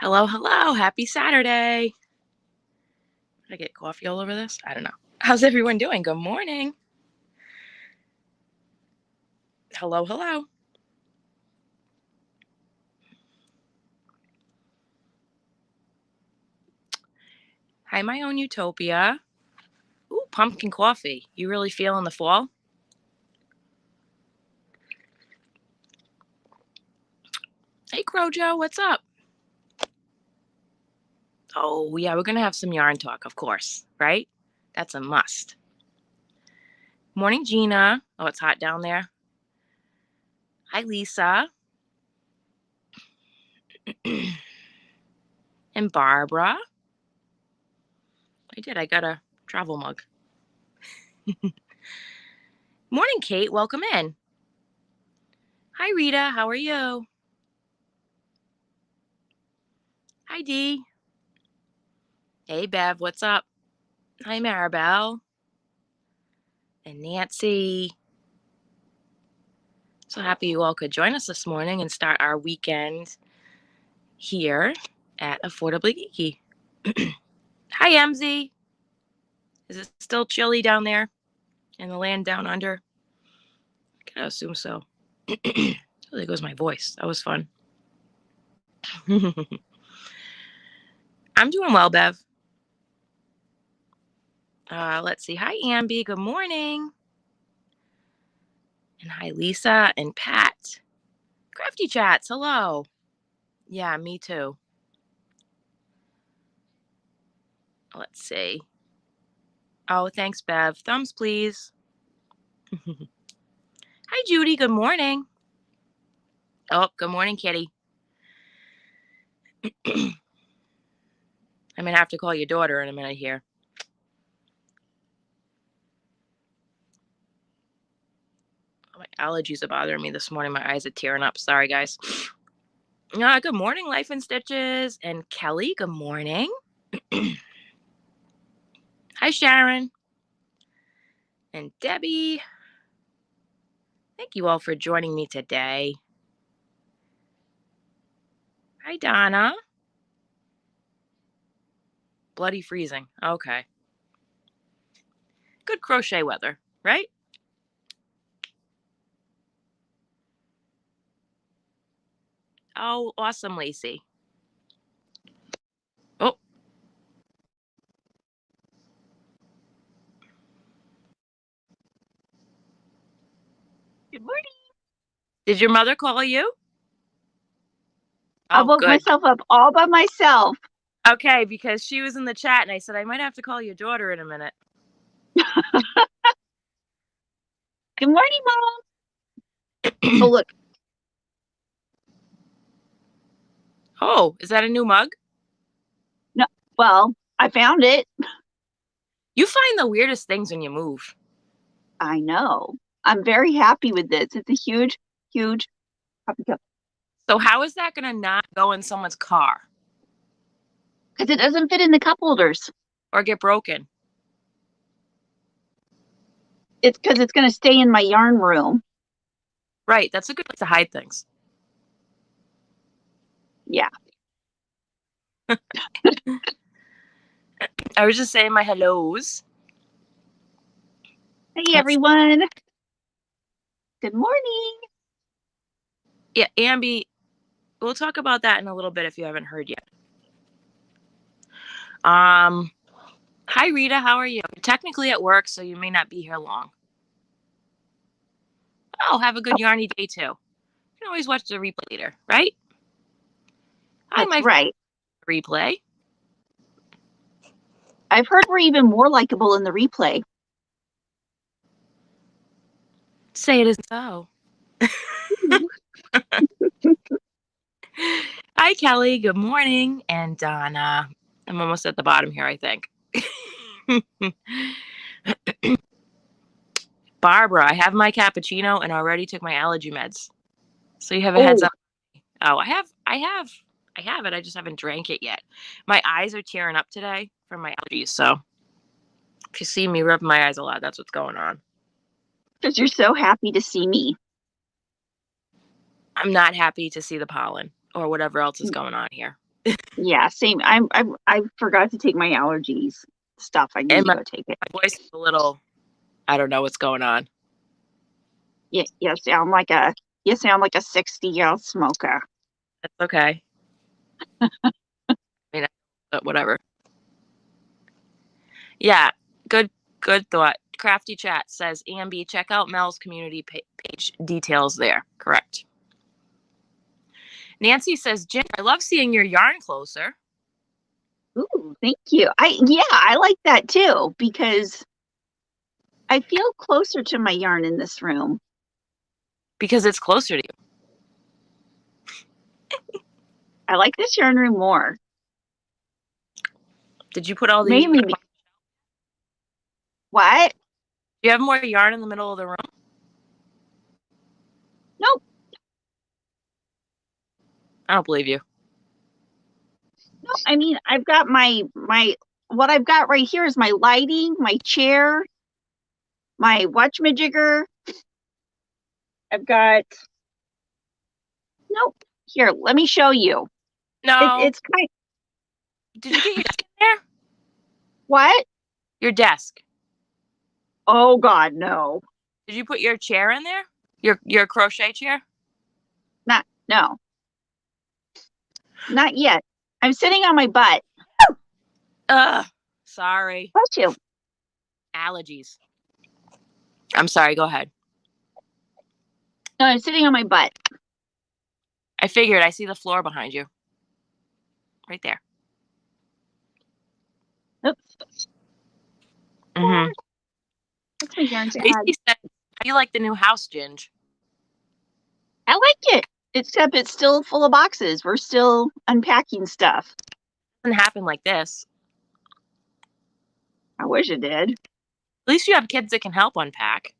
Hello, hello. Happy Saturday. Did I get coffee all over this? I don't know. How's everyone doing? Good morning. Hello, hello. Hi, my own utopia. Ooh, pumpkin coffee. You really feeling the fall? Hey, Crojo, what's up? Oh, yeah, we're going to have some yarn talk, of course, right? That's a must. Morning, Gina. Oh, it's hot down there. Hi, Lisa. And Barbara. I got a travel mug. Morning, Kate. Welcome in. Hi, Rita. How are you? Hi, Dee. Hey, Bev. What's up? Hi, Maribel. And Nancy. So happy you all could join us this morning and start our weekend here at Affordably Geeky. Hi, MZ. Is it still chilly down there in the land down under? I gotta assume so. Oh, there goes my voice. That was fun. I'm doing well, Bev. Let's see. Hi, Amby. Good morning. And hi, Lisa and Pat. Crafty chats. Hello. Yeah, me too. Let's see. Oh, thanks, Bev. Thumbs, please. Hi, Judy. Good morning. Oh, good morning, Kitty. I'm going to have to call your daughter in a minute here. My allergies are bothering me this morning. My eyes are tearing up. Sorry, guys. Good morning, Life in Stitches. And Kelly, good morning. Hi, Sharon. And Debbie. Thank you all for joining me today. Hi, Donna. Bloody freezing. Okay. Good crochet weather, right? Oh, awesome, Lacey. Oh. Good morning. Did your mother call you? I woke myself up all by myself. Okay, because she was in the chat and I said, I might have to call your daughter in a minute. Good morning, Mom. Oh, look. Oh, is that a new mug? No, well, I found it. You find the weirdest things when you move. I know. I'm very happy with this. It's a huge, huge coffee cup. So how is that going to not go in someone's car? Because it doesn't fit in the cup holders. Or get broken? It's because it's going to stay in my yarn room. Right. That's a good place to hide things. Yeah. I was just saying my hellos. Hey, everyone. Good morning. Yeah, Amby, we'll talk about that in a little bit if you haven't heard yet. Hi, Rita. How are you? You're technically at work, so you may not be here long. Oh, have a good Yarnie day, too. You can always watch the replay later, right? That's right. Replay. I've heard we're even more likable in the replay. Say it isn't so. Hi, Kelly. Good morning. And Donna. I'm almost at the bottom here, I think. Barbara, I have my cappuccino and already took my allergy meds. So you have a heads up. Oh, I have it. I just haven't drank it yet. My eyes are tearing up today from my allergies. So if you see me rubbing my eyes a lot, that's what's going on. Because you're so happy to see me. I'm not happy to see the pollen or whatever else is going on here. Yeah, same. I forgot to take my allergies stuff. I need And to my go take it. voice is a little, I don't know what's going on. Yeah, you sound like a 60-year-old smoker. That's okay. I mean, but whatever. Yeah, good thought. Crafty Chat says, Ambi, check out Mel's community page details there. Correct. Nancy says, Jen, I love seeing your yarn closer. Ooh, thank you. I like that too because I feel closer to my yarn in this room. Because it's closer to you. I like this yarn room more. Did you put all the... Mainly what? Do you have more yarn in the middle of the room? Nope. I don't believe you. No, I mean, I've got what I've got right here is my lighting, my chair, my watchmajigger. I've got, nope. Here, let me show you. No. It's kind of, Did you get your desk in there? what? Your desk. Oh God, no. Did you put your chair in there? Your crochet chair? No. Not yet. I'm sitting on my butt. Ugh. Sorry. Bless you. Allergies. I'm sorry. Go ahead. No, I'm sitting on my butt. I figured. I see the floor behind you. Right there. Oops. Mm-hmm. That's my yarn to add. Macy said, how do you like the new house, Ginge? I like it, except it's still full of boxes. We're still unpacking stuff. It doesn't happen like this. I wish it did. At least you have kids that can help unpack.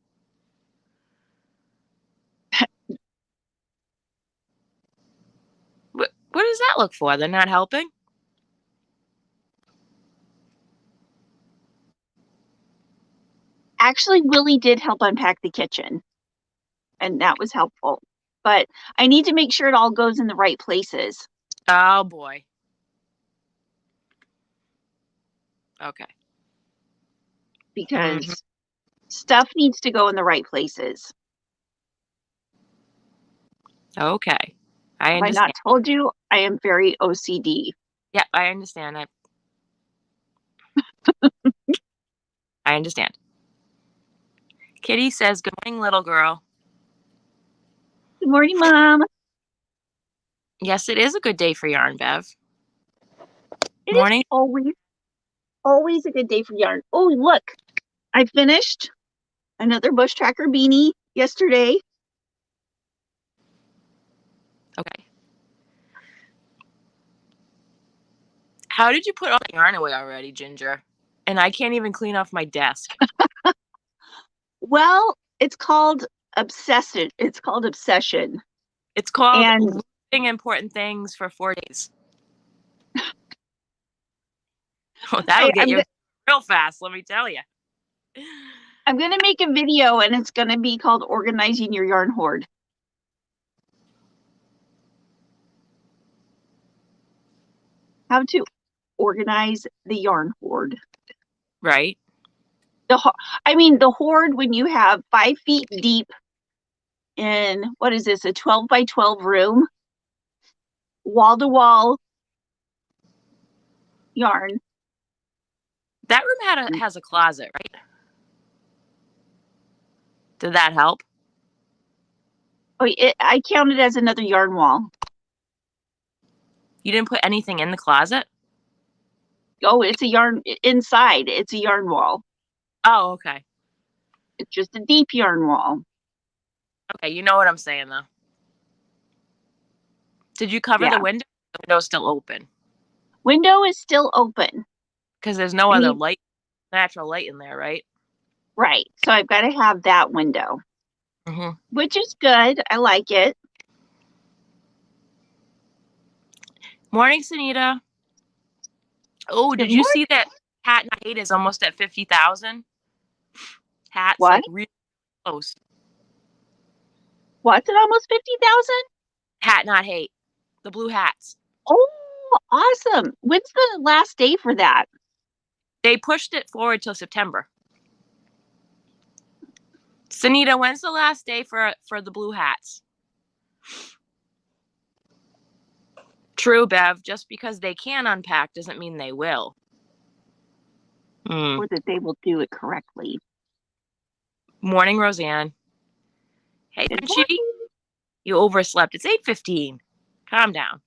What does that look for? They're not helping? Actually, Willie did help unpack the kitchen, and that was helpful. But I need to make sure it all goes in the right places. Oh, boy. Okay. Because stuff needs to go in the right places. Okay. I Have I understand. not told you? I am very OCD. Yeah, I understand. I understand. Kitty says, good morning, little girl. Good morning, Mom. Yes, it is a good day for yarn, Bev. It Morning. is always a good day for yarn. Oh, look. I finished another bush tracker beanie yesterday. Okay. How did you put all the yarn away already, Ginger? And I can't even clean off my desk. Well, it's called obsession. It's called obsession. It's called And losing important things for 4 days. Oh, that'll get you real fast, let me tell you. I'm going to make a video, and it's going to be called Organizing Your Yarn Hoard. How to organize the yarn hoard. Right. The hoard when you have 5 feet deep in, what is this, a 12 by 12 room, wall to wall yarn. That room has a closet, right? Did that help? Oh, I count it as another yarn wall. You didn't put anything in the closet? Oh, it's a yarn inside. It's a yarn wall. Oh, okay. It's just a deep yarn wall. Okay, you know what I'm saying, though. Did you cover the window? The window's still open. Window is still open. Because there's no other natural light in there, right? Right. So I've got to have that window, which is good. I like it. Morning, Sunita. Oh, did you see that Hat Not Hate is almost at 50,000? Hat's what? Like really close. What's it almost 50,000? Hat Not Hate. The blue hats. Oh, Awesome. When's the last day for that? They pushed it forward till September. Sunita, when's the last day for the blue hats? True, Bev. Just because they can unpack doesn't mean they will. Or that they will do it correctly. Morning, Roseanne. Hey, Frenchie. You overslept. It's 8:15. Calm down.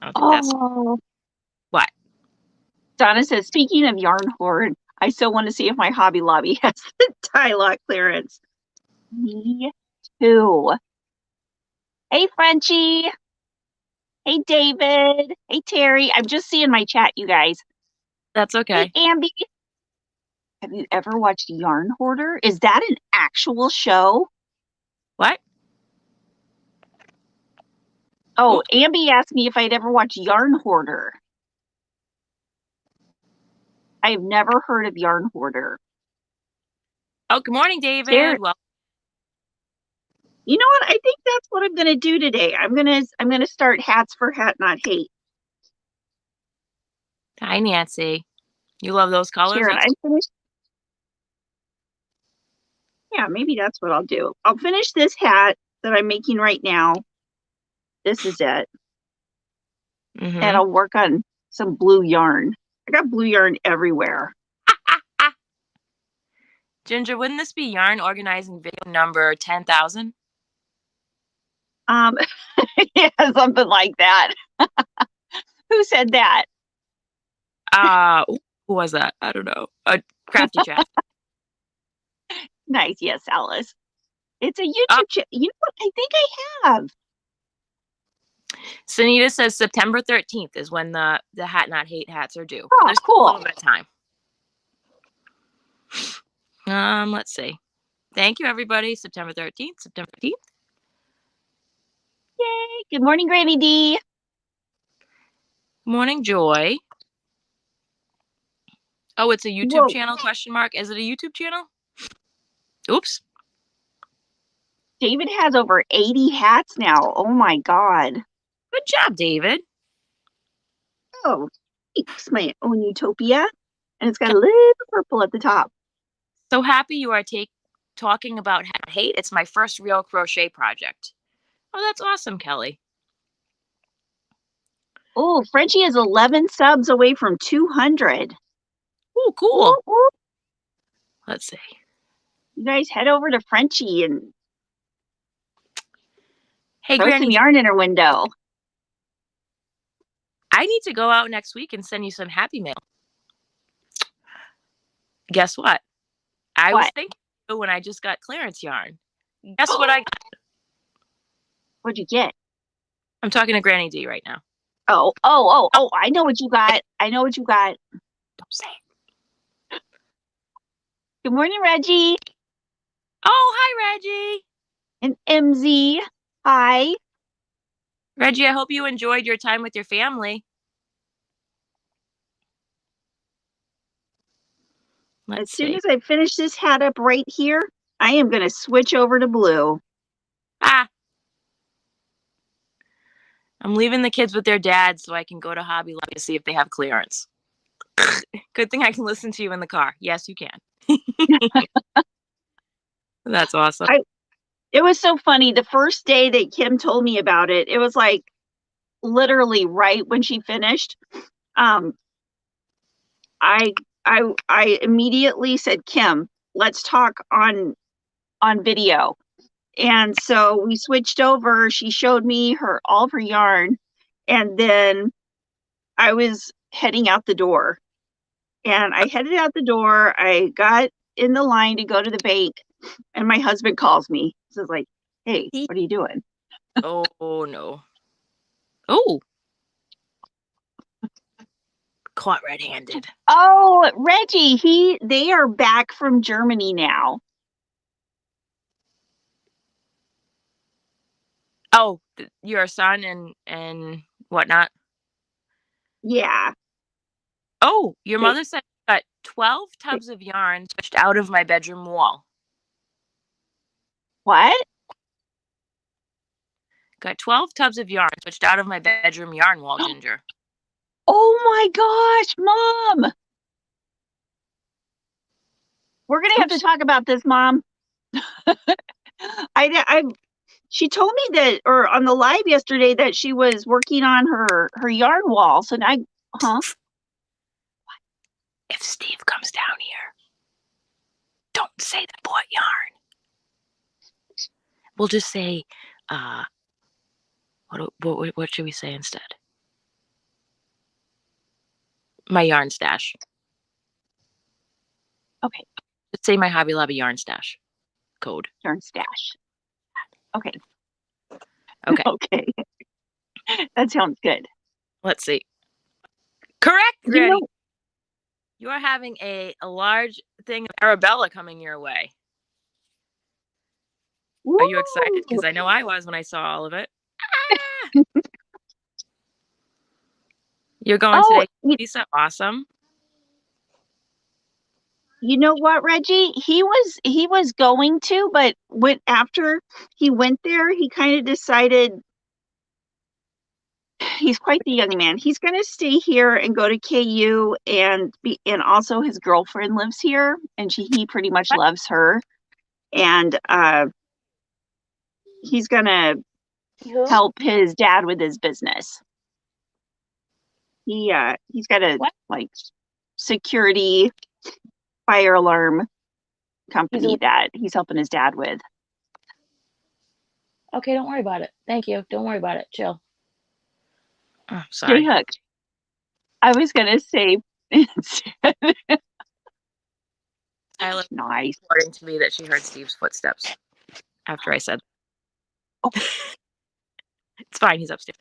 I don't think that's... What? Donna says, speaking of yarn hoard, I still want to see if my Hobby Lobby has the tie lock clearance. Me too. Hey, Frenchie. Hey, David. Hey, Terry. I'm just seeing my chat, you guys. That's okay. Hey, Amby. Have you ever watched Yarn Hoarder? Is that an actual show? What? Oh, Amby asked me if I'd ever watched Yarn Hoarder. I've never heard of Yarn Hoarder. Oh, good morning, David. Well, you know what? I think that's what I'm gonna do today. I'm gonna start hats for Hat Not Hate. Hi, Nancy. You love those colors? Sharon, I'm finished. Yeah, maybe that's what I'll do. I'll finish this hat that I'm making right now. This is it. And I'll work on some blue yarn. I got blue yarn everywhere. Ginger, wouldn't this be yarn organizing video number 10,000? Yeah, something like that. Who said that? Who was that? I don't know. Crafty Chat. Nice. Yes, Alice. It's a YouTube channel. You know what? I think I have. Sunita says September 13th is when the Hat Not Hate hats are due. Oh, there's cool. A little bit of time. Let's see. Thank you, everybody. September 13th. September 13th. Yay. Good morning, Granny D. Good morning, Joy. Oh, it's a YouTube channel, question mark. Is it a YouTube channel? Oops. David has over 80 hats now. Oh, my God. Good job, David. Oh, it's my own utopia. And it's got a little purple at the top. So happy you are talking about Hat Hate. It's my first real crochet project. Oh, that's awesome, Kelly. Oh, Frenchie is 11 subs away from 200. Oh, cool. Ooh. Let's see. You guys head over to Frenchie and throw Granny, some yarn in her window. I need to go out next week and send you some Happy Mail. Guess what? I was thinking when I just got clearance yarn. Guess what I got? What'd you get? I'm talking to Granny D right now. Oh, I know what you got. Don't say it. Good morning, Reggie. Oh, hi, Reggie. And MZ. Hi. Reggie, I hope you enjoyed your time with your family. As soon as I finish this hat up right here, I am going to switch over to blue. I'm leaving the kids with their dad so I can go to Hobby Lobby to see if they have clearance. Good thing I can listen to you in the car. Yes, you can. That's awesome. It was so funny. The first day that Kim told me about it, it was like literally right when she finished. I immediately said, Kim, let's talk on video. And so we switched over. She showed me all of her yarn. And then I was heading out the door. And I headed out the door. I got in the line to go to the bank. And my husband calls me. So it's like, hey, what are you doing? Oh, no. Oh. Caught red-handed. Oh, Reggie, they are back from Germany now. Oh, your son and whatnot? Yeah. Oh, your mother said you got 12 tubs of yarn switched out of my bedroom wall. What? Got 12 tubs of yarn switched out of my bedroom yarn wall, Ginger. Oh my gosh, Mom! We're gonna have to talk about this, Mom. She told me that, or on the live yesterday, that she was working on her yarn wall. So now, If Steve comes down here, don't say the bought yarn. We'll just say, what should we say instead? My yarn stash. Okay. Let's say my Hobby Lobby yarn stash code. Yarn stash. Okay. Okay. Okay. That sounds good. Let's see. Correct, You Granny. know, You are having a large thing of Arabella coming your way. Are you excited? Because I know I was when I saw all of it. Ah! You're going today, Lisa? Awesome. You know what, Reggie? He was going to, but after he went there, he kind of decided he's quite the young man. He's going to stay here and go to KU and also his girlfriend lives here and he pretty much loves her. And he's going to help his dad with his business. He's got a like security fire alarm company that he's helping his dad with. Okay, don't worry about it. Thank you. Don't worry about it. Chill. Oh, sorry. J-Hook. I was gonna say Tyler nice. Reporting to me that she heard Steve's footsteps after I said. Oh. It's fine. He's upstairs.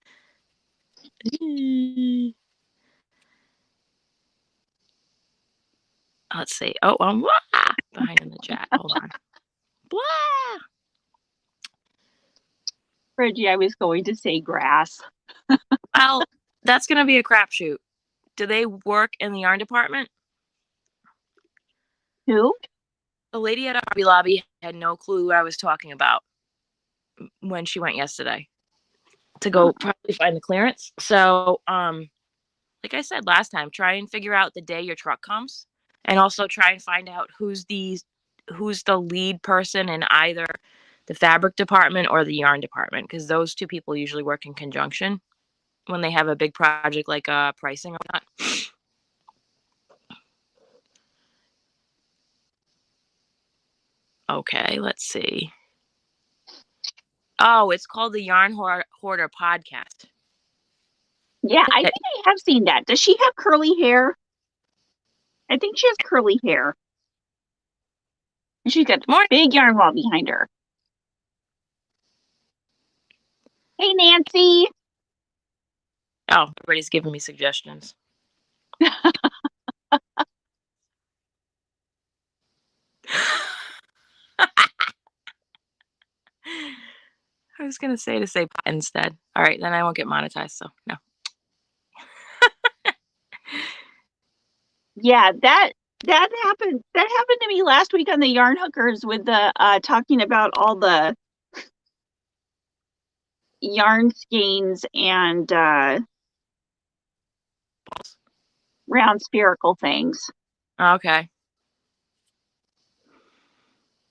Let's see. Oh, behind in the chat. Hold on. Blah. Reggie, I was going to say grass. Well, that's going to be a crapshoot. Do they work in the yarn department? Who? The lady at Hobby Lobby had no clue what I was talking about when she went yesterday to go probably find the clearance. So, like I said last time, try and figure out the day your truck comes, and also try and find out who's the lead person in either the fabric department or the yarn department, because those two people usually work in conjunction when they have a big project like pricing or not. Okay, let's see. Oh, it's called the Yarn Hoarder Podcast. Yeah, I think I have seen that. Does she have curly hair? I think she has curly hair. And she's got a big yarn wall behind her. Hey, Nancy. Oh, everybody's giving me suggestions. I was going to say pot instead. All right, then I won't get monetized, so no. Yeah, that happened. That happened to me last week on the Yarn Hookers with the talking about all the yarn skeins and round spherical things. Okay.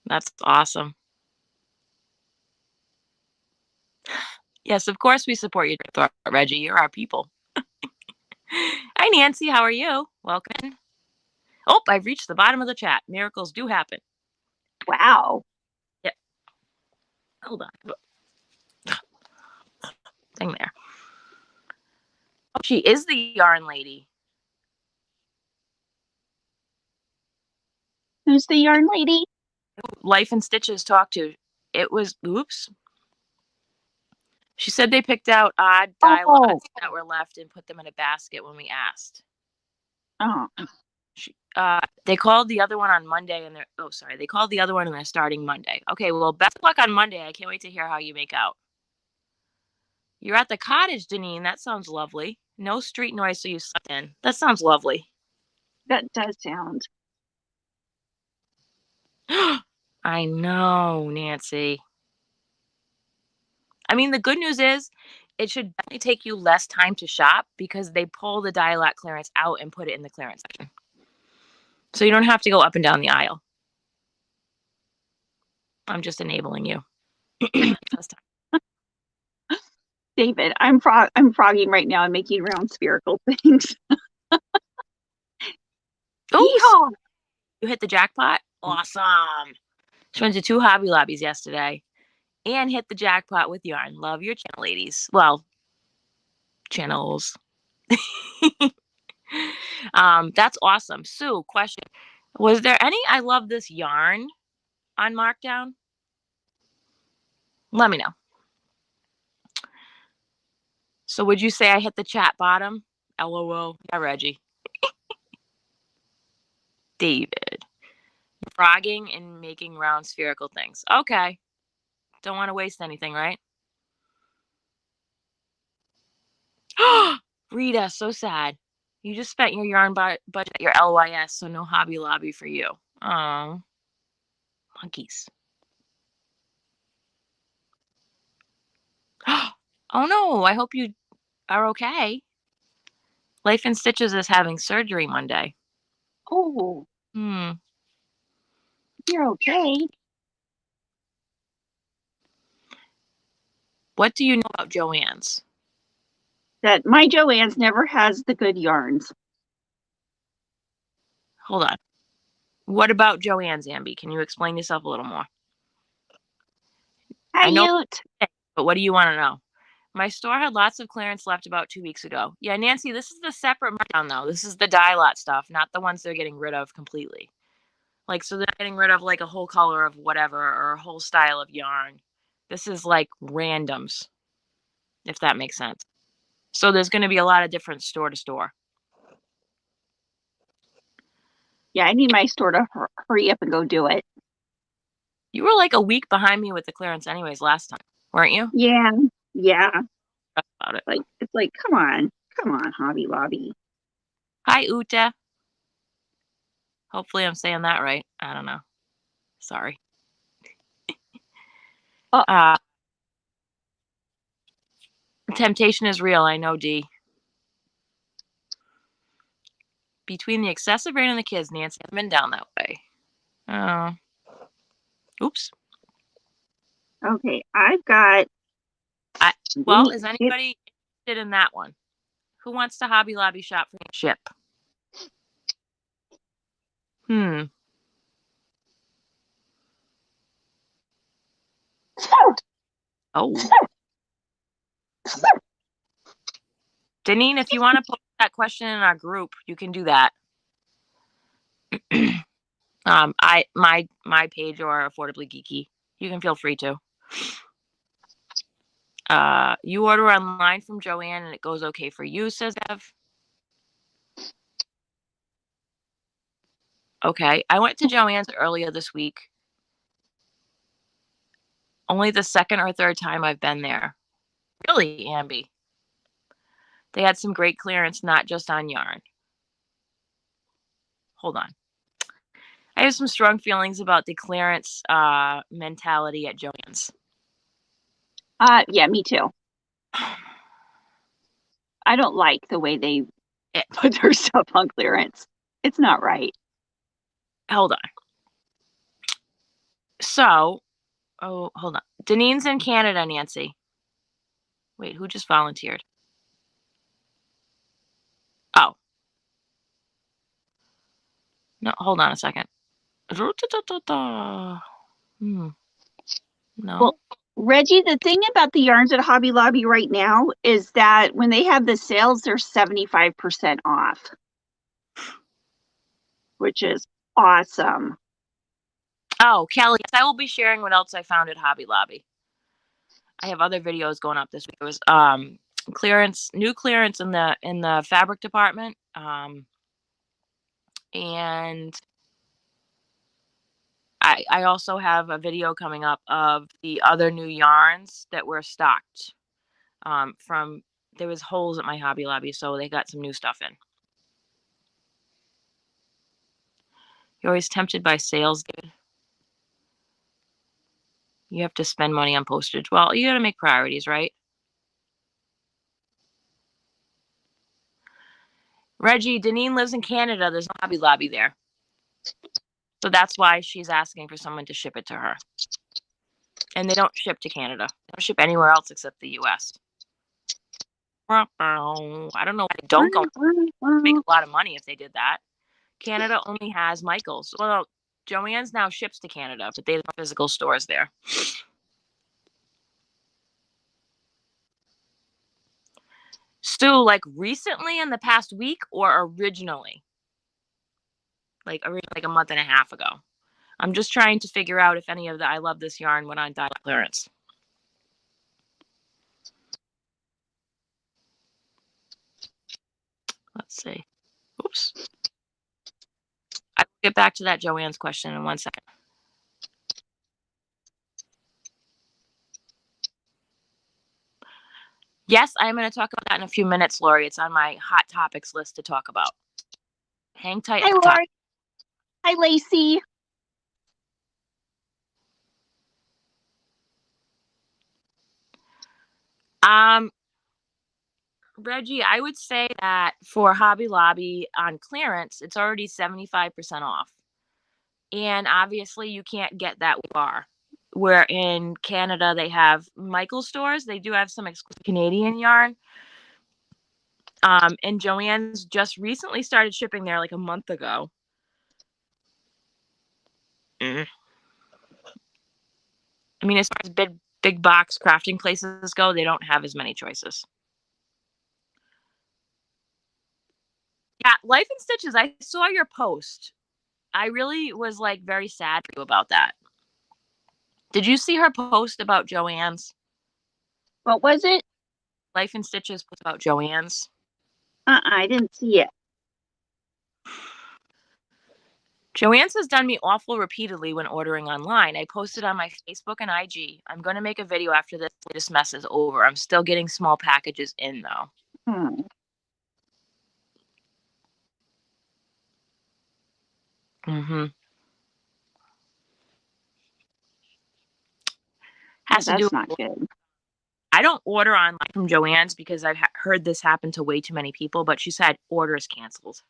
That's awesome. Yes, of course we support you, Reggie. You're our people. Hi, Nancy. How are you? Welcome. Oh, I've reached the bottom of the chat. Miracles do happen. Wow. Yep. Hold on. Thing there. Oh, she is the yarn lady. Who's the yarn lady? Life and Stitches talked to. It was, oops. She said they picked out odd dye lots that were left and put them in a basket when we asked. Oh. They called the other one on Monday and they called the other one and they're starting Monday. Okay, well, best of luck on Monday. I can't wait to hear how you make out. You're at the cottage, Janine. That sounds lovely. No street noise, so you slept in. That sounds lovely. That does sound. I know, Nancy. I mean, the good news is it should definitely take you less time to shop because they pull the die-lot clearance out and put it in the clearance section. So you don't have to go up and down the aisle. I'm just enabling you. David, I'm frogging right now and making round spherical things. Oh, you hit the jackpot? Awesome. She went to 2 Hobby Lobbies yesterday and hit the jackpot with yarn. Love your channel, ladies. Well, channels. That's awesome. Sue, question. Was there any I love this yarn on markdown? Let me know. So would you say I hit the chat bottom? LOL. Yeah, Reggie. David. Frogging and making round spherical things. Okay. Don't want to waste anything, right? Rita, so sad. You just spent your yarn budget at your LYS, so no Hobby Lobby for you. Oh, monkeys. Oh no, I hope you are okay. Life in Stitches is having surgery Monday. Oh. You're okay. What do you know about Joann's? That my Joann's never has the good yarns. Hold on. What about Joann's, Ambi? Can you explain yourself a little more? Hi, I know, Ute. but what do you want to know? My store had lots of clearance left about 2 weeks ago. Yeah, Nancy, this is the separate markdown, though. This is the die lot stuff, not the ones they're getting rid of completely. Like, so they're getting rid of, like, a whole color of whatever or a whole style of yarn. This is, like, randoms, if that makes sense. So there's going to be a lot of different store to store. Yeah, I need my store to hurry up and go do it. You were, like, a week behind me with the clearance anyways last time, weren't you? Yeah. About it. It's like, come on, Hobby Lobby. Hi, Uta. Hopefully I'm saying that right. I don't know. Sorry. Temptation is real. I know, D. Between the excessive rain and the kids, Nancy, I've been down that way. Oh. Oops. Okay, I've got. Well, is anybody interested in that one? Who wants to Hobby Lobby shop for ship? Oh. Deneen, if you want to post that question in our group, you can do that. My page or Affordably Geeky. You can feel free to. You order online from Joann and it goes okay for you, says Ev. Okay. I went to Joann's earlier this week. Only the second or third time I've been there. Really, Ambi? They had some great clearance, not just on yarn. Hold on. I have some strong feelings about the clearance mentality at Joann's. Yeah, me too. I don't like the way they put their stuff on clearance. It's not right. Hold on. So, hold on. Deneen's in Canada, Nancy. Wait, who just volunteered? Oh. No, hold on a second. No. Well, Reggie, the thing about the yarns at Hobby Lobby right now is that when they have the sales, they're 75% off, which is awesome. Oh, Kelly, I will be sharing what else I found at Hobby Lobby. I have other videos going up this week. It was new clearance in the fabric department. And I also have a video coming up of the other new yarns that were stocked. There was holes at my Hobby Lobby, so they got some new stuff in. You're always tempted by sales, dude. You have to spend money on postage. Well, you got to make priorities, right? Reggie, Deneen lives in Canada. There's no Hobby Lobby there. So that's why she's asking for someone to ship it to her. And they don't ship to Canada. They don't ship anywhere else except the US. I don't know why they don't go. Make a lot of money if they did that. Canada only has Michael's. Well, Joann's now ships to Canada, but they have physical stores there. Stu, like recently in the past week or originally? Like a month and a half ago. I'm just trying to figure out if any of the I Love This yarn went on direct clearance. Let's see. Oops. I'll get back to that Joann's question in 1 second. Yes, I'm going to talk about that in a few minutes, Lori. It's on my hot topics list to talk about. Hang tight. Hi, Lori. Hi, Lacey. Reggie, I would say that for Hobby Lobby on clearance, it's already 75% off. And obviously you can't get that bar. Where in Canada they have Michael's stores. They do have some exclusive Canadian yarn. And Joann's just recently started shipping there like a month ago. I mean, as far as big box crafting places go, they don't have as many choices. Yeah, Life in Stitches, I saw your post. I really was like very sad for you about that. Did you see her post about Joann's? What was it? Life in Stitches post about Joann's. I didn't see it. Joann's has done me awful repeatedly when ordering online. I posted on my Facebook and IG. I'm going to make a video after this latest mess is over. I'm still getting small packages in, though. Has to do. That's not good. I don't order online from Joann's because I've heard this happen to way too many people, but she said orders canceled.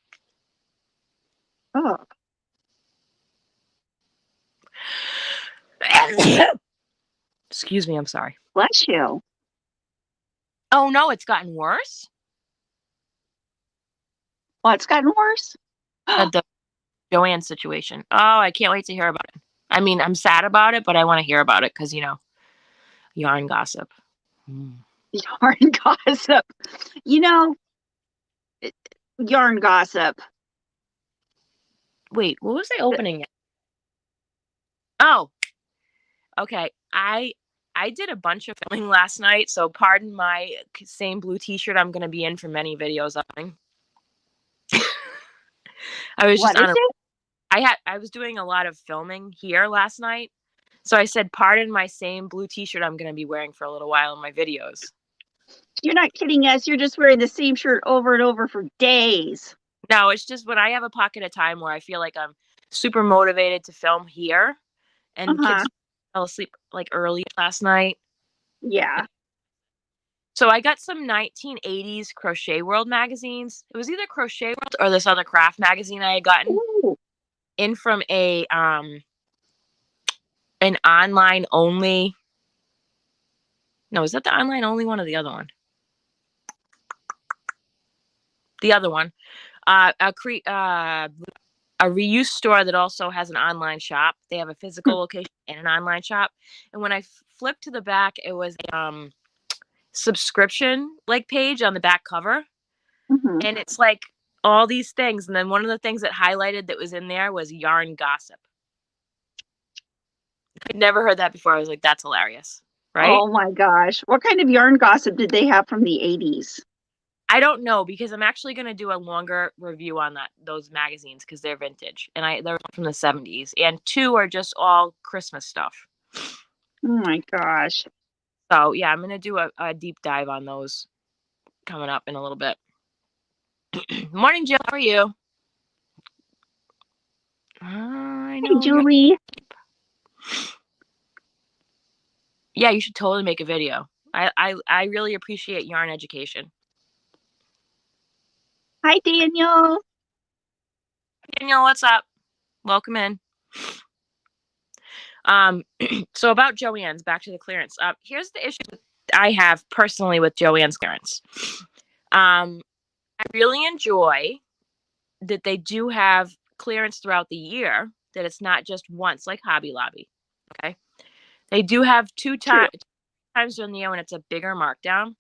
Oh. Excuse me, I'm sorry. Bless you. Oh, no, it's gotten worse? Well, it's gotten worse? The Joanne situation. Oh, I can't wait to hear about it. I mean, I'm sad about it, but I want to hear about it because, you know, yarn gossip. Yarn gossip. You know, yarn gossip. Wait, what was I opening? Oh, okay. I did a bunch of filming last night, so pardon my same blue t-shirt I'm going to be in for many videos. I was just on I was doing a lot of filming here last night. So I said, pardon my same blue t-shirt I'm going to be wearing for a little while in my videos. You're not kidding us. You're just wearing the same shirt over and over for days. No, it's just when I have a pocket of time where I feel like I'm super motivated to film here. And kids fell asleep like early last night. Yeah. So I got some 1980s Crochet World magazines. It was either Crochet World or this other craft magazine I had gotten in from an online only. No, is that the online only one or the other one? The other one. A reuse store that also has an online shop. They have a physical location and an online shop. And when I flipped to the back, it was a subscription like page on the back cover. And it's like all these things. And then one of the things that highlighted that was in there was yarn gossip. I'd never heard that before. I was like, that's hilarious. Right? Oh my gosh. What kind of yarn gossip did they have from the 80s? I don't know, because I'm actually going to do a longer review on those magazines because they're vintage and they're from the 70s, and 2 are just all Christmas stuff. Oh my gosh. So yeah, I'm going to do a deep dive on those coming up in a little bit. Morning, Jill. How are you? I know. Hey, Julie. Yeah, you should totally make a video. I really appreciate yarn education. Hi, Daniel. Daniel, what's up? Welcome in. So about Joann's, back to the clearance. Here's the issue I have personally with Joann's clearance. I really enjoy that they do have clearance throughout the year, that it's not just once like Hobby Lobby. Okay. They do have two times during the year when it's a bigger markdown.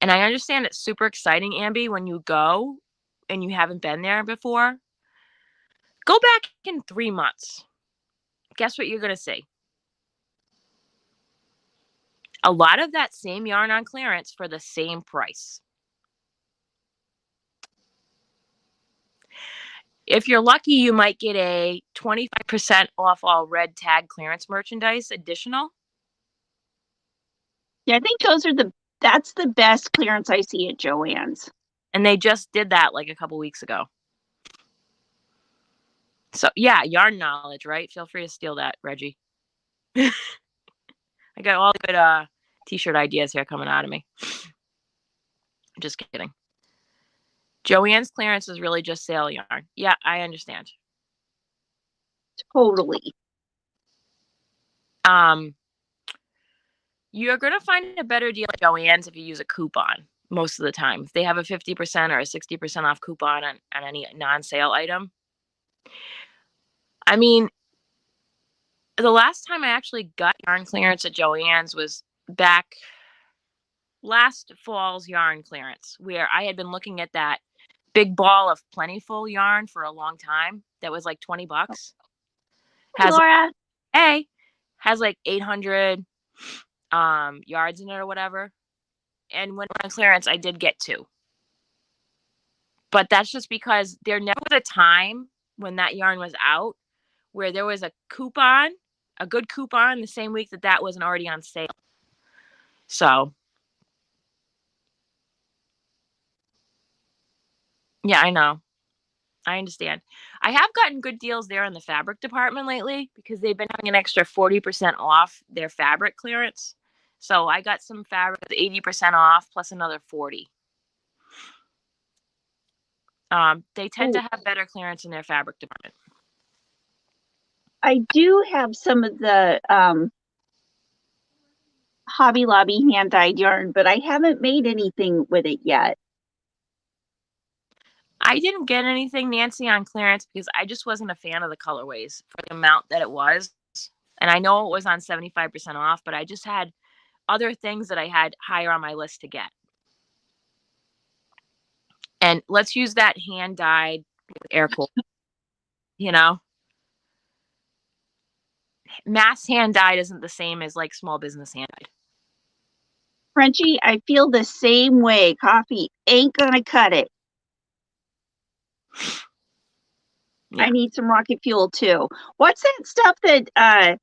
And I understand it's super exciting, Ambi, when you go and you haven't been there before. Go back in 3 months. Guess what you're going to see? A lot of that same yarn on clearance for the same price. If you're lucky, you might get a 25% off all red tag clearance merchandise additional. Yeah, I think that's the best clearance I see at Joann's. And they just did that like a couple weeks ago. So yeah, yarn knowledge, right? Feel free to steal that, Reggie. I got all the good t-shirt ideas here coming out of me. Just kidding. Joann's clearance is really just sale yarn. Yeah, I understand. Totally. You're going to find a better deal at Joann's if you use a coupon most of the time. If they have a 50% or a 60% off coupon on any non-sale item. I mean, the last time I actually got yarn clearance at Joann's was back last fall's yarn clearance, where I had been looking at that big ball of plentiful yarn for a long time that was like $20. Laura. Has like 800 yards in it or whatever. And when on clearance, I did get 2. But that's just because there never was a time when that yarn was out where there was a coupon, a good coupon, the same week that wasn't already on sale. So, yeah, I know. I understand. I have gotten good deals there in the fabric department lately because they've been having an extra 40% off their fabric clearance. So I got some fabric with 80% off plus another 40. They tend to have better clearance in their fabric department. I do have some of the Hobby Lobby hand-dyed yarn, but I haven't made anything with it yet. I didn't get anything, Nancy, on clearance because I just wasn't a fan of the colorways for the amount that it was. And I know it was on 75% off, but I just had other things that I had higher on my list to get. And let's use that hand-dyed air quote, mass hand-dyed isn't the same as like small business hand-dyed. Frenchie, I feel the same way. Coffee ain't gonna cut it. Yeah. I need some rocket fuel too. What's that stuff that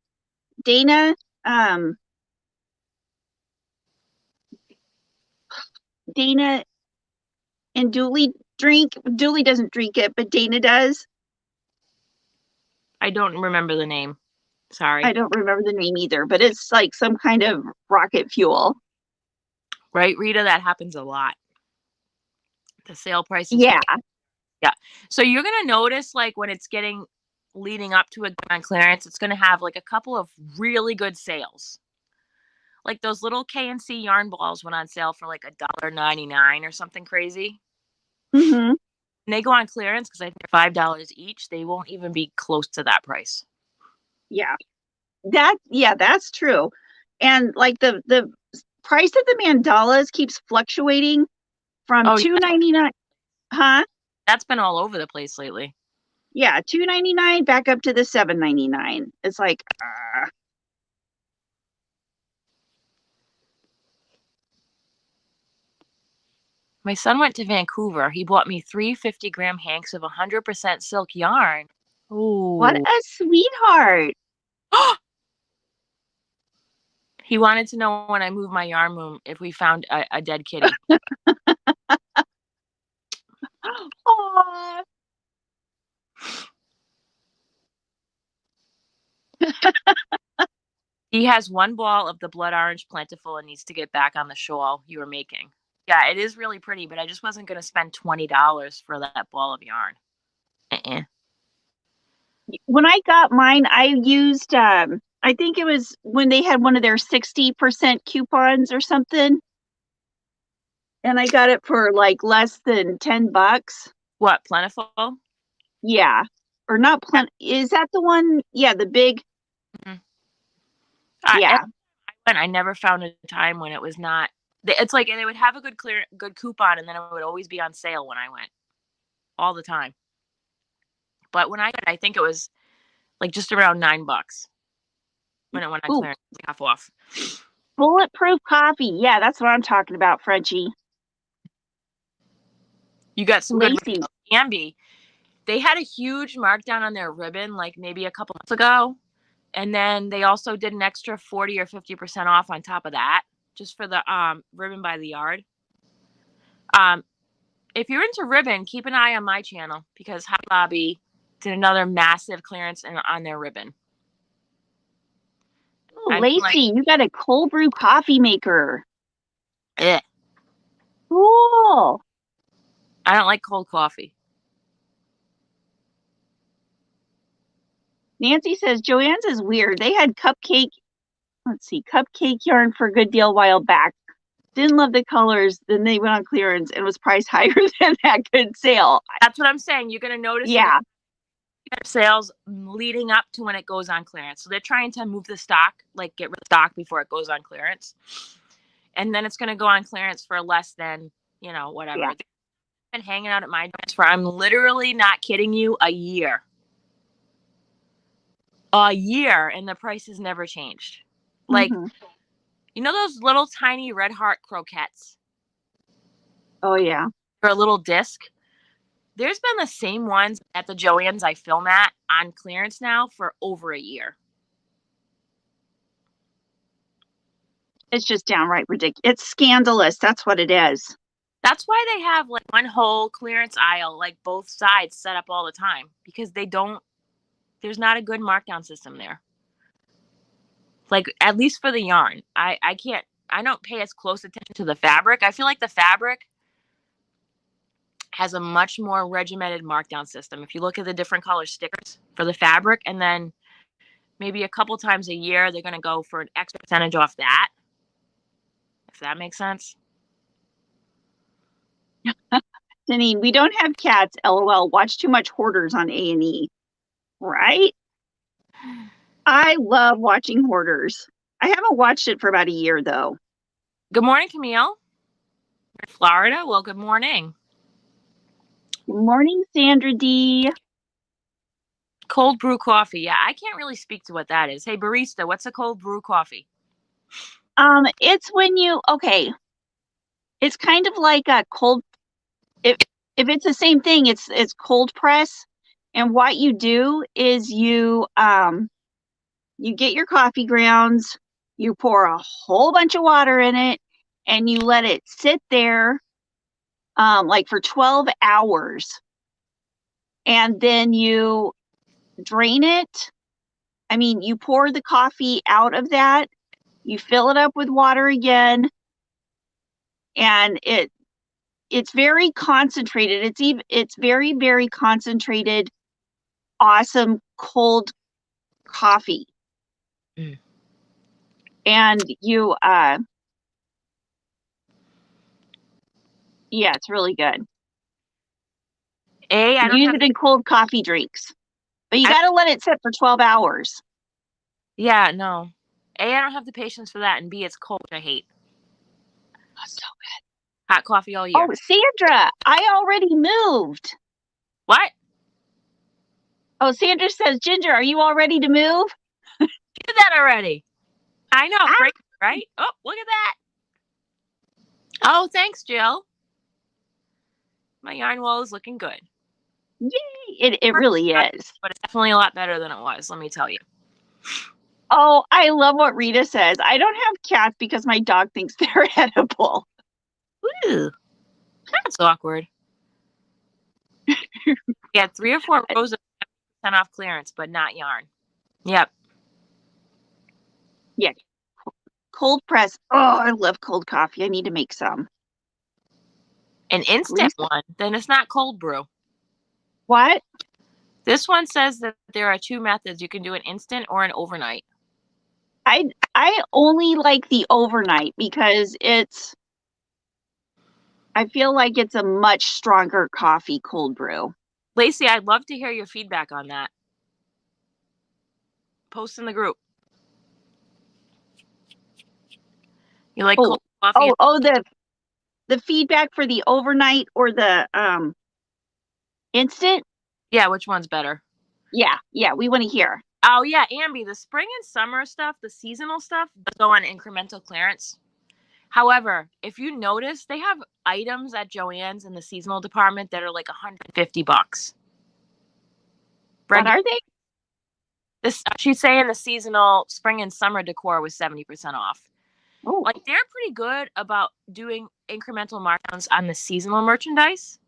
Dana and Dooley drink? Dooley doesn't drink it, but Dana does. I don't remember the name. Sorry. I don't remember the name either, but it's like some kind of rocket fuel. Right, Rita? That happens a lot. The sale prices. Yeah. Yeah. So you're going to notice like when it's leading up to a on clearance, it's going to have like a couple of really good sales. Like those little K&C yarn balls went on sale for like $1.99 or something crazy. Mm-hmm. And they go on clearance because I think they're $5 each. They won't even be close to that price. Yeah. That's true. And like the price of the mandalas keeps fluctuating from $2.99. Huh? That's been all over the place lately. Yeah, $2.99 back up to the $7.99. It's like, My son went to Vancouver. He bought me 3 50-gram hanks of 100% silk yarn. Ooh. What a sweetheart. He wanted to know when I moved my yarn room if we found a dead kitty. Aww. He has one ball of the blood orange plentiful and needs to get back on the shawl you were making. Yeah, it is really pretty, but I just wasn't going to spend $20 for that ball of yarn. When I got mine, I used, I think it was when they had one of their 60% coupons or something. And I got it for like less than $10. What, plentiful? Yeah. Or not is that the one? Yeah, the big. Yeah. I never found a time when it was not. It's like they would have a good coupon, and then it would always be on sale when I went, all the time. But when I think it was like just around $9 when it went on clearance, half off. Bulletproof coffee. Yeah, that's what I'm talking about, Frenchie. You got some Lacy. good Ambi. They had a huge markdown on their ribbon like maybe a couple months ago. And then they also did an extra 40 or 50% off on top of that, just for the ribbon by the yard. If you're into ribbon, keep an eye on my channel because Hobby Lobby did another massive clearance on their ribbon. Oh, Lacy, you got a cold brew coffee maker. Yeah. Cool. I don't like cold coffee. Nancy says Joann's is weird. They had cupcake yarn for a good deal a while back. Didn't love the colors. Then they went on clearance and was priced higher than that good sale. That's what I'm saying. You're going to notice sales leading up to when it goes on clearance. So they're trying to move the stock, like get rid of stock before it goes on clearance. And then it's going to go on clearance for less than, whatever. Yeah. They've been hanging out at my joints for, I'm literally not kidding you, a year. And the price has never changed. Like, you know those little tiny Red Heart croquettes? Oh, yeah. For a little disc. There's been the same ones at the Joann's I film at on clearance now for over a year. It's just downright ridiculous. It's scandalous. That's what it is. That's why they have like one whole clearance aisle, like both sides set up all the time, because there's not a good markdown system there. Like, at least for the yarn. I don't pay as close attention to the fabric. I feel like the fabric has a much more regimented markdown system. If you look at the different color stickers for the fabric, and then maybe a couple times a year, they're going to go for an extra percentage off that. If that makes sense. Janine, we don't have cats, LOL. Watch too much Hoarders on A&E. Right? I love watching Hoarders. I haven't watched it for about a year, though. Good morning, Camille. You're in Florida? Well, good morning. Good morning, Sandra D. Cold brew coffee. Yeah, I can't really speak to what that is. Hey, barista, what's a cold brew coffee? It's when it's kind of like a cold, if it's the same thing, it's cold press. And what you do is you get your coffee grounds, you pour a whole bunch of water in it, and you let it sit there like for 12 hours. And then you drain it. I mean, you pour the coffee out of that, you fill it up with water again, and it's very concentrated. It's very, very concentrated, awesome cold coffee. And you yeah, it's really good. You use it in cold coffee drinks, but you got to let it sit for 12 hours. Yeah, no. A, I don't have the patience for that, and B, it's cold, which I hate. Oh, so good. Hot coffee all year. Oh, Sandra, I already moved. What? Oh, Sandra says, Ginger, are you all ready to move? You did that already. I know, great, right? Oh, look at that. Oh, thanks, Jill. My yarn wall is looking good. Yay! It really is. But it's definitely a lot better than it was, let me tell you. Oh, I love what Rita says. I don't have cats because my dog thinks they're edible. Ooh, that's awkward. Yeah, 3 or 4 rows of 10% off clearance, but not yarn. Yep. Yeah. Cold press. Oh, I love cold coffee. I need to make some. An instant one, then it's not cold brew. What? This one says that there are 2 methods. You can do an instant or an overnight. I only like the overnight because I feel like it's a much stronger coffee cold brew. Lacey, I'd love to hear your feedback on that. Post in the group. You like cold coffee? The feedback for the overnight or the instant? Yeah, which one's better? Yeah, we want to hear. Oh yeah, Ambi, the spring and summer stuff, the seasonal stuff, does go on incremental clearance. However, if you notice, they have items at Joann's in the seasonal department that are like $150. What are they? She's saying the seasonal spring and summer decor was 70% off. Oh. Like, they're pretty good about doing incremental markdowns on the seasonal merchandise.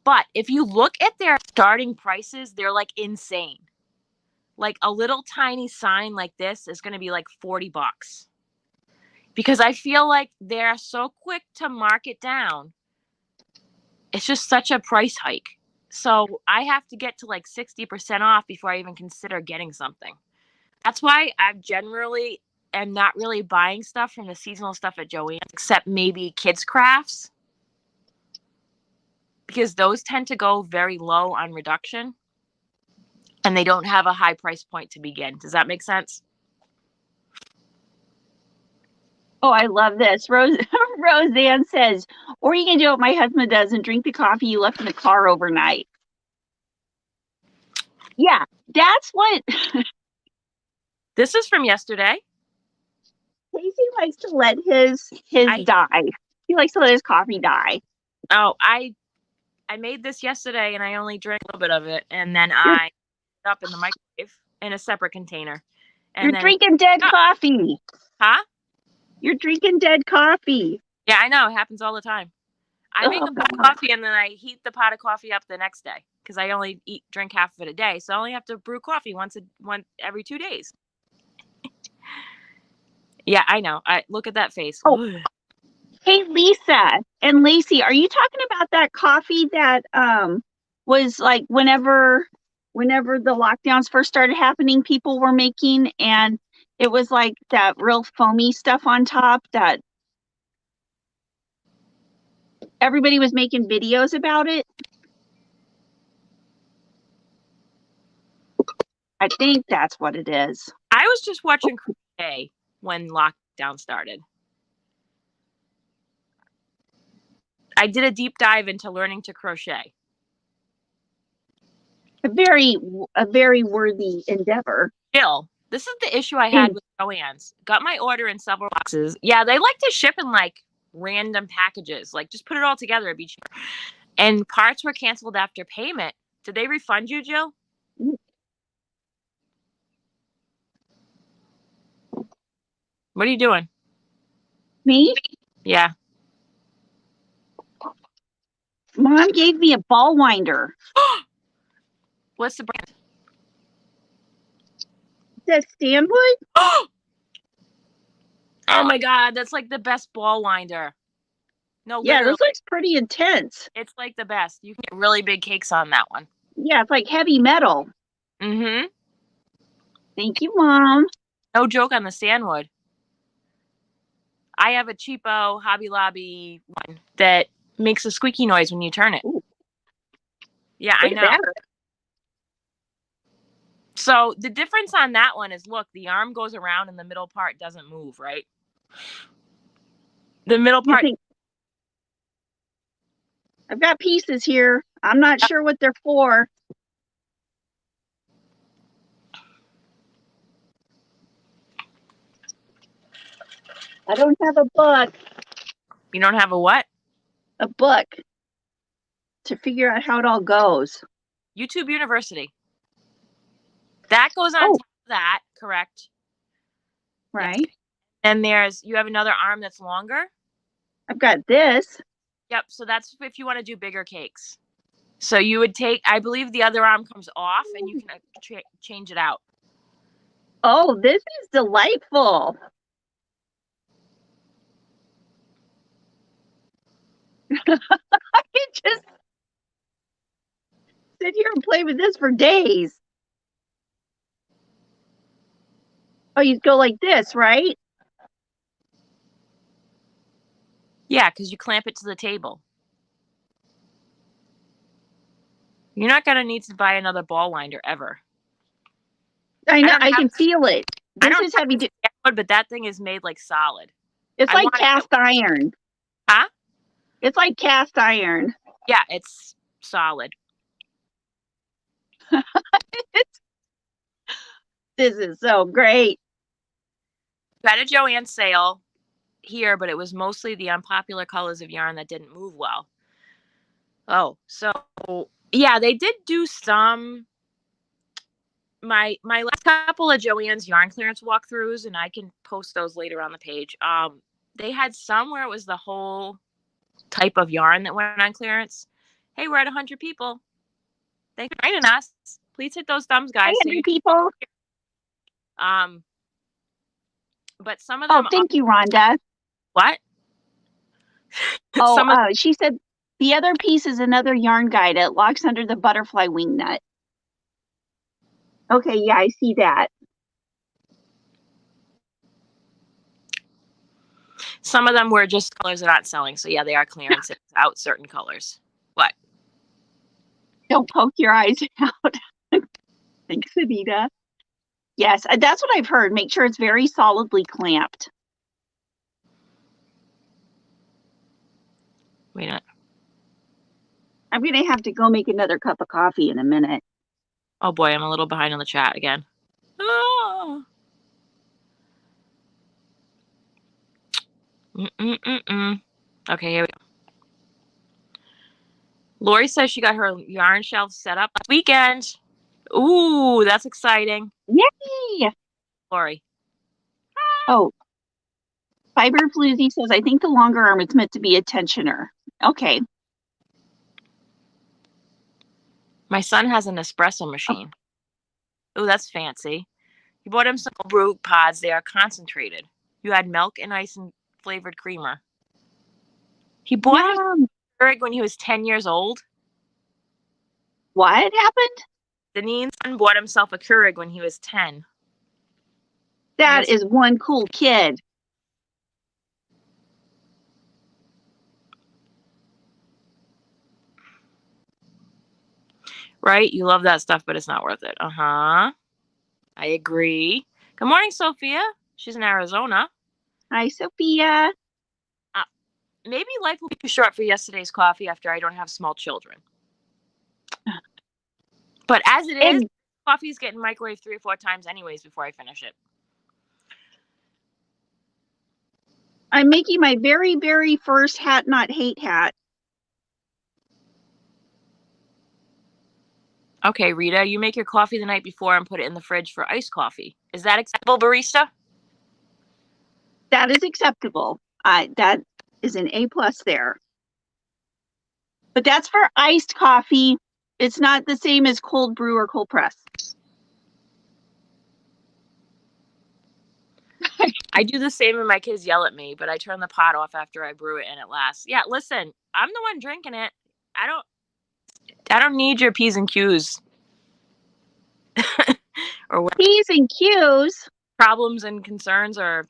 But if you look at their starting prices, they're like insane. Like a little tiny sign like this is going to be like $40. Because I feel like they're so quick to mark it down. It's just such a price hike. So I have to get to like 60% off before I even consider getting something. That's why I generally am not really buying stuff from the seasonal stuff at Joann's, except maybe kids' crafts. Because those tend to go very low on reduction. And they don't have a high price point to begin. Does that make sense? Oh, I love this. Roseanne says, or you can do what my husband does and drink the coffee you left in the car overnight. Yeah, that's what. This is from yesterday. Casey likes to let his die. He likes to let his coffee die. Oh, I made this yesterday and I only drank a little bit of it. And then I put it up in the microwave in a separate container. And You're drinking dead coffee. Huh? You're drinking dead coffee. Yeah, I know. It happens all the time. I make a pot of coffee and then I heat the pot of coffee up the next day because I only drink half of it a day. So I only have to brew coffee once every 2 days. Yeah, I know. I look at that face. Oh. Hey, Lisa and Lacey, are you talking about that coffee that was like whenever the lockdowns first started happening, people were making, and it was like that real foamy stuff on top that everybody was making videos about it? I think that's what it is. I was just watching crochet when lockdown started. I did a deep dive into learning to crochet. A very worthy endeavor. Jill, this is the issue I had with Joann's. Got my order in several boxes. Yeah, they like to ship in like random packages. Like, just put it all together, it'd be cheaper. And parts were canceled after payment. Did they refund you, Jill? What are you doing? Me? Yeah. Mom gave me a ball winder. What's the brand? Is that Stanwood? Oh my God, that's like the best ball winder. No, yeah, literally. this looks pretty intense. It's like the best. You can get really big cakes on that one. Yeah, it's like heavy metal. Mm-hmm. Thank you, Mom. No joke on the Stanwood. I have a cheapo Hobby Lobby one that makes a squeaky noise when you turn it. Ooh. Yeah, I know. So the difference on that one is, look, the arm goes around and the middle part doesn't move, right? The middle part. I've got pieces here. I'm not sure what they're for. I don't have a book. You don't have a what? A book to figure out how it all goes. YouTube University. That goes on top of that, correct? Right. Yes. And you have another arm that's longer. I've got this. Yep. So that's if you want to do bigger cakes. So you would take, I believe the other arm comes off and you can change it out. Oh, this is delightful. I can just sit here and play with this for days. Oh, you go like this, right? Yeah, because you clamp it to the table. You're not going to need to buy another ball winder ever. I know. I can feel it. This is heavy. But that thing is made like solid. It's like cast iron. Huh? It's like cast iron. Yeah, it's solid. This is so great. We had a Joann sale here, but it was mostly the unpopular colors of yarn that didn't move well. Oh, so yeah, they did do some. My last couple of Joann's yarn clearance walkthroughs, and I can post those later on the page. They had some where it was the whole type of yarn that went on clearance. Hey, we're at 100 people. Thanks for joining us. Please hit those thumbs, guys. 100 people. But some of them. Oh, thank you, Rhonda. What? Oh, she said the other piece is another yarn guide. It locks under the butterfly wing nut. Okay, yeah, I see that. Some of them were just colors that aren't selling. So yeah, they are clearancing out certain colors. What? Don't poke your eyes out. Thanks, Anita. Yes, that's what I've heard. Make sure it's very solidly clamped. Wait a minute. I'm going to have to go make another cup of coffee in a minute. Oh boy, I'm a little behind on the chat again. Oh. Okay, here we go. Lori says she got her yarn shelf set up last weekend. Ooh, that's exciting. Yay! Lori. Oh, Fiber Floozy says, I think the longer arm is meant to be a tensioner. Okay. My son has an espresso machine. Oh, that's fancy. You bought him some brew pods. They are concentrated. You add milk and ice and flavored creamer. He bought him a Keurig when he was 10 years old. What happened? Danine's son bought himself a Keurig when he was 10. That is one cool kid. Right? You love that stuff, but it's not worth it. I agree. Good morning, Sophia. She's in Arizona. Hi, Sophia. Maybe life will be too short for yesterday's coffee after I don't have small children. But as it is, coffee's getting microwaved 3 or 4 times anyways before I finish it. I'm making my very, very first hat not hate hat. Okay, Rita, you make your coffee the night before and put it in the fridge for iced coffee. Is that acceptable, barista? That is acceptable. That is an A+ there. But that's for iced coffee. It's not the same as cold brew or cold press. I do the same and my kids yell at me, but I turn the pot off after I brew it and it lasts. Yeah, listen, I'm the one drinking it. I don't need your P's and Q's. Or what? P's and Q's? Problems and concerns, or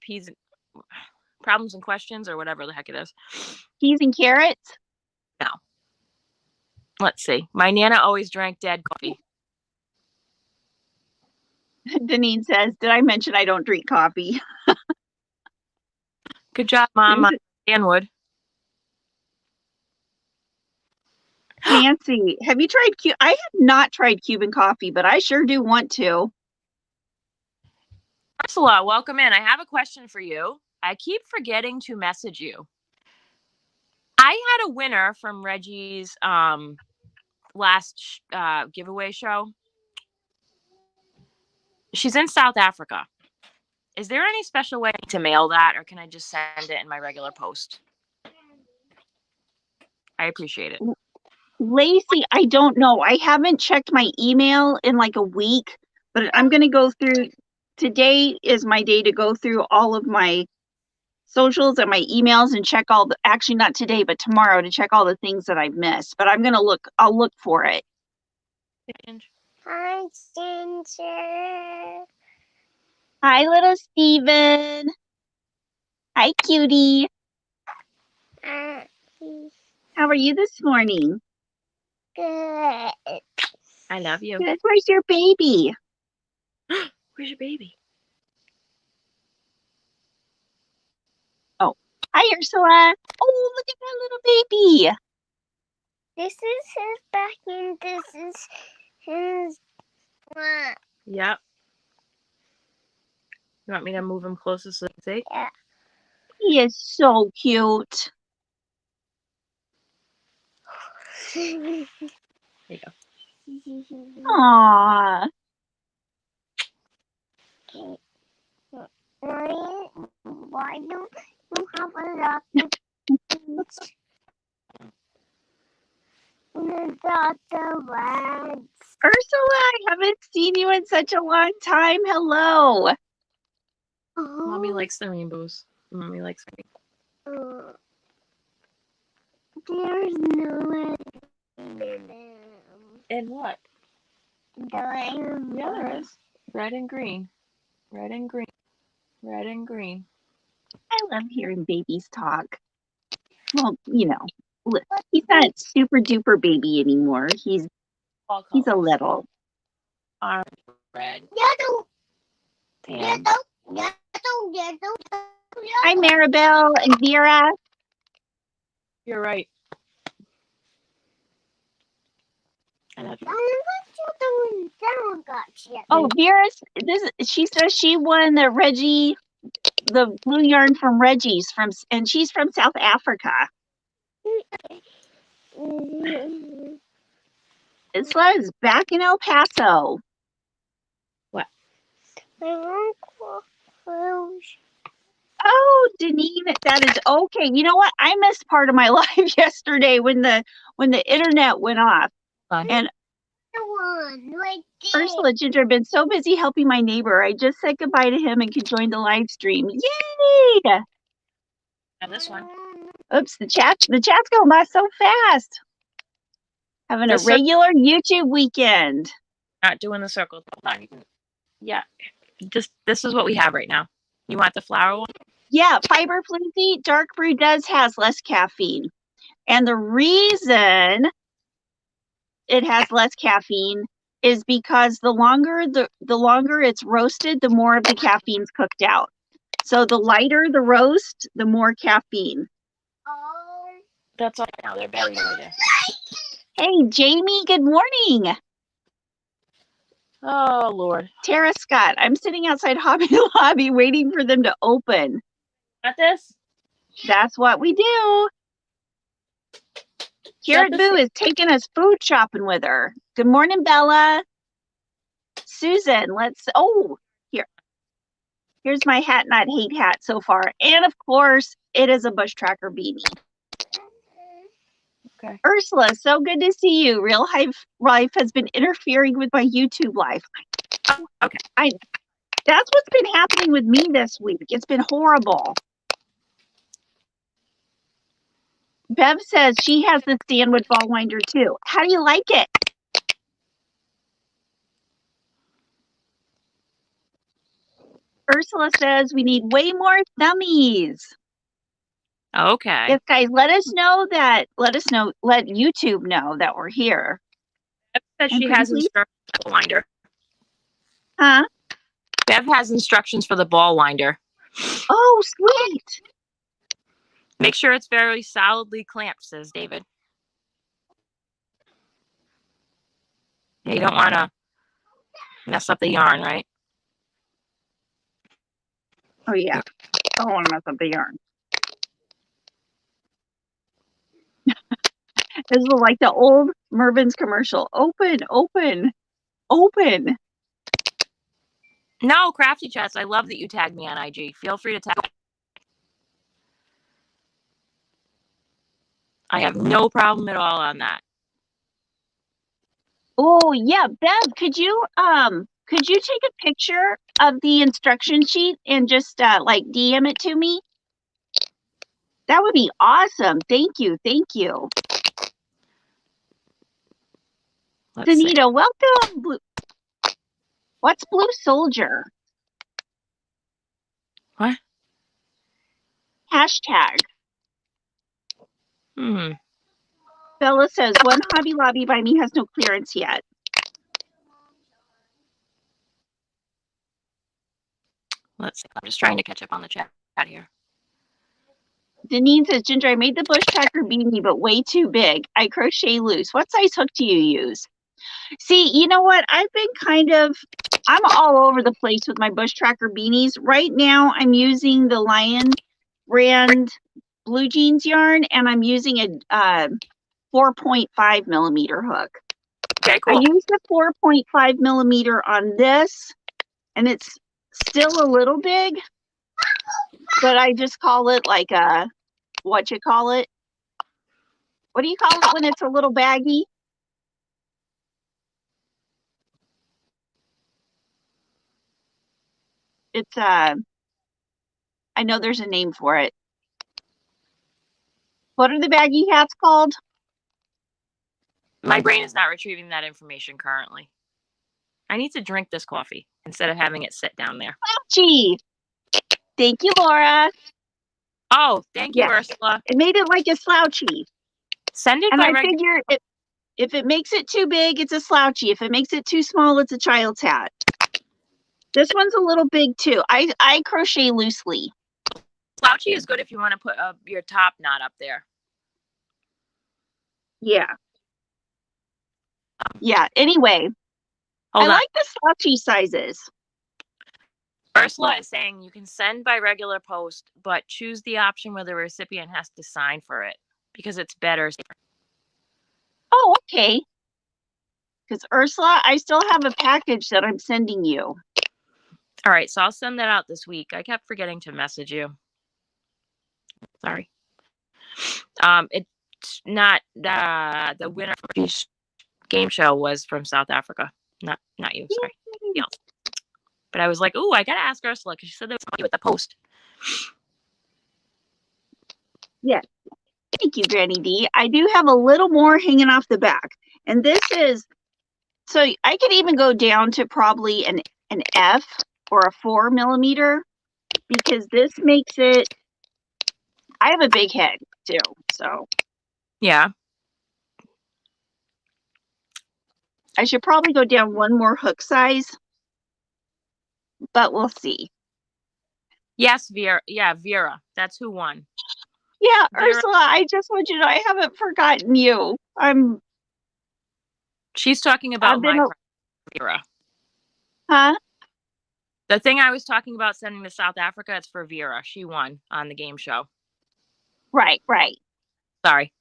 problems and questions, or whatever the heck it is. Peas and carrots? No. Let's see. My Nana always drank dead coffee. Deneen says, did I mention I don't drink coffee? Good job, Mom. Dan would. Nancy, have you tried I have not tried Cuban coffee, but I sure do want to. Ursula, welcome in. I have a question for you. I keep forgetting to message you. I had a winner from Reggie's last giveaway show. She's in South Africa. Is there any special way to mail that, or can I just send it in my regular post? I appreciate it. Lacey, I don't know. I haven't checked my email in like a week, but I'm going to go through today is my day to go through all of my socials and my emails and check all the, actually not today, but tomorrow, to check all the things that I've missed. But I'll look for it. Hi, Ginger. Hi, little Steven. Hi, cutie. Uh, How are you this morning? Good. I love you. Good. Where's your baby? Where's your baby? Hi, Ursula. Oh, look at that little baby. This is his back and this is his front. Yep. You want me to move him closer so you can see? Yeah. He is so cute. There you go. Aww. Why don't you have a lot of words? Ursula, I haven't seen you in such a long time. Hello. Mommy likes the rainbows. Mommy likes rainbows. There's no end. And what? Yeah, there is. Red and green. Red and green. Red and green. I love hearing babies talk. Well, you know, he's not super duper baby anymore. He's All a colors. little. Orange, red, Yellow. tan. Yellow. Hi, Maribel and Vera. You're right. I love you. Oh, she says she won the blue yarn from Reggie's and she's from South Africa. Isla is back in El Paso. What? Oh, Deneen, that is okay. You know what? I missed part of my live yesterday when the internet went off. Fun. And Right Ursula Ginger have been so busy helping my neighbor. I just said goodbye to him and could join the live stream. Yay! And this one. Oops, the chat's going by so fast. Having a regular YouTube weekend. Not doing the circle. Yeah. This is what we have right now. You want the flower one? Yeah, Fiber Flimsy Dark Brew has less caffeine. And the reason it has less caffeine is because the longer it's roasted, the more of the caffeine's cooked out. So the lighter the roast, the more caffeine. That's all now. They're very good. Hey, Jamie, good morning. Oh, Lord. Tara Scott, I'm sitting outside Hobby Lobby waiting for them to open. Got this? That's what we do. Carrot Boo is taking us food shopping with her. Good morning, Bella. Susan, here's my hat not hate hat so far. And of course, it is a bush tracker beanie. Okay. Ursula, so good to see you. Real Life has been interfering with my YouTube live. Oh, okay. That's what's been happening with me this week. It's been horrible. Bev says she has the Stanwood ball winder too. How do you like it? Ursula says we need way more thummies. Okay. Yes, guys, let YouTube know that we're here. Bev says she has instructions for the ball winder. Huh? Bev has instructions for the ball winder. Oh, sweet. Make sure it's very solidly clamped, says David. You don't want to mess up the yarn, right? Oh, yeah. I don't want to mess up the yarn. This is like the old Mervin's commercial. Open, open, open. No, Crafty Chest. I love that you tagged me on IG. Feel free to tag me. I have no problem at all on that. Oh, yeah, Bev, could could you take a picture of the instruction sheet and just like DM it to me? That would be awesome. Thank you. Thank you. Let's see. Danita, welcome. What's Blue Soldier? What? Hashtag. Bella says, one Hobby Lobby by me has no clearance yet. Let's see. I'm just trying to catch up on the chat here. Deneen says, Ginger, I made the bush tracker beanie, but way too big. I crochet loose. What size hook do you use? See, you know what? I'm all over the place with my bush tracker beanies. Right now, I'm using the Lion brand blue jeans yarn, and I'm using a 4.5 millimeter hook. Okay, cool. I used the 4.5 millimeter on this, and it's still a little big, but I just call it like a, what do you call it when it's a little baggy? It's I know there's a name for it. What are the baggy hats called? My brain is not retrieving that information currently. I need to drink this coffee instead of having it sit down there. Gee. Thank you, Laura. Oh, thank you, Yeah. Ursula. It made it like a slouchy. Send it And by I figure if it makes it too big, it's a slouchy. If it makes it too small, it's a child's hat. This one's a little big too. I crochet loosely. Slouchy is good if you want to put your top knot up there. Yeah. Yeah. Anyway, Hold I on. like the slouchy sizes. Ursula is saying you can send by regular post, but choose the option where the recipient has to sign for it because it's better. Oh, okay. Because Ursula, I still have a package that I'm sending you. All right, so I'll send that out this week. I kept forgetting to message you. Sorry. It's not the winner for this game show was from South Africa. Not you. Sorry. Else. But I was like, "Ooh, I gotta ask Ursula because she said there was something with the post." Yes. Thank you, Granny D. I do have a little more hanging off the back. And this is, so I could even go down to probably an F or a 4 millimeter because this makes it, I have a big head too. So Yeah. I should probably go down one more hook size, but we'll see. Yes, Vera. Yeah, Vera. That's who won. Yeah, Vera. Ursula, I just want you to know I haven't forgotten you. She's talking about Vera. Huh? The thing I was talking about sending to South Africa, it's for Vera. She won on the game show. Right. Sorry.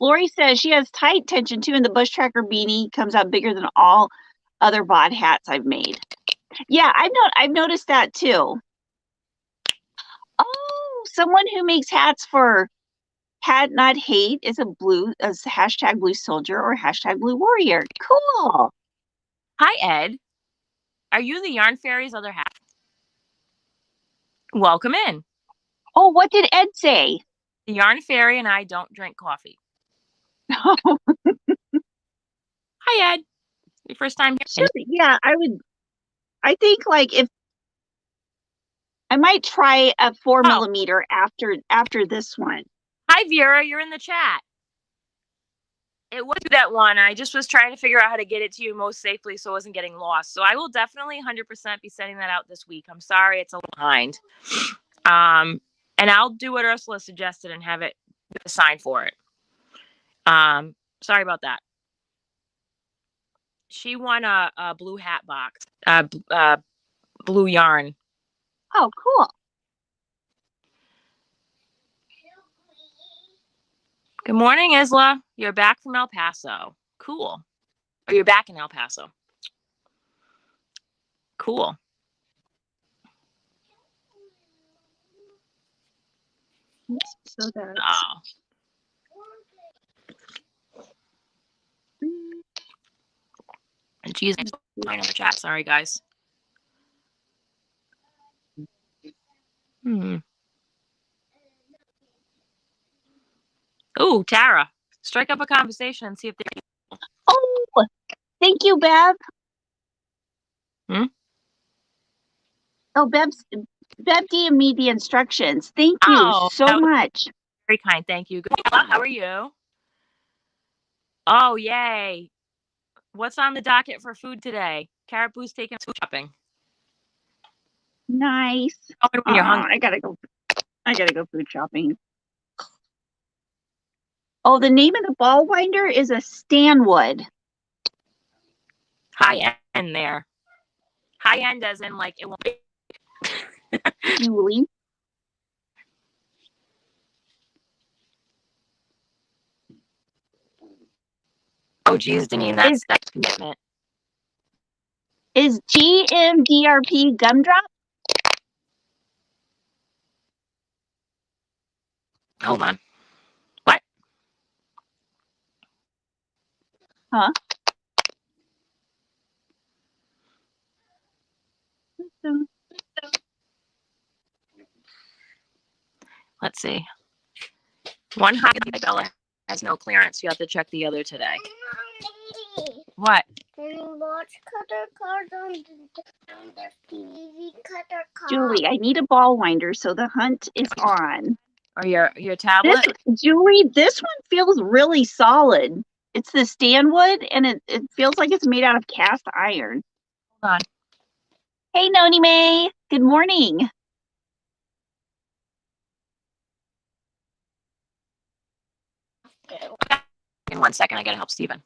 Lori says she has tight tension too, and the bush tracker beanie comes out bigger than all other bod hats I've made. Yeah, I've noticed that too. Oh, someone who makes hats for Hat Not Hate is a hashtag blue soldier or hashtag blue warrior. Cool. Hi, Ed. Are you the Yarn Fairy's other half? Welcome in. Oh, what did Ed say? The Yarn Fairy and I don't drink coffee. Hi, Ed. Your first time here? Sure. Yeah, I think like if I might try a 4 millimeter after this one. Hi, Vera. You're in the chat. It was that one. I just was trying to figure out how to get it to you most safely so it wasn't getting lost. So I will definitely 100% be sending that out this week. I'm sorry it's a little behind. And I'll do what Ursula suggested and have it sign for it. Sorry about that. She won a blue hat box, blue yarn. Oh, cool. Good morning, Isla. You're back from El Paso. Cool. Or you're back in El Paso. Cool. So that's... Oh. Cheese in the chat. Sorry, guys. Oh, Tara, strike up a conversation and see if they. Oh, thank you, Bev. Oh, Bev gave me the instructions. Thank you so much. Very kind. Thank you. How are you? Oh, yay. What's on the docket for food today? Caribou's taking food shopping. Nice. When you're hungry. I gotta go food shopping. Oh, the name of the ball winder is a Stanwood. High end there. High end as in like it won't be. Julie. Oh, geez, Deneen, that's commitment. Is GMDRP gumdrop? Hold on. What? Huh? Let's see. One high Bella has no clearance. You have to check the other today. What? Julie, I need a ball winder, so the hunt is on. Or your tablet? Julie, this one feels really solid. It's the Stanwood, and it feels like it's made out of cast iron. Hold on. Hey, Noni May. Good morning. In 1 second, I gotta help Steven.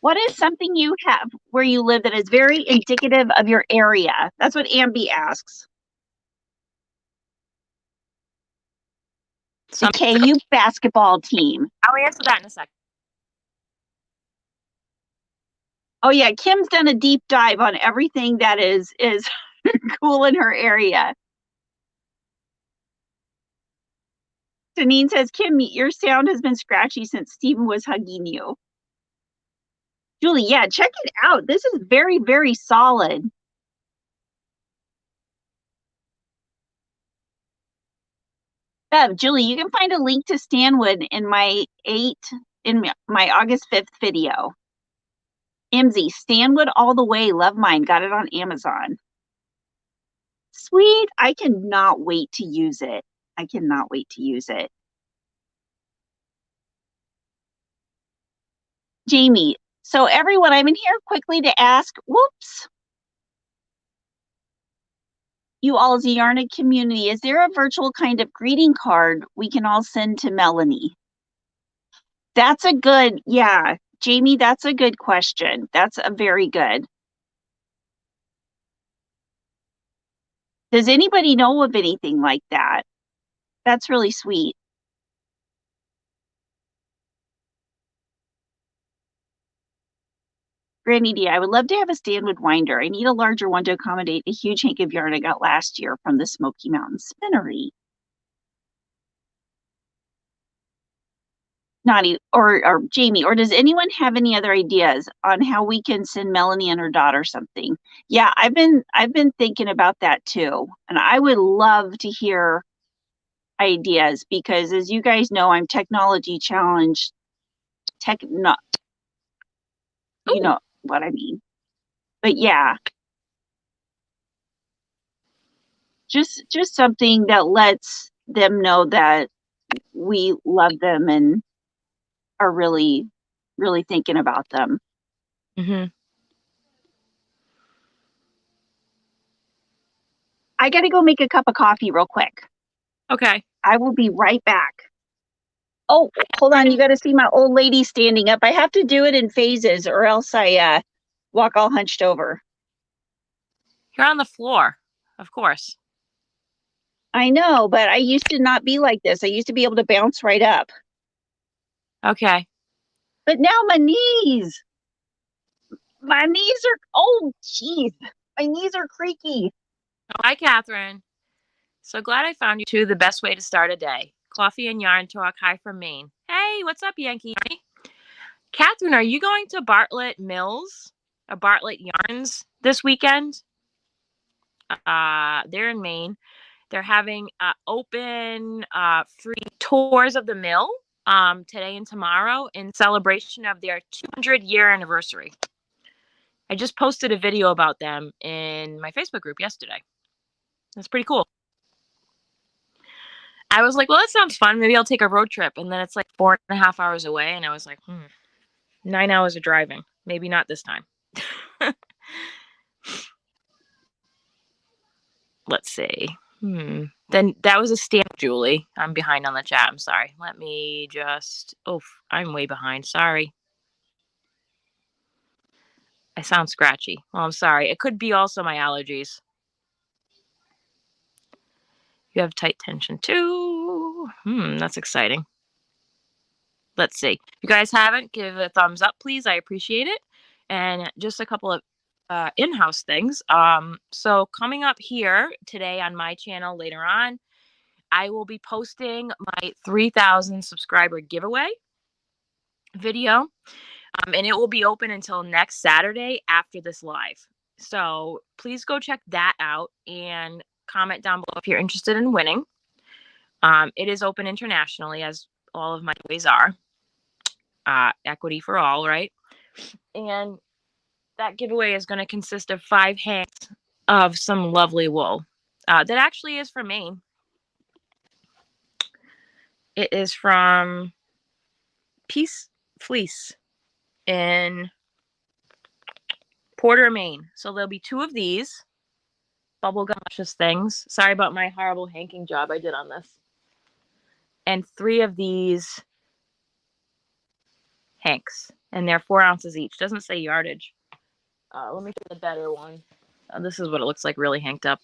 What is something you have where you live that is very indicative of your area? That's what Ambi asks. The KU basketball team. I'll answer that in a second. Oh yeah, Kim's done a deep dive on everything that is cool in her area. Deneen says, Kim, your sound has been scratchy since Steven was hugging you. Julie, yeah, check it out. This is very, very solid. Julie, you can find a link to Stanwood in my August 5th video. Imsy, Stanwood all the way. Love mine. Got it on Amazon. Sweet. I cannot wait to use it. I cannot wait to use it. Jamie, so everyone, I'm in here quickly to ask, whoops. You all as a Yarnie community, is there a virtual kind of greeting card we can all send to Melanie? That's a good, yeah. Jamie, that's a good question. That's a very good. Does anybody know of anything like that? That's really sweet. Granny D, I would love to have a Stanwood winder. I need a larger one to accommodate a huge hank of yarn I got last year from the Smoky Mountain Spinnery. Nani or Jamie, or does anyone have any other ideas on how we can send Melanie and her daughter something? Yeah, I've been thinking about that too, and I would love to hear ideas because, as you guys know, I'm technology challenged. You know what I mean. But yeah, just something that lets them know that we love them and are really, really thinking about them. Mm-hmm. I got to go make a cup of coffee real quick. Okay. I will be right back. Oh, hold on. You got to see my old lady standing up. I have to do it in phases or else I walk all hunched over. You're on the floor, of course. I know, but I used to not be like this. I used to be able to bounce right up. Okay. But now my knees are, oh, geez. My knees are creaky. Hi, Catherine. So glad I found you two. The best way to start a day. Coffee and yarn talk. Hi from Maine. Hey, what's up, Yankee? Catherine, are you going to Bartlett Mills Bartlett Yarns this weekend. They're in Maine. They're having open free tours of the mill today and tomorrow in celebration of their 200-year anniversary. I just posted a video about them in my Facebook group yesterday. That's pretty cool. I was like, well, that sounds fun. Maybe I'll take a road trip. And then it's like 4.5 hours away. And I was like, 9 hours of driving. Maybe not this time. Let's see. Then that was a stamp, Julie. I'm behind on the chat. I'm sorry. Let me just. Oh, I'm way behind. Sorry. I sound scratchy. Well, I'm sorry. It could be also my allergies. You have tight tension too. That's exciting. Let's see. If you guys haven't, give a thumbs up, please. I appreciate it. And just a couple of in-house things. So coming up here today on my channel later on, I will be posting my 3,000 subscriber giveaway video. And it will be open until next Saturday after this live. So please go check that out and comment down below if you're interested in winning. It is open internationally, as all of my giveaways are. Equity for all, right? And that giveaway is going to consist of 5 hanks of some lovely wool. That actually is from Maine. It is from Peace Fleece in Porter, Maine. So there'll be 2 of these bubblegum things. Sorry about my horrible hanking job I did on this. And 3 of these hanks. And they're 4 ounces each. Doesn't say yardage. Let me get the better one. This is what it looks like really hanked up.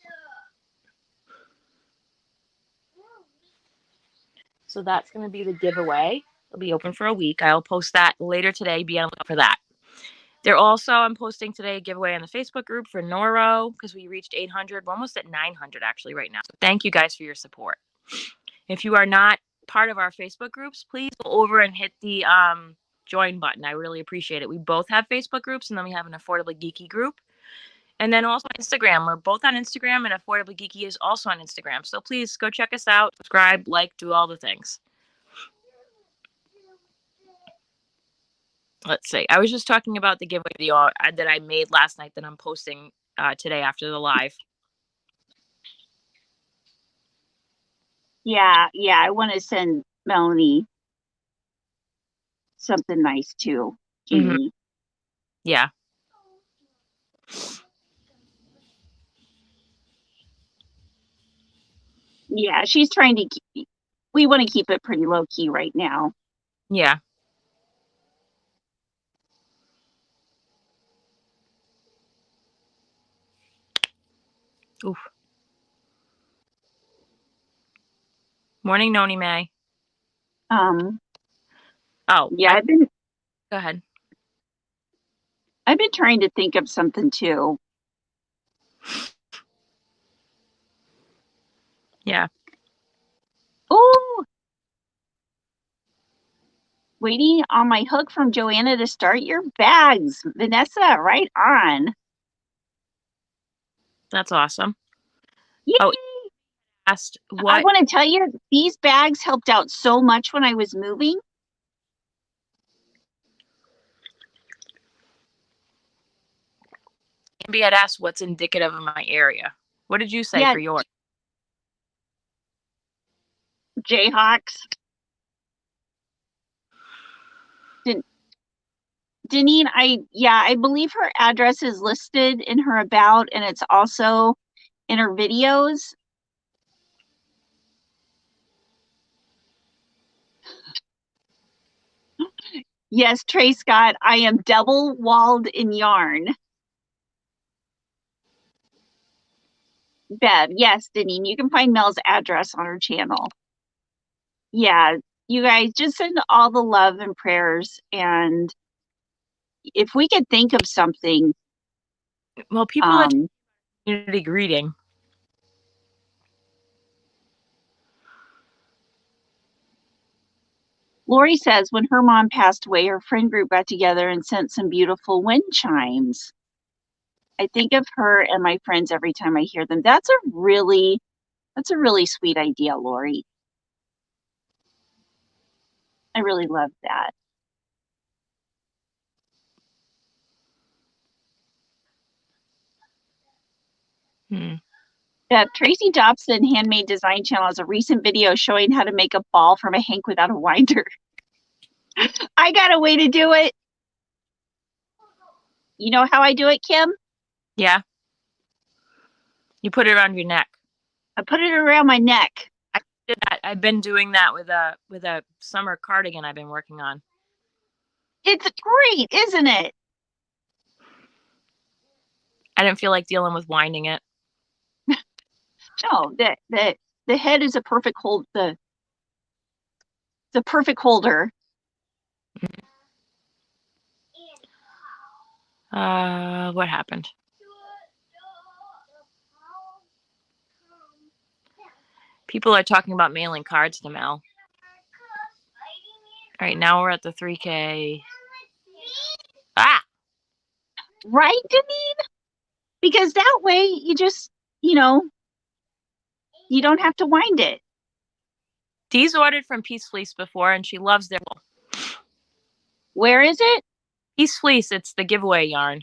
So that's going to be the giveaway. It'll be open for a week. I'll post that later today. Be on the lookout for that. I'm posting today a giveaway on the Facebook group for Noro because we reached 800. We're almost at 900 actually right now. So thank you guys for your support. If you are not part of our Facebook groups, please go over and hit the join button. I really appreciate it. We both have Facebook groups, and then we have an Affordably Geeky group. And then also Instagram. We're both on Instagram, and Affordably Geeky is also on Instagram. So please go check us out, subscribe, like, do all the things. Let's see. I was just talking about the giveaway video that I made last night that I'm posting today after the live. Yeah. I want to send Melanie something nice too, Jeannie. Yeah. Yeah, she's trying to keep. We want to keep it pretty low key right now. Yeah. Oof. Morning, Noni May. Oh. Yeah, Go ahead. I've been trying to think of something too. Yeah. Oh, waiting on my hook from Joanna to start your bags. Vanessa, right on. That's awesome. Yay! Oh, asked what? I want to tell you, these bags helped out so much when I was moving. Maybe I'd asked what's indicative of my area. What did you say for yours? Jayhawks. Deneen, I believe her address is listed in her about, and it's also in her videos. Yes, Trey Scott, I am double walled in yarn. Bev, yes, Deneen, you can find Mel's address on her channel. Yeah, you guys just send all the love and prayers, and if we could think of something. Well, people are community greeting. Lori says when her mom passed away, her friend group got together and sent some beautiful wind chimes. I think of her and my friends every time I hear them. That's a really sweet idea, Lori. I really love that. Tracy Dobson Handmade Design Channel has a recent video showing how to make a ball from a hank without a winder. I got a way to do it. You know how I do it, Kim? Yeah. You put it around your neck. I put it around my neck. I did that. I've been doing that with a summer cardigan I've been working on. It's great, isn't it? I didn't feel like dealing with winding it. No, the head is a perfect hold. The perfect holder. What happened? People are talking about mailing cards to Mel. All right, now we're at the 3K. Ah! Right, Deneen? Because that way you just, you don't have to wind it. Dee's ordered from Peace Fleece before, and she loves their wool. Where is it? Peace Fleece, it's the giveaway yarn.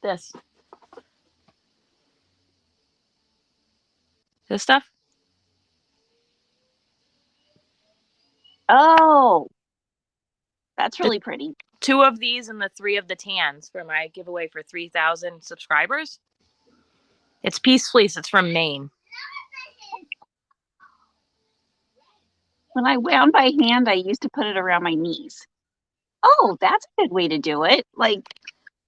This stuff? Oh, that's really pretty. 2 of these and the 3 of the tans for my giveaway for 3,000 subscribers. It's Peace Fleece. It's from Maine. When I wound by hand, I used to put it around my knees. Oh, that's a good way to do it. Like,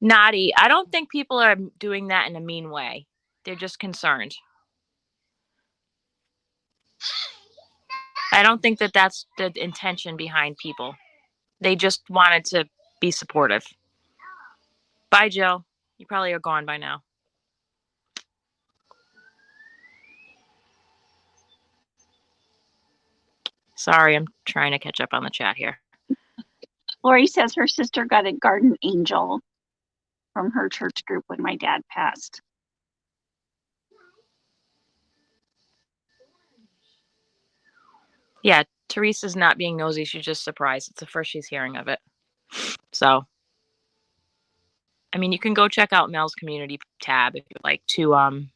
naughty. I don't think people are doing that in a mean way. They're just concerned. I don't think that that's the intention behind people. They just wanted to be supportive. Bye, Jill. You probably are gone by now. Sorry, I'm trying to catch up on the chat here. Lori says her sister got a garden angel from her church group when my dad passed. Yeah, Teresa's not being nosy. She's just surprised. It's the first she's hearing of it. So, I mean, you can go check out Mel's community tab if you'd like to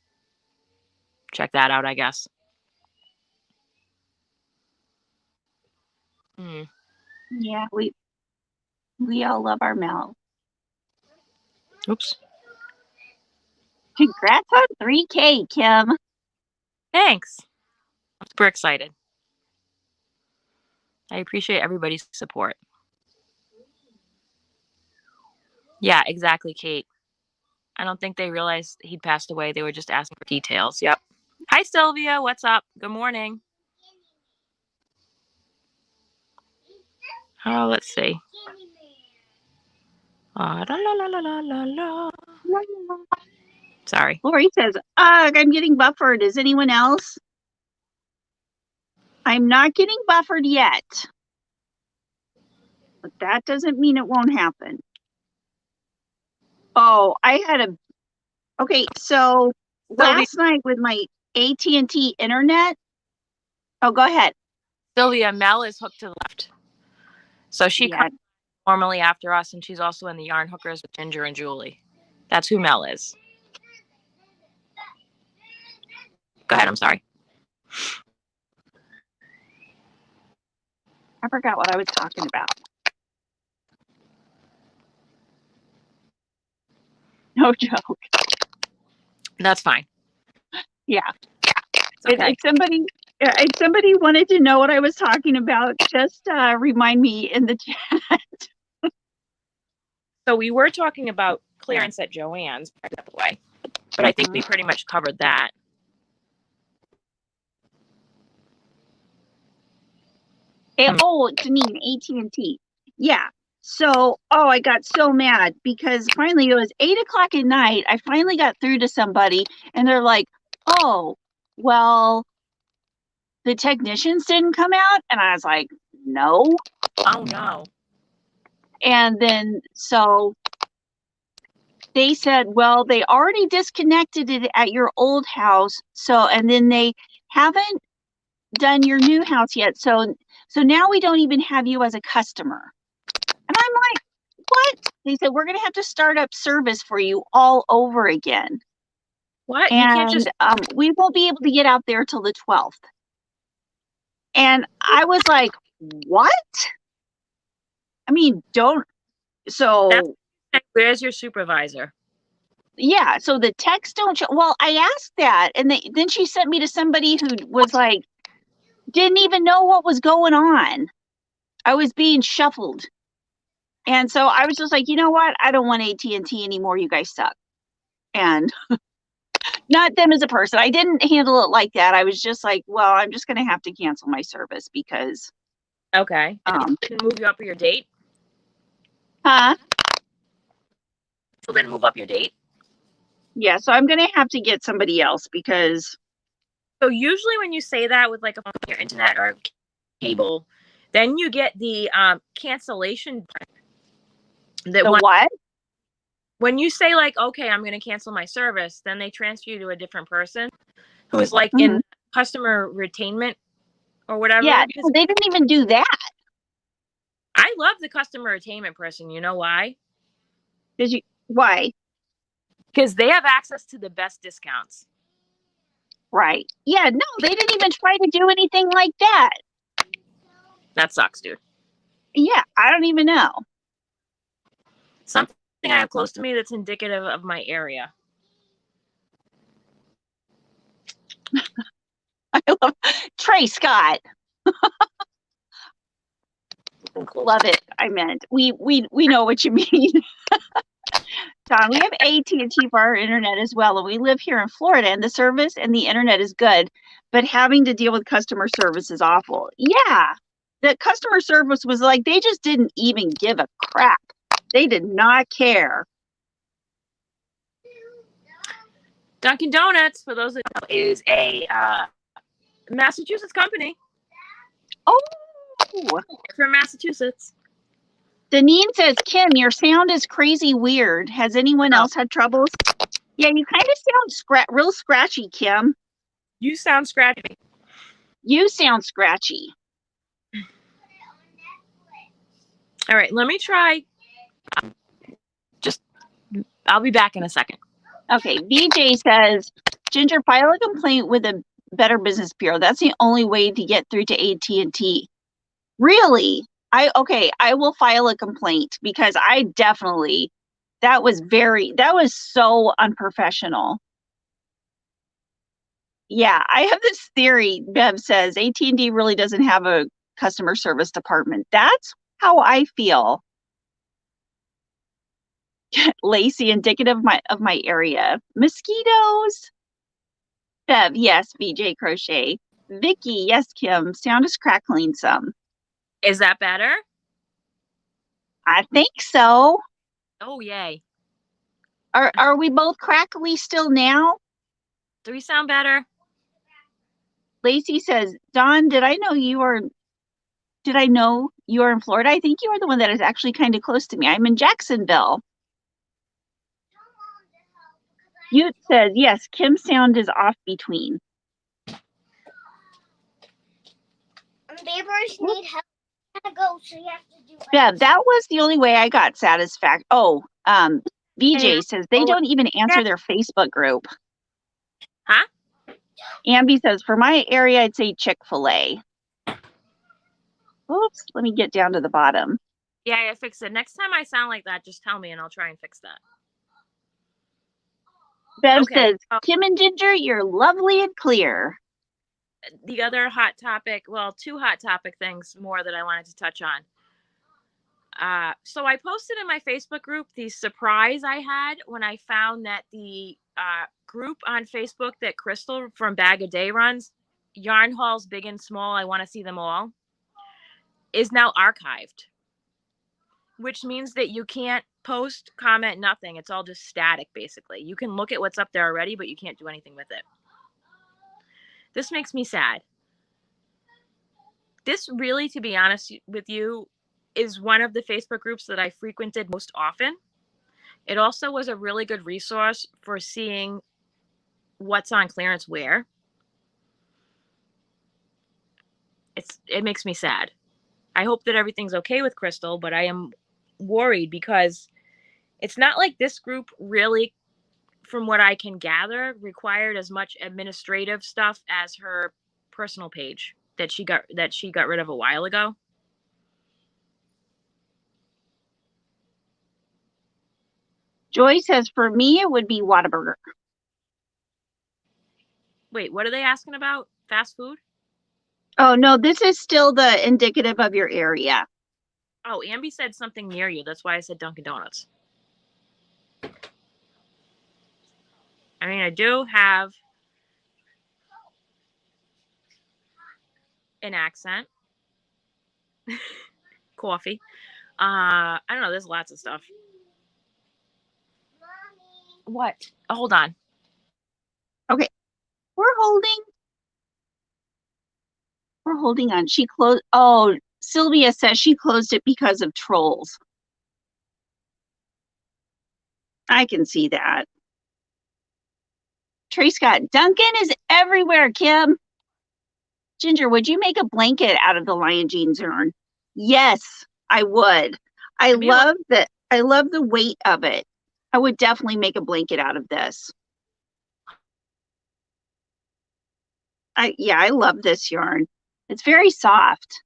check that out, I guess. Yeah, we all love our Mel. Oops. Congrats on 3K, Kim. Thanks. I'm super excited. I appreciate everybody's support. Yeah, exactly, Kate. I don't think they realized he'd passed away. They were just asking for details. Yep. Hi, Sylvia. What's up? Good morning. Oh, let's see. La, la, la, la, la, la. Sorry. Lori says, I'm getting buffered. Is anyone else? I'm not getting buffered yet. But that doesn't mean it won't happen. Oh, okay, so last night with my AT&T internet. Oh, go ahead. Sylvia, Mel is hooked to the left. So she comes normally after us, and she's also in the Yarn Hookers with Ginger and Julie. That's who Mel is. Go ahead, I'm sorry. I forgot what I was talking about. No joke. That's fine. Yeah. Okay. If somebody wanted to know what I was talking about, just remind me in the chat. So we were talking about clearance at Joann's, by the way, but I think we pretty much covered that. Janine, AT&T. Yeah. So, I got so mad because finally it was 8:00 at night. I finally got through to somebody and they're like, oh, well, the technicians didn't come out? And I was like, no. Oh no. And then so they said, well, they already disconnected it at your old house. So, and then they haven't done your new house yet. So now we don't even have you as a customer. And I'm like, what? They said, we're going to have to start up service for you all over again. What? You And can't just. we won't be able to get out there till the 12th. And I was like, what? I mean, so Where's your supervisor? yeah, so the techs don't show. Well, I asked that, and then she sent me to somebody who was like, didn't even know what was going on. I was being shuffled. And so I was just like, you know what? I don't want AT&T anymore. You guys suck. And not them as a person. I didn't handle it like that. I was just like, well, I'm just going to have to cancel my service because. Okay. Can move you up your date? Huh? So then move up your date? Yeah, so I'm going to have to get somebody else because. So usually when you say that with like your internet or cable, then you get the cancellation. What? When you say like, okay, I'm going to cancel my service, then they transfer you to a different person who is like in customer retainment or whatever. Yeah, they didn't even do that. I love the customer attainment person. You know why? Why? Because they have access to the best discounts. Right. Yeah, no, they didn't even try to do anything like that. That sucks, dude. Yeah, I don't even know. Something I have close to me that's indicative of my area. I love Trey Scott. Love it. I meant we know what you mean. Don, we have AT&T for our internet as well, and we live here in Florida, and the service and the internet is good, but having to deal with customer service is awful. Yeah, the customer service was like they just didn't even give a crap. They did not care. Dunkin' Donuts, for those that know, is a Massachusetts company. Oh, from Massachusetts. Deneen says, Kim, your sound is crazy weird. Has anyone else had troubles? Yeah, you kind of sound real scratchy, Kim. You sound scratchy. You sound scratchy. All right, let me try. I'll be back in a second. Okay, VJ says, Ginger, file a complaint with a Better Business Bureau. That's the only way to get through to AT&T. Really? I will file a complaint because I definitely, that was so unprofessional. Yeah, I have this theory, Bev says, AT&T really doesn't have a customer service department. That's how I feel. Lacey, indicative of my area. Mosquitoes. Bev, yes, VJ Crochet. Vicky, yes, Kim. Sound is crackling some. Is that better? I think so. Oh, yay. Are we both crackly still now? Do we sound better? Lacey says, Dawn, did I know you are in Florida? I think you are the one that is actually kind of close to me. I'm in Jacksonville. Ute says, yes, Kim's sound is off between. Neighbors need help. Go, so you have to do Yeah, that was the only way I got satisfaction. Oh, VJ says they don't even answer their Facebook group. Huh? Ambi says, for my area, I'd say Chick-fil-A. Oops, let me get down to the bottom. Yeah, I fixed it. Next time I sound like that, just tell me and I'll try and fix that. Bev says, Kim and Ginger, you're lovely and clear. The other hot topic, well, two hot topic things more that I wanted to touch on. So I posted in my Facebook group the surprise I had when I found that the group on Facebook that Crystal from Bag a Day runs, Yarn Hauls Big and Small, I want to see them all, is now archived, which means that you can't post, comment, nothing. It's all just static, basically. You can look at what's up there already, but you can't do anything with it. This makes me sad this really, to be honest with you, is one of the Facebook groups that I frequented most often. It also was a really good resource for seeing what's on clearance where. It makes me sad. I hope that everything's okay with Crystal, but I am worried because it's not like this group really, from what I can gather, required as much administrative stuff as her personal page that she got rid of a while ago. Joy says, for me, it would be Whataburger. Wait, what are they asking about? Fast food? Oh, no, this is still the indicative of your area. Oh, Ambi said something near you. That's why I said Dunkin' Donuts. I mean, I do have an accent. Coffee. I don't know. There's lots of stuff. What? Oh, hold on. Okay. We're holding on. She closed. Oh, Sylvia says she closed it because of trolls. I can see that. Trey Scott, Duncan is everywhere, Kim. Ginger, would you make a blanket out of the Lion Jeans yarn? Yes, I would. I love the weight of it. I would definitely make a blanket out of this. I love this yarn. It's very soft.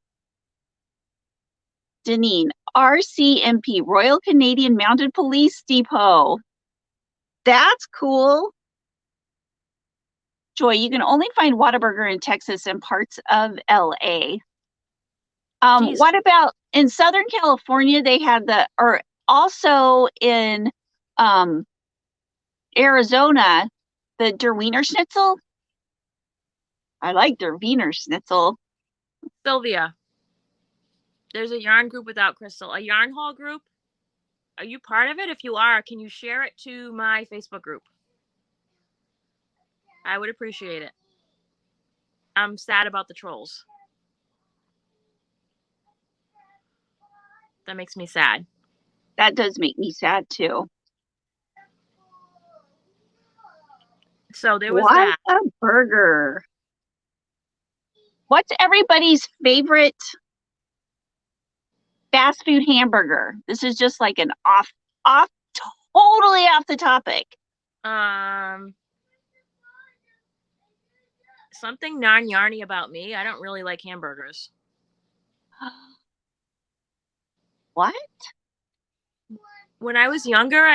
Deneen, RCMP, Royal Canadian Mounted Police Depot. That's cool. Joy, you can only find Whataburger in Texas and parts of LA. What about in Southern California? They had or also in Arizona, the Der Wiener Schnitzel. I like Der Wiener Schnitzel. Sylvia, there's a yarn group without Crystal, a yarn haul group. Are you part of it? If you are, can you share it to my Facebook group? I would appreciate it. I'm sad about the trolls. That makes me sad. That does make me sad too. So there was that. Whataburger. What's everybody's favorite fast food hamburger? This is just like an totally off the topic. Something non-yarny about me. I don't really like hamburgers. What? When I was younger,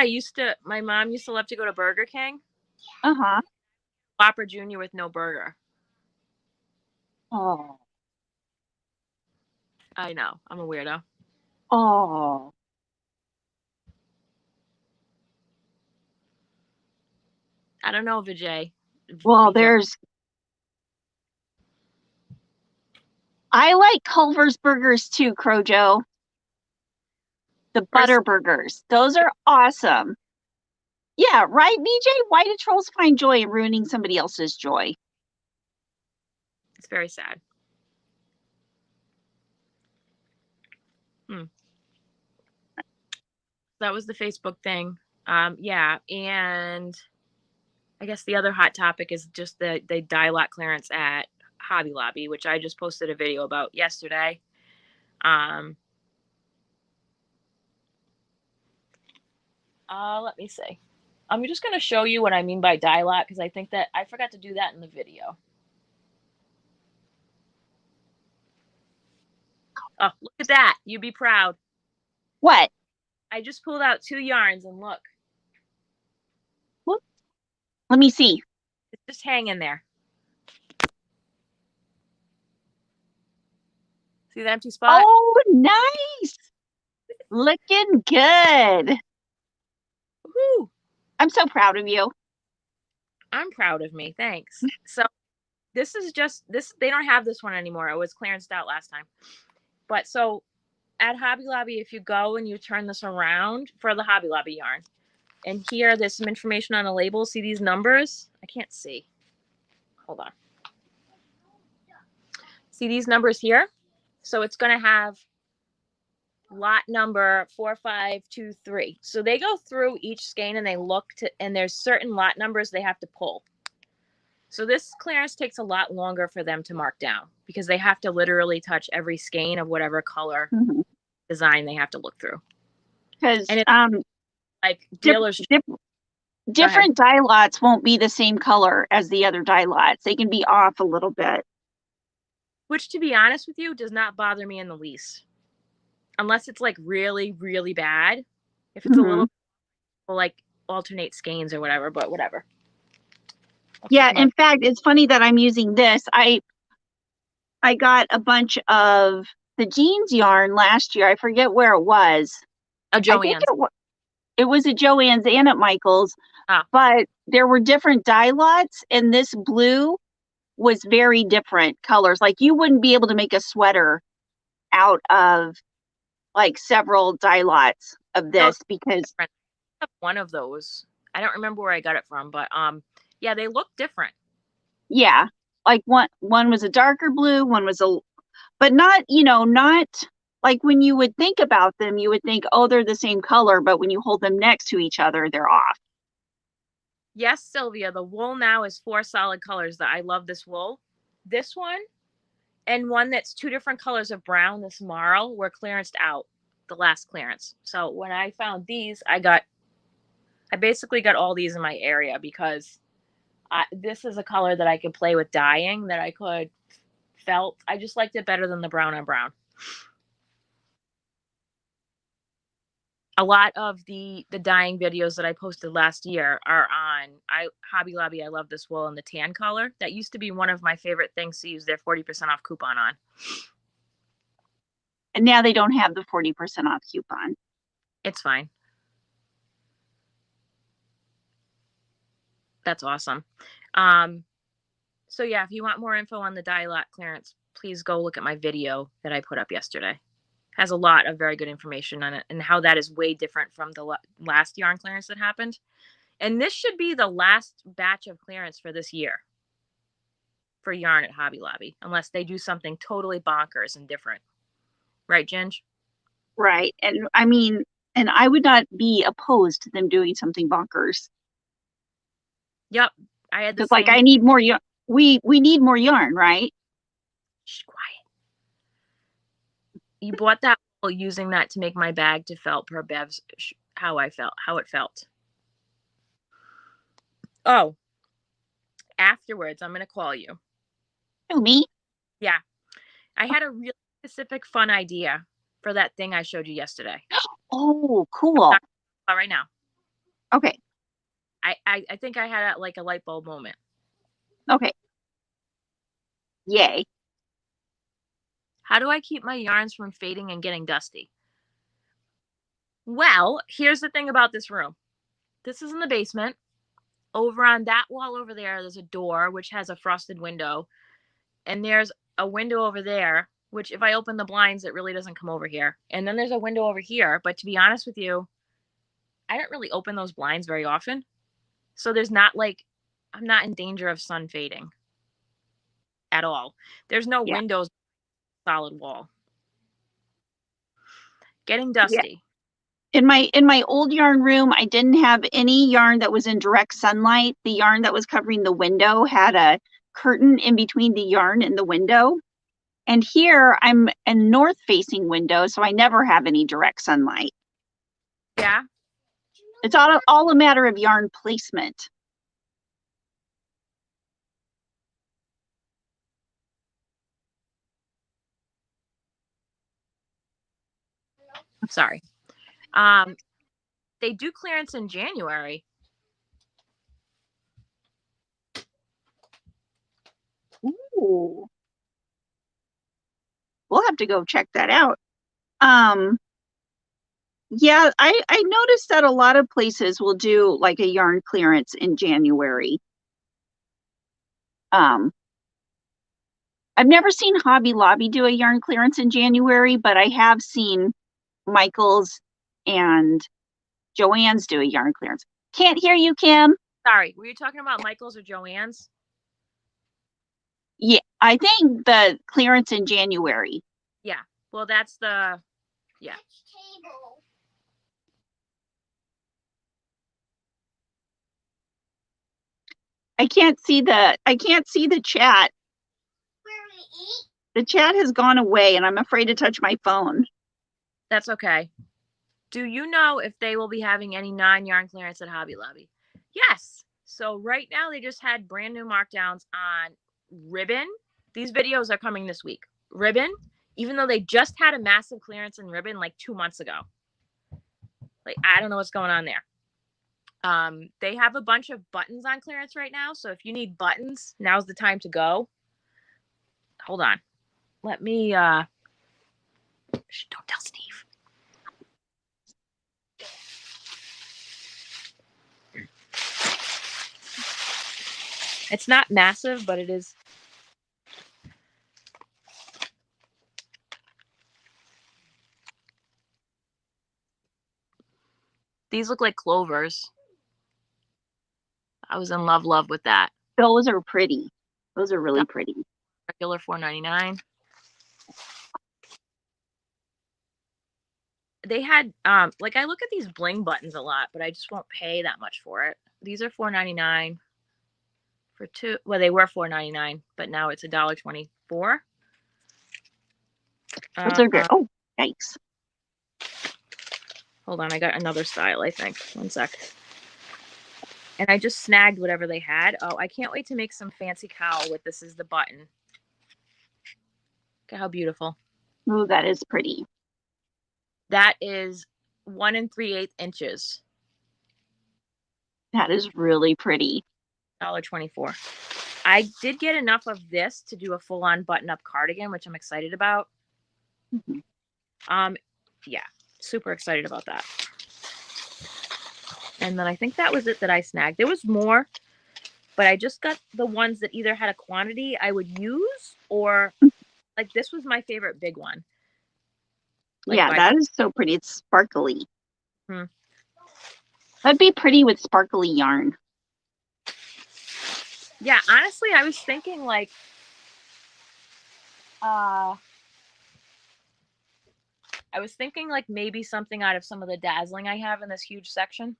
my mom used to love to go to Burger King. Uh-huh. Whopper Jr. with no burger. Oh. I know. I'm a weirdo. Oh. I don't know, Vijay. Well, I like Culver's burgers too, Crojo. The butter burgers. Those are awesome. Yeah, right, BJ? Why do trolls find joy in ruining somebody else's joy? It's very sad. That was the Facebook thing. Yeah, and I guess the other hot topic is just the dye lot clearance at Hobby Lobby, which I just posted a video about yesterday. Let me see. I'm just going to show you what I mean by dye lot because I think that I forgot to do that in the video. Oh, look at that. You'd be proud. What? I just pulled out 2 yarns and look. Whoop. Let me see. It's just hanging there. See the empty spot? Oh, nice. Looking good. Woo. I'm so proud of you. I'm proud of me. Thanks. So this is just this. They don't have this one anymore. It was clearanced out last time. But so at Hobby Lobby, if you go and you turn this around for the Hobby Lobby yarn, and here there's some information on the label. See these numbers? I can't see. Hold on. See these numbers here? So it's going to have lot number 4523. So they go through each skein and they look to, and there's certain lot numbers they have to pull. So this clearance takes a lot longer for them to mark down because they have to literally touch every skein of whatever color design they have to look through. Because like dealers, different dye lots won't be the same color as the other dye lots. They can be off a little bit. Which, to be honest with you, does not bother me in the least. Unless it's like really, really bad. If it's a little, like alternate skeins or whatever, but whatever. Yeah, in fact, it's funny that I'm using this. I got a bunch of the jeans yarn last year. I forget where it was. A Joann's. It was at Joann's and at Michael's. But there were different dye lots, and this blue was very different colors. Like you wouldn't be able to make a sweater out of like several dye lots of this because I have one of those. I don't remember where I got it from, but yeah, they look different. Yeah, like one was a darker blue, one was but not, not like when you would think about them, you would think, oh, they're the same color, but when you hold them next to each other, they're off. Yes, Sylvia, the wool now is 4 solid colors. I love this wool. This one and one that's 2 different colors of brown, this marl, were clearanced out, the last clearance. So when I found these, I basically got all these in my area because this is a color that I could play with dyeing, that I could felt. I just liked it better than the brown on brown. A lot of the dyeing videos that I posted last year are on Hobby Lobby. I love this wool in the tan color. That used to be one of my favorite things to use their 40% off coupon on. And now they don't have the 40% off coupon. It's fine. That's awesome. So yeah, if you want more info on the dye lot clearance, please go look at my video that I put up yesterday. Has a lot of very good information on it and how that is way different from the last yarn clearance that happened. And this should be the last batch of clearance for this year for yarn at Hobby Lobby, unless they do something totally bonkers and different. Right, Ginge? Right. And I mean, and I would not be opposed to them doing something bonkers. Yep. I had this like I need more yarn. We need more yarn, right? Shh, quiet. You bought that wool using that to make my bag to felt per Bev's how it felt. Oh, afterwards, I'm going to call you. Oh, me? Yeah. I had a really specific fun idea for that thing I showed you yesterday. Oh, cool. Right now. Okay. I think I had like a light bulb moment. Okay. Yay. How do I keep my yarns from fading and getting dusty? Well, here's the thing about this room. This is in the basement. Over on that wall over there's a door which has a frosted window. And there's a window over there, which if I open the blinds, it really doesn't come over here. And then there's a window over here. But to be honest with you, I don't really open those blinds very often. So there's not I'm not in danger of sun fading at all. There's no windows, solid wall. Getting dusty. Yeah. In my old yarn room, I didn't have any yarn that was in direct sunlight. The yarn that was covering the window had a curtain in between the yarn and the window. And here I'm a north facing window, so I never have any direct sunlight. Yeah. It's all a matter of yarn placement. Sorry. They do clearance in January. Ooh. We'll have to go check that out. Yeah, I noticed that a lot of places will do like a yarn clearance in January. I've never seen Hobby Lobby do a yarn clearance in January, but I have seen Michael's and Joann's do a yarn clearance. Can't hear you, Kim. Sorry, were you talking about Michael's or Joann's? Yeah, I think the clearance in January. Yeah. Well, that's the, yeah. Table. I can't see the chat. Where we eat? The chat has gone away and I'm afraid to touch my phone. That's okay. Do you know if they will be having any non-yarn clearance at Hobby Lobby? Yes. So right now they just had brand new markdowns on ribbon. These videos are coming this week. Ribbon, even though they just had a massive clearance in ribbon like 2 months ago. Like, I don't know what's going on there. They have a bunch of buttons on clearance right now. So if you need buttons, now's the time to go. Hold on. Let me, don't tell Steve. It's not massive, but it is. These look like clovers. I was in love with that. Those are pretty. Those are really pretty. Regular $4.99. They had like, I look at these bling buttons a lot, but I just won't pay that much for it. These are $4.99 for two. Well, they were $4.99, but now it's $1.24. Those are good. Oh, yikes. Hold on, I got another style, I think. 1 sec. And I just snagged whatever they had. Oh, I can't wait to make some fancy cowl with this as the button. Look at how beautiful. Oh, that is pretty. That is 1 3/8 inches. That is really pretty. $1.24. I did get enough of this to do a full-on button-up cardigan, which I'm excited about. Mm-hmm. Yeah, super excited about that. And then I think that was it that I snagged. There was more, but I just got the ones that either had a quantity I would use, or like this was my favorite big one. Like, yeah, that is so pretty. It's sparkly. That'd be pretty with sparkly yarn. Yeah, honestly, I was thinking like, maybe something out of some of the dazzling I have in this huge section.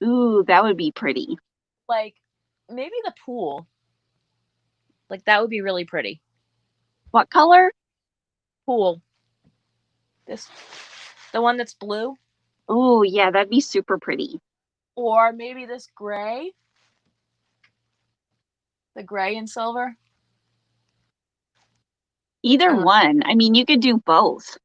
Ooh, that would be pretty. Like maybe the pool. Like that would be really pretty. What color? Pool. The one that's blue. Oh, yeah, that'd be super pretty. Or maybe this gray. The gray and silver. Either one. I mean, you could do both.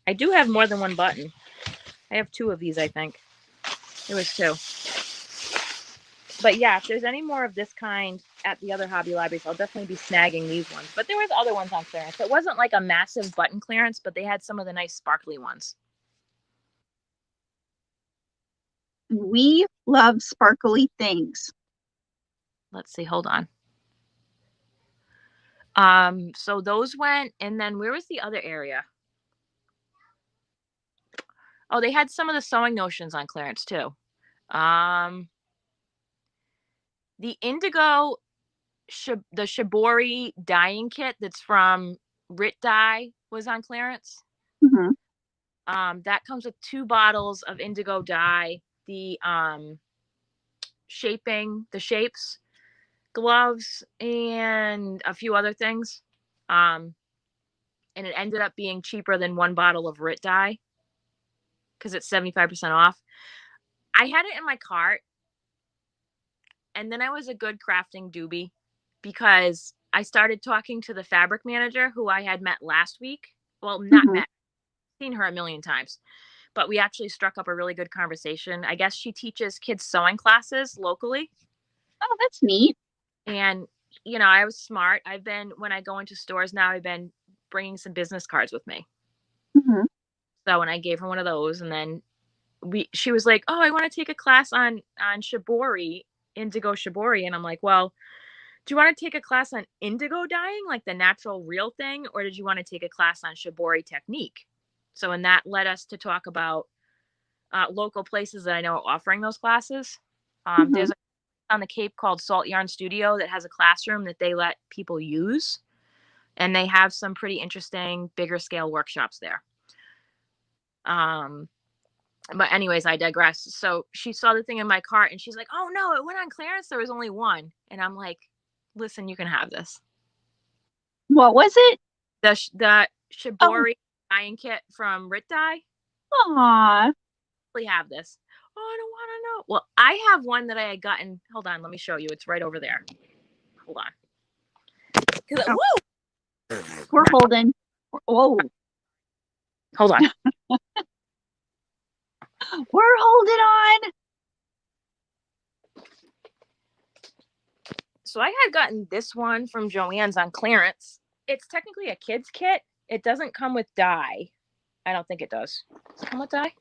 I do have more than one button. I have 2 of these, I think. There was 2. But yeah, if there's any more of this kind at the other Hobby Lobbies, I'll definitely be snagging these ones. But there was other ones on clearance. It wasn't like a massive button clearance, but they had some of the nice sparkly ones. We love sparkly things. Let's see, hold on. So those went, and then where was the other area? Oh, they had some of the sewing notions on clearance too. The indigo, the shibori dyeing kit that's from Rit Dye was on clearance. Mm-hmm. That comes with 2 bottles of indigo dye, the shapes, gloves, and a few other things. And it ended up being cheaper than 1 bottle of Rit Dye because it's 75% off. I had it in my cart, and then I was a good crafting doobie because I started talking to the fabric manager who I had met last week. Well, not met, seen her a million times, but we actually struck up a really good conversation. I guess she teaches kids sewing classes locally. Oh, that's neat. And, you know, I was smart. When I go into stores now, I've been bringing some business cards with me. Mm-hmm. So when I gave her one of those, and then she was like, oh, I want to take a class on shibori, indigo shibori. And I'm like, well, do you want to take a class on indigo dyeing, like the natural real thing? Or did you want to take a class on shibori technique? So, and that led us to talk about local places that I know are offering those classes. There's a on the Cape called Salt Yarn Studio that has a classroom that they let people use. And they have some pretty interesting bigger scale workshops there. But anyways, I digress. So she saw the thing in my cart and she's like, oh no, it went on clearance. There was only one. And I'm like, listen, you can have this. What was it? The Shibori dyeing kit from Rit Dye. Aw. We have this. Oh, I don't want to know. Well, I have one that I had gotten. Hold on, let me show you. It's right over there. Hold on. Woo! We're holding. Whoa. Hold on. We're holding on. So I had gotten this one from Joann's on clearance. It's technically a kid's kit. It doesn't come with dye. I don't think it does. Does it come with dye?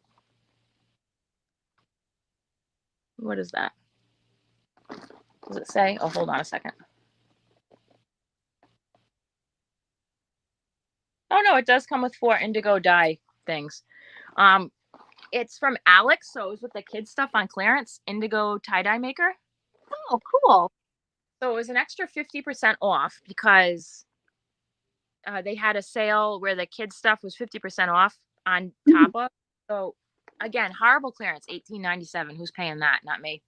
What is that? Does it say? Oh, hold on a second. Oh, no, it does come with 4 indigo dye things. It's from Alex, so it was with the kids stuff on clearance, indigo tie-dye maker. Oh, cool. So it was an extra 50% off because they had a sale where the kids stuff was 50% off on top of. So again, horrible clearance, $18.97. Who's paying that? Not me.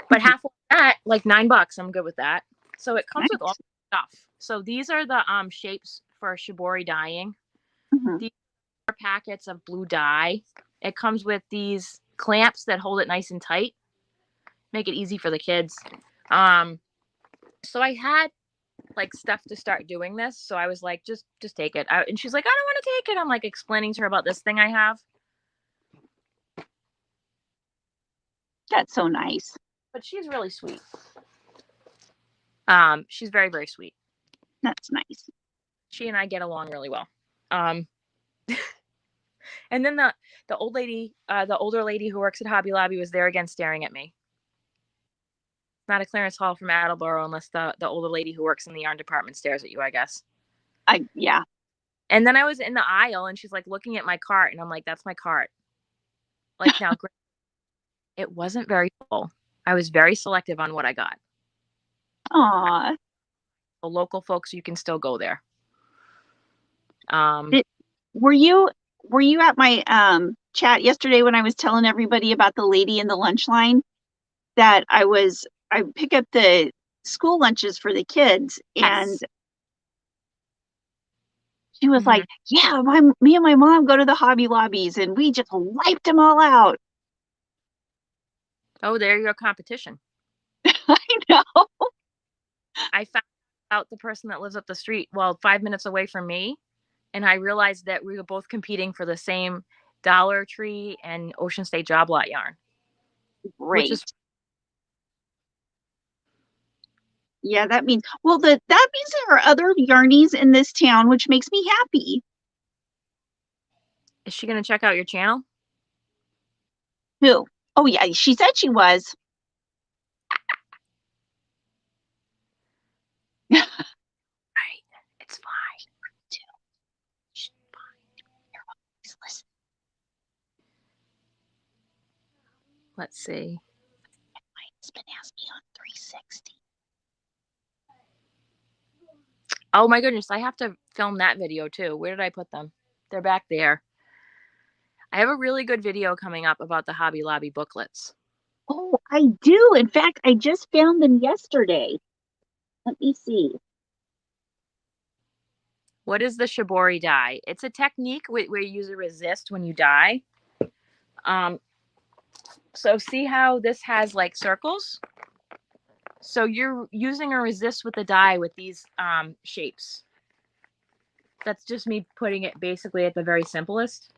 But half of that, like $9, I'm good with that. So it comes with all stuff. So these are the shapes for Shibori dyeing. These are packets of blue dye. It comes with these clamps that hold it nice and tight, make it easy for the kids. So I had like stuff to start doing this. So I was like, just take it. And she's like, I don't want to take it. I'm like explaining to her about this thing I have. That's so nice. But she's really sweet. She's very, very sweet. That's nice. She and I get along really well. And then the old lady, the older lady who works at Hobby Lobby was there again staring at me. Not a clearance haul from Attleboro unless the older lady who works in the yarn department stares at you, I guess. Yeah. And then I was in the aisle and she's like looking at my cart and I'm like, that's my cart. Like now, it wasn't very full. I was very selective on what I got. Aw. The local folks, you can still go there. Were you at my chat yesterday when I was telling everybody about the lady in the lunch line that I pick up the school lunches for the kids and she was like, yeah, me and my mom go to the Hobby Lobbies and we just wiped them all out. Oh, there you go, competition. I know. I found out the person that lives up the street, 5 minutes away from me, and I realized that we were both competing for the same Dollar Tree and Ocean State job lot yarn. Great. Yeah, that means that means there are other yarnies in this town, which makes me happy. Is she going to check out your channel? Who? Oh yeah, she said she was. Right. It's fine. Shh, fine. Listen. Let's see. My husband asked me on 360. Oh my goodness, I have to film that video too. Where did I put them? They're back there. I have a really good video coming up about the Hobby Lobby booklets. Oh, I do. In fact, I just found them yesterday. Let me see. What is the Shibori dye? It's a technique where you use a resist when you dye. So see how this has like circles? So you're using a resist with the dye with these shapes. That's just me putting it basically at the very simplest.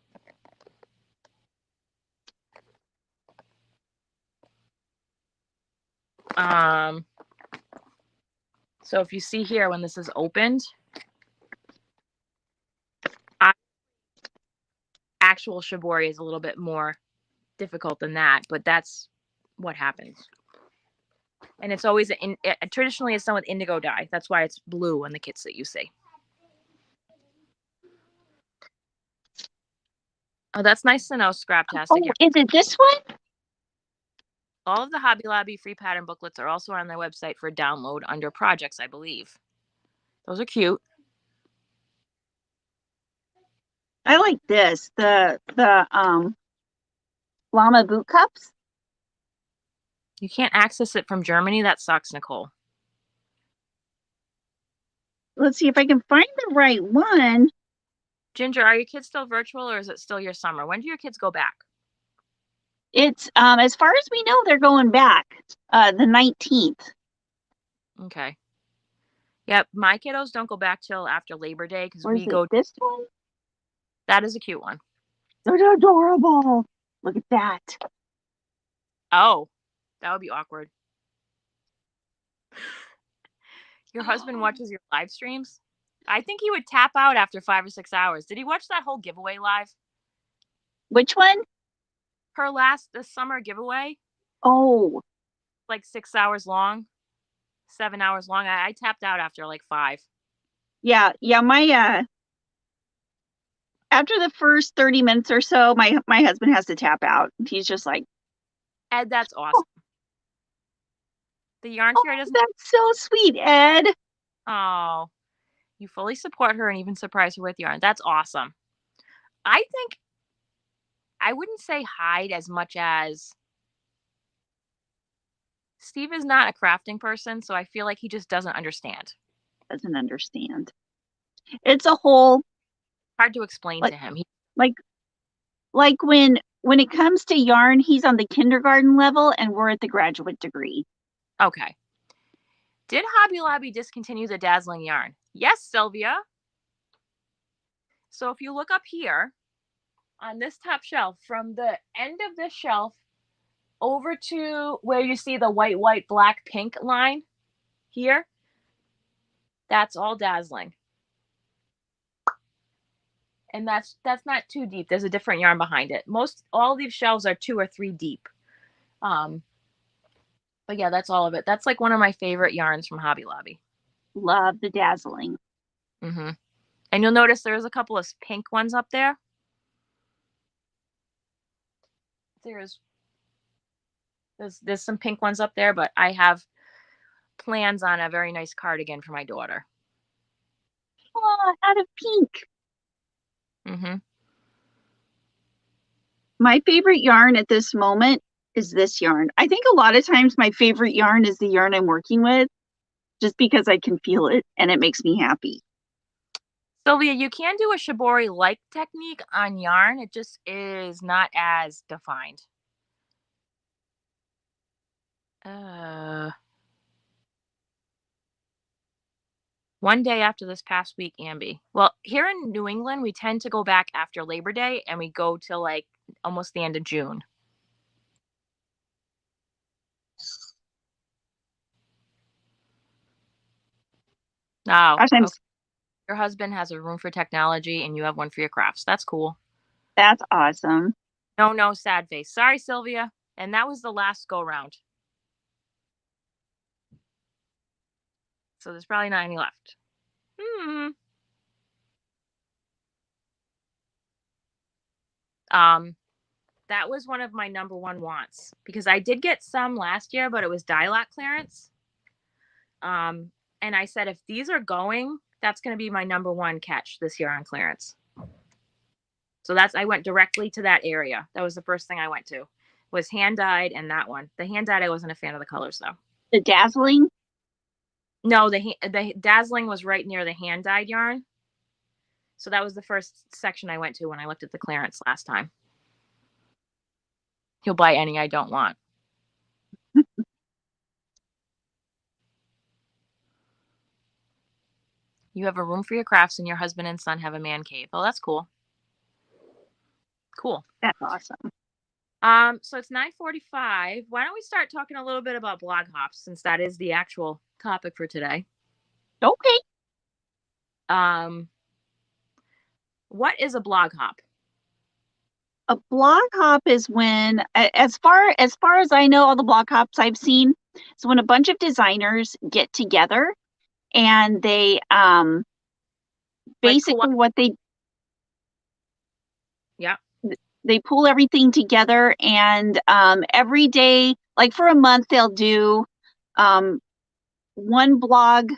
So if you see here, when this is opened, actual Shibori is a little bit more difficult than that, but that's what happens. And it's always traditionally it's done with indigo dye. That's why it's blue on the kits that you see. Oh, that's nice to know, Scraptastic. Oh, is it this one? All of the Hobby Lobby free pattern booklets are also on their website for download under projects, I believe. Those are cute. I like this. The llama boot cups. You can't access it from Germany. That sucks, Nicole. Let's see if I can find the right one. Ginger, are your kids still virtual or is it still your summer? When do your kids go back? It's as far as we know, they're going back the 19th. Okay. Yep, my kiddos don't go back till after Labor Day because Or is we go. it this one? That is a cute one. They're adorable. Look at that. Oh, that would be awkward. Your husband watches your live streams? I think he would tap out after 5 or 6 hours. Did he watch that whole giveaway live? Which one? The summer giveaway, Oh, like 6 hours long, 7 hours long. I tapped out after like 5. yeah. My after the first 30 minutes or so, my husband has to tap out. He's just like, Ed, that's awesome. The yarn fairy doesn't. that's so sweet, Ed. Oh, you fully support her and even surprise her with yarn. That's awesome. I think I wouldn't say hide as much as Steve is not a crafting person, so I feel like he just doesn't understand. Doesn't understand. It's a whole Hard to explain to him. like when it comes to yarn, he's on the kindergarten level and we're at the graduate degree. Okay. Did Hobby Lobby discontinue the dazzling yarn? Yes, Sylvia. So if you look up here on this top shelf, from the end of this shelf over to where you see the white, black, pink line here, that's all dazzling. And that's not too deep. There's a different yarn behind it. All these shelves are 2 or 3 deep. But yeah, that's all of it. That's like one of my favorite yarns from Hobby Lobby. Love the dazzling. Mm-hmm. And you'll notice there's a couple of pink ones up there. There's some pink ones up there, but I have plans on a very nice cardigan for my daughter. Oh, out of pink. Mm-hmm. My favorite yarn at this moment is this yarn. I think a lot of times my favorite yarn is the yarn I'm working with, just because I can feel it and it makes me happy. Sylvia, you can do a shibori-like technique on yarn. It just is not as defined. One day after this past week, Ambi. Well, here in New England, we tend to go back after Labor Day and we go till like almost the end of June. Oh, Gosh, okay. Your husband has a room for technology and you have one for your crafts. That's cool. That's awesome. No, sad face. Sorry, Sylvia. And that was the last go round. So there's probably not any left. That was one of my number one wants because I did get some last year, but it was dye lot clearance. And I said, if these are going, that's going to be my number one catch this year on clearance. So I went directly to that area. That was the first thing I went to, was hand dyed and that one. The hand dyed, I wasn't a fan of the colors though. The dazzling? No, the dazzling was right near the hand dyed yarn. So that was the first section I went to when I looked at the clearance last time. He'll buy any I don't want. You have a room for your crafts and your husband and son have a man cave. Oh, that's cool. Cool. That's awesome. So it's 9:45. Why don't we start talking a little bit about blog hops, since that is the actual topic for today. Okay. What is a blog hop? A blog hop is when, as far as I know, all the blog hops I've seen, is when a bunch of designers get together and they basically like what they yeah they pull everything together, and every day, like for a month, they'll do one blog.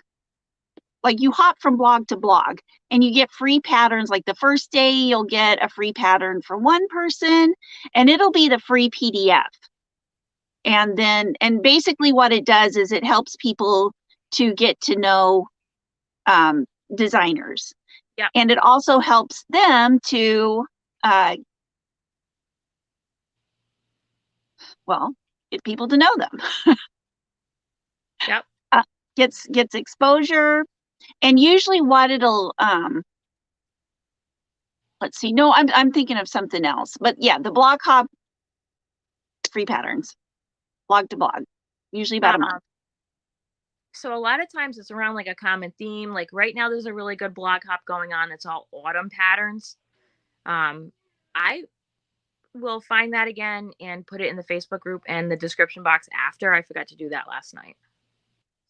Like you hop from blog to blog and you get free patterns. Like the first day you'll get a free pattern for one person, and it'll be the free PDF. And basically what it does is it helps people to get to know designers. Yeah. And it also helps them to get people to know them. Yep. Gets exposure. And usually what it'll let's see. No, I'm thinking of something else. But yeah, the blog hop free patterns, blog to blog, usually about a month. So a lot of times it's around like a common theme. Like right now there's a really good blog hop going on. It's all autumn patterns. I will find that again and put it in the Facebook group and the description box after. I forgot to do that last night.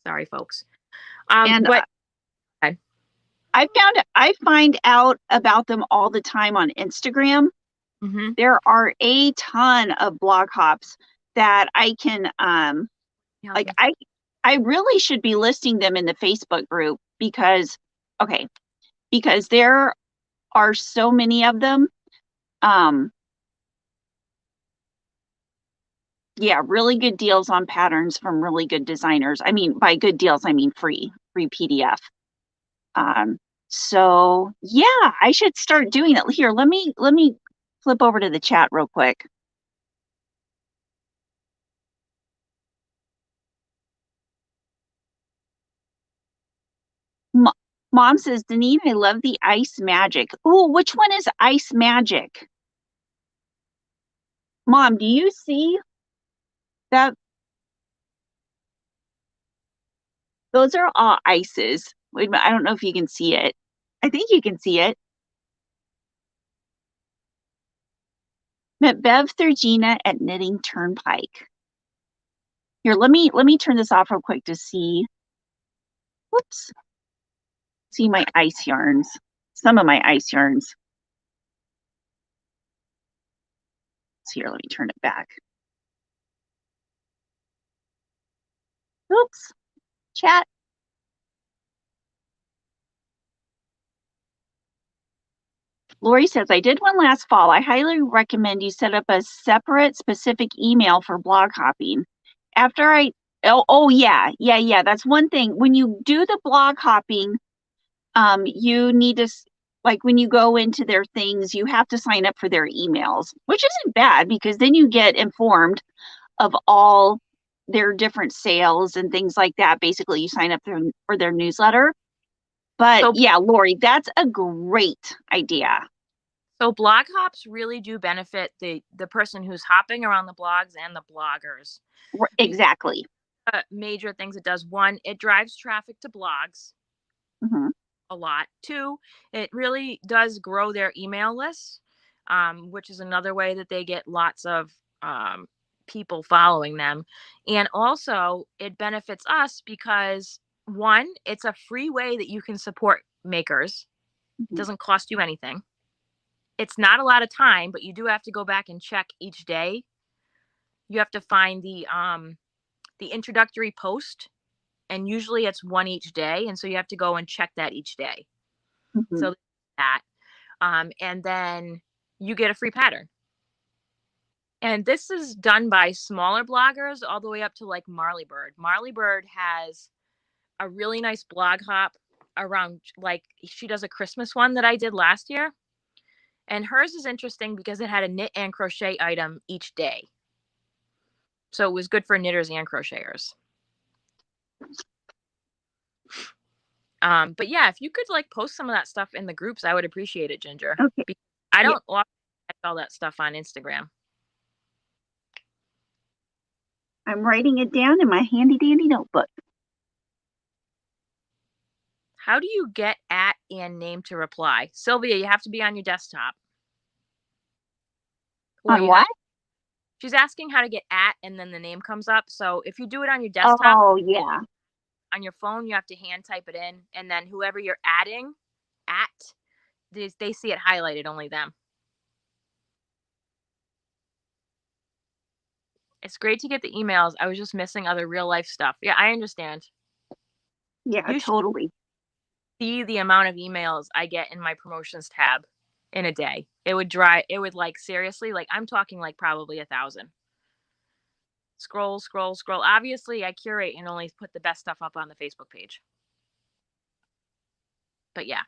Sorry, folks. But I find out about them all the time on Instagram. Mm-hmm. There are a ton of blog hops that I can I really should be listing them in the Facebook group because there are so many of them. Yeah, really good deals on patterns from really good designers. I mean, by good deals, I mean free PDF. So yeah, I should start doing it. Here, let me flip over to the chat real quick. Mom says, Denise, I love the ice magic. Oh, which one is ice magic? Mom, do you see that? Those are all ices. Wait a minute, I don't know if you can see it. I think you can see it. Met Bev Thurgina at Knitting Turnpike. Here, let me turn this off real quick to see. Whoops. See my ice yarns. Some of my ice yarns. Here, let me turn it back. Oops. Chat. Lori says, I did one last fall. I highly recommend you set up a separate specific email for blog hopping. After yeah. That's one thing. When you do the blog hopping, you need to, like when you go into their things, you have to sign up for their emails, which isn't bad because then you get informed of all their different sales and things like that. Basically, you sign up for their newsletter. But yeah, Lori, that's a great idea. So blog hops really do benefit the person who's hopping around the blogs and the bloggers. Exactly. Major things it does. One, it drives traffic to blogs a lot. Two, it really does grow their email lists, which is another way that they get lots of people following them. And also it benefits us because one, it's a free way that you can support makers. It doesn't cost you anything. It's not a lot of time, but you do have to go back and check each day. You have to find the introductory post, and usually it's one each day, and so you have to go and check that each day. So that, and then you get a free pattern. And this is done by smaller bloggers all the way up to like Marley Bird. Marley Bird has a really nice blog hop around, like she does a Christmas one that I did last year. And hers is interesting because it had a knit and crochet item each day. So it was good for knitters and crocheters. But yeah, if you could like post some of that stuff in the groups, I would appreciate it, Ginger. Okay. I don't often check all that stuff on Instagram. I'm writing it down in my handy dandy notebook. How do you get at and name to reply? Sylvia, you have to be on your desktop. On what? She's asking how to get at and then the name comes up. So if you do it on your desktop, yeah. On your phone, you have to hand type it in, and then whoever you're adding at, they see it highlighted, only them. It's great to get the emails. I was just missing other real life stuff. Yeah, I understand. Yeah, You should totally. see the amount of emails I get in my promotions tab in a day. It would like seriously, like I'm talking like probably 1,000. Scroll, scroll, scroll. Obviously, I curate and only put the best stuff up on the Facebook page. But yeah.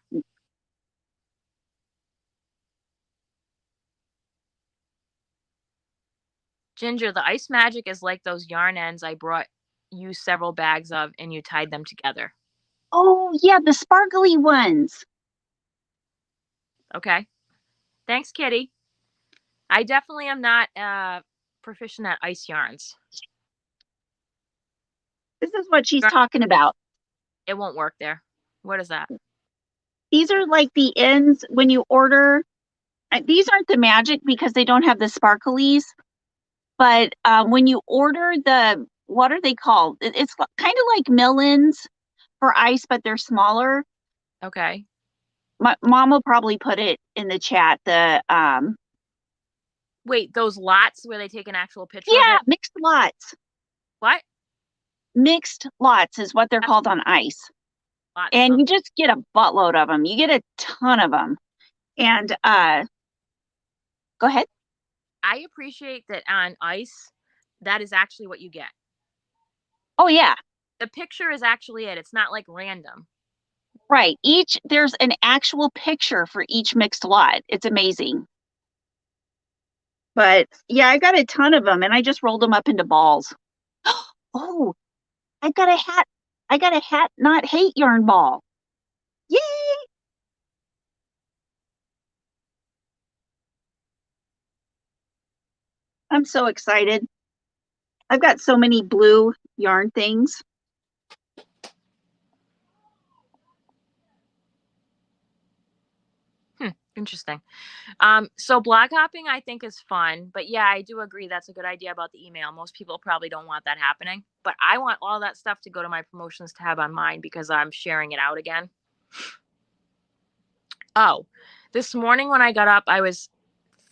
Ginger, the ice magic is like those yarn ends I brought you several bags of and you tied them together. Oh, yeah, the sparkly ones. Okay. Thanks, Kitty. I definitely am not proficient at ice yarns. This is what she's talking about. It won't work there. What is that? These are like the ends when you order. These aren't the magic because they don't have the sparklies. But when you order what are they called? It's kind of like millins for ice, but they're smaller. Okay. My mom will probably put it in the chat. Wait, those lots where they take an actual picture Yeah, of it? mixed lots. What? Mixed lots is what they're called on ice. Lots. And you just get a buttload of them. You get a ton of them. And go ahead. I appreciate that on ice, that is actually what you get. Oh, yeah. The picture is actually it. It's not like random. Right. There's an actual picture for each mixed lot. It's amazing. But yeah, I got a ton of them and I just rolled them up into balls. Oh, I got a hat. I got a hat not hate yarn ball. Yay! I'm so excited. I've got so many blue yarn things. Interesting. So blog hopping I think is fun, but yeah, I do agree that's a good idea about the email. Most people probably don't want that happening, but I want all that stuff to go to my promotions tab on mine because I'm sharing it out again. Oh, this morning when I got up, I was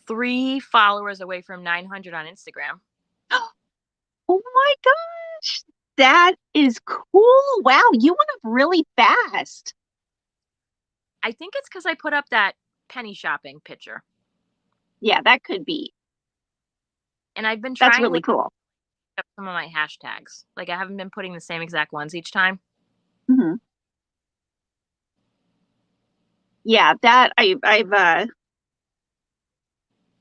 3 followers away from 900 on Instagram. Oh my gosh, that is cool. Wow, you went up really fast. I think it's because I put up that penny shopping picture. Yeah, that could be. And I've been trying That's really cool. up some of my hashtags. Like I haven't been putting the same exact ones each time. Mm-hmm. Yeah, that I've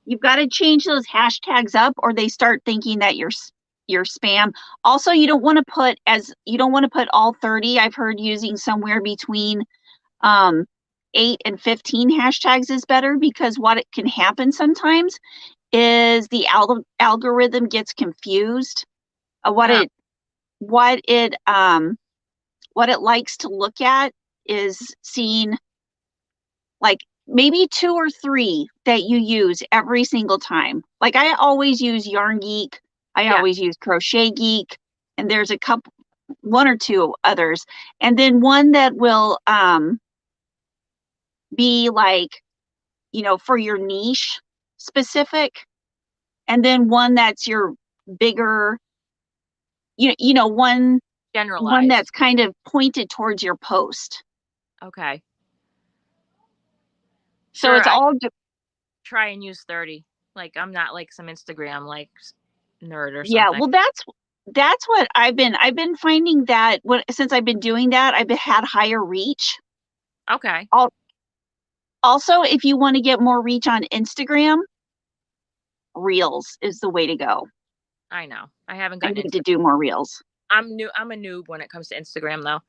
you've got to change those hashtags up or they start thinking that you're spam. Also, you don't want to put all 30. I've heard using somewhere between 8 and 15 hashtags is better because what it can happen sometimes is the algorithm gets confused. What it likes to look at is seeing like maybe 2 or 3 that you use every single time. Like I always use Yarn Geek. I always use Crochet Geek, and there's one or two others, and then one that will be like, for your niche specific, and then one that's your bigger, one Generalized. that's kind of pointed towards your post. Okay. So sure, it's all try and use 30. Like I'm not like some Instagram like nerd or something. Yeah, well that's what I've been finding that since I've been doing that, I've had higher reach. Okay. Also, if you want to get more reach on Instagram, Reels is the way to go. I know. I haven't I gotten need to do more Reels. I'm a noob when it comes to Instagram though.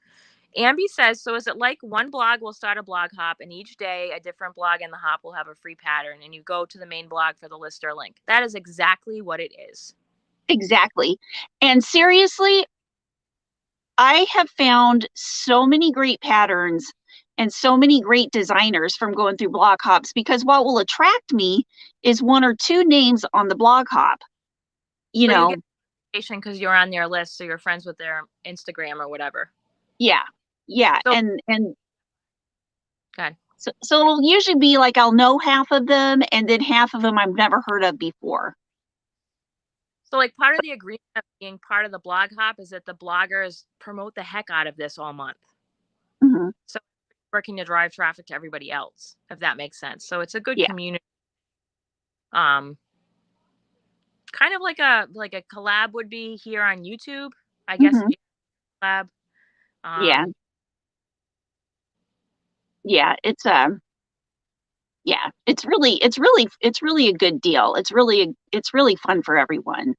Ambi says, so is it like one blog will start a blog hop and each day a different blog in the hop will have a free pattern and you go to the main blog for the list or link? That is exactly what it is. Exactly. And seriously, I have found so many great patterns and so many great designers from going through blog hops because what will attract me is 1 or 2 names on the blog hop. You know, because you're on their list, so you're friends with their Instagram or whatever. Yeah. So, and God. So it'll usually be like I'll know half of them and then half of them I've never heard of before. So like part of the agreement of being part of the blog hop is that the bloggers promote the heck out of this all month. Mhm. So working to drive traffic to everybody else, if that makes sense. So it's a good Yeah. community. Kind of like a collab would be here on YouTube, I guess. Mhm. If you collab. Yeah. Yeah, it's yeah, it's really a good deal. It's really fun for everyone.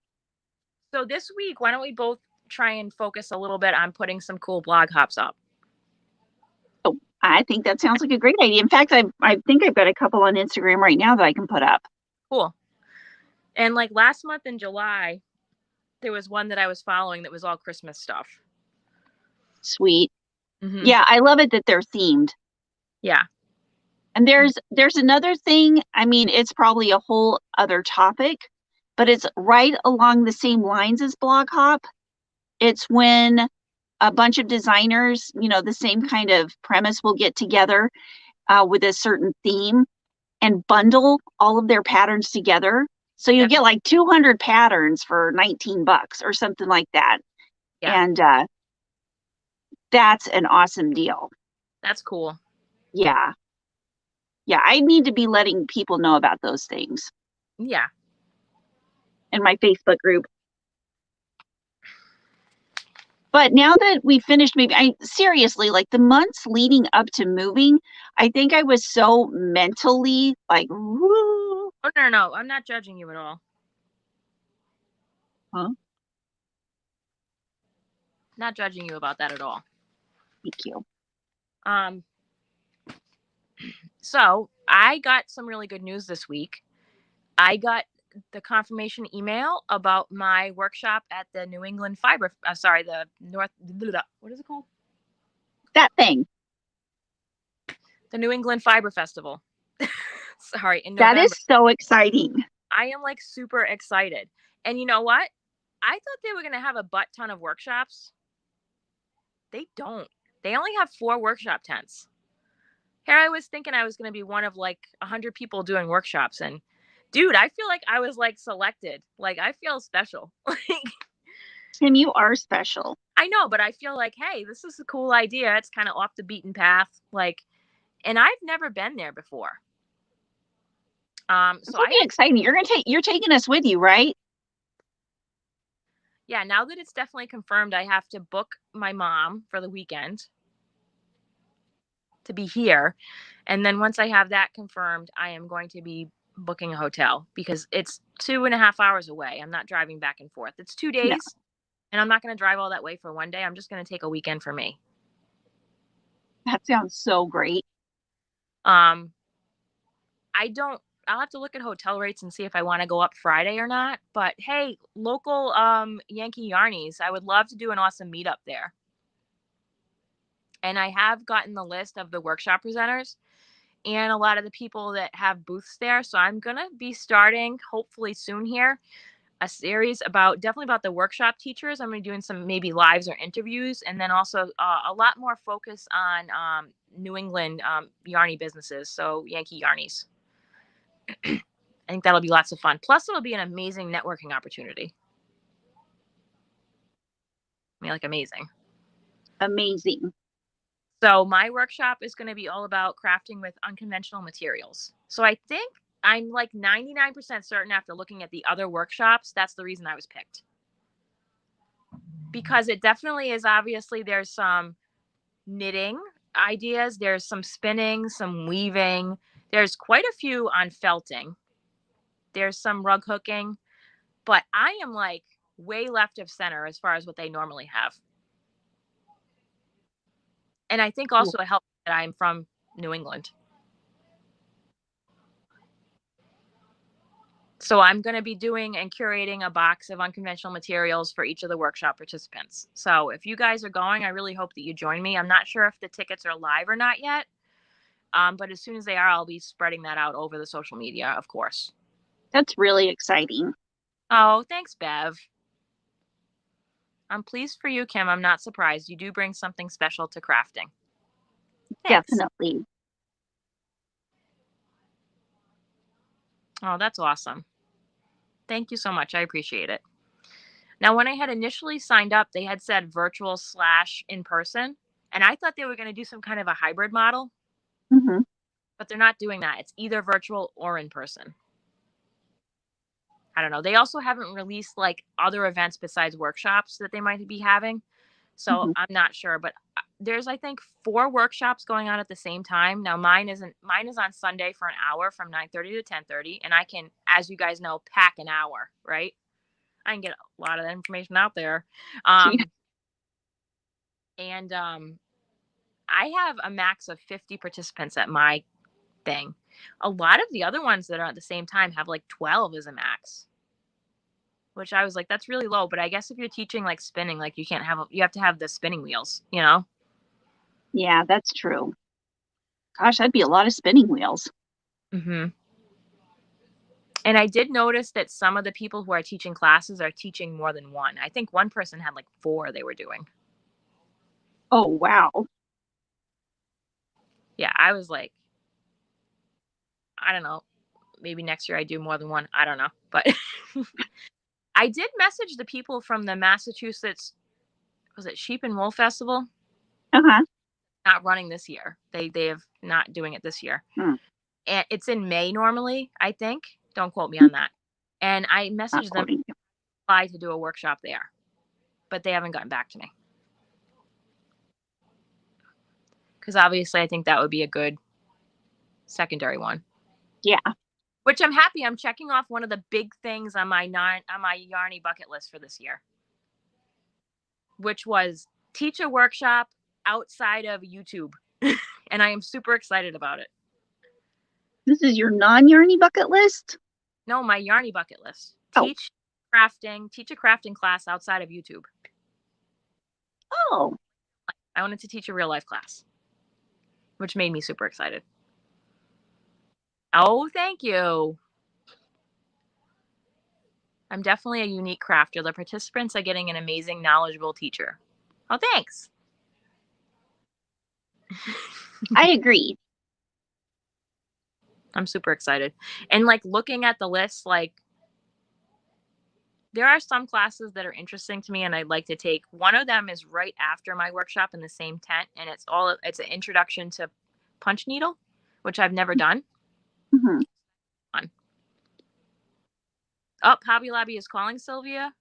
So this week, why don't we both try and focus a little bit on putting some cool blog hops up? Oh, I think that sounds like a great idea. In fact, I think I've got a couple on Instagram right now that I can put up. Cool. And like last month in July, there was one that I was following that was all Christmas stuff. Sweet. Mm-hmm. Yeah, I love it that they're themed. Yeah. And there's another thing. I mean, it's probably a whole other topic, but it's right along the same lines as Blog Hop. It's when a bunch of designers, the same kind of premise will get together with a certain theme and bundle all of their patterns together. So you'll get like 200 patterns for $19 or something like that. Yeah. And that's an awesome deal. That's cool. Yeah. Yeah, I need to be letting people know about those things. Yeah. In my Facebook group. But now that we finished moving, seriously, like the months leading up to moving, I think I was so mentally like, woo. Oh, no. I'm not judging you at all. Huh? Not judging you about that at all. Thank you. So I got some really good news this week. I got the confirmation email about my workshop at the New England Fiber. The North. What is it called? That thing. The New England Fiber Festival. Sorry, in November. That is so exciting. I am like super excited. And you know what? I thought they were going to have a butt ton of workshops. They don't. They only have 4 workshop tents. Here I was thinking I was going to be one of like 100 people doing workshops. And dude, I feel like I was like selected. Like I feel special. Tim, you are special. I know, but I feel like, hey, this is a cool idea. It's kind of off the beaten path. Like, and I've never been there before. So it'll be exciting. You're taking us with you, right? Yeah, now that it's definitely confirmed, I have to book my mom for the weekend to be here. And then once I have that confirmed, I am going to be booking a hotel because it's 2.5 hours away. I'm not driving back and forth. It's 2 days. No. And I'm not going to drive all that way for one day. I'm just going to take a weekend for me. That sounds so great. I'll have to look at hotel rates and see if I want to go up Friday or not. But hey, local Yankee Yarnies, I would love to do an awesome meetup there. And I have gotten the list of the workshop presenters and a lot of the people that have booths there. So I'm going to be starting hopefully soon here a series definitely about the workshop teachers. I'm going to be doing some maybe lives or interviews, and then also a lot more focus on New England Yarnie businesses. So Yankee Yarnies. I think that'll be lots of fun. Plus, it'll be an amazing networking opportunity. I mean, like amazing. Amazing. So my workshop is going to be all about crafting with unconventional materials. So I think I'm like 99% certain after looking at the other workshops, that's the reason I was picked. Because it definitely is, obviously, there's some knitting ideas, there's some spinning, some weaving, there's quite a few on felting. There's some rug hooking, but I am like way left of center as far as what they normally have. And I think also it helps that I'm from New England. So I'm going to be doing and curating a box of unconventional materials for each of the workshop participants. So if you guys are going, I really hope that you join me. I'm not sure if the tickets are live or not yet. But as soon as they are, I'll be spreading that out over the social media, of course. That's really exciting. Oh, thanks, Bev. I'm pleased for you, Kim. I'm not surprised. You do bring something special to crafting. Thanks. Definitely. Oh, that's awesome. Thank you so much. I appreciate it. Now, when I had initially signed up, they had said virtual / in person, and I thought they were going to do some kind of a hybrid model, Mm-hmm. but they're not doing that. It's either virtual or in person. I don't know. They also haven't released like other events besides workshops that they might be having. So Mm-hmm. I'm not sure, but there's, I think, 4 workshops going on at the same time. Now mine is on Sunday for an hour from 9:30 to 10:30. And I can, as you guys know, pack an hour, right? I can get a lot of that information out there. And I have a max of 50 participants at my thing. A lot of the other ones that are at the same time have like 12 as a max, which I was like, that's really low. But I guess if you're teaching like spinning, like you have to have the spinning wheels, you know? Yeah, that's true. Gosh, that'd be a lot of spinning wheels. Mm-hmm. And I did notice that some of the people who are teaching classes are teaching more than one. I think one person had like 4 they were doing. Oh, wow. Yeah, I was like, I don't know. Maybe next year I do more than one. I don't know. But I did message the people from the Massachusetts, was it Sheep and Wool Festival? Uh-huh. Not running this year. They have not doing it this year. And it's in May normally, I think. Don't quote me on that. And I messaged them to apply to do a workshop there, but they haven't gotten back to me. Because obviously I think that would be a good secondary one. Yeah. Which I'm happy. I'm checking off one of the big things on my Yarnie bucket list for this year, which was teach a workshop outside of YouTube. And I am super excited about it. This is your non-Yarnie bucket list? No, my Yarnie bucket list. Oh. Teach a crafting class outside of YouTube. Oh. I wanted to teach a real life class, which made me super excited. Oh, thank you. I'm definitely a unique crafter. The participants are getting an amazing, knowledgeable teacher. Oh, thanks. I agree. I'm super excited. And like looking at the list, like there are some classes that are interesting to me and I'd like to take. One of them is right after my workshop in the same tent, and it's an introduction to punch needle, which I've never done. Mm-hmm. Fun. Oh, Hobby Lobby is calling Sylvia.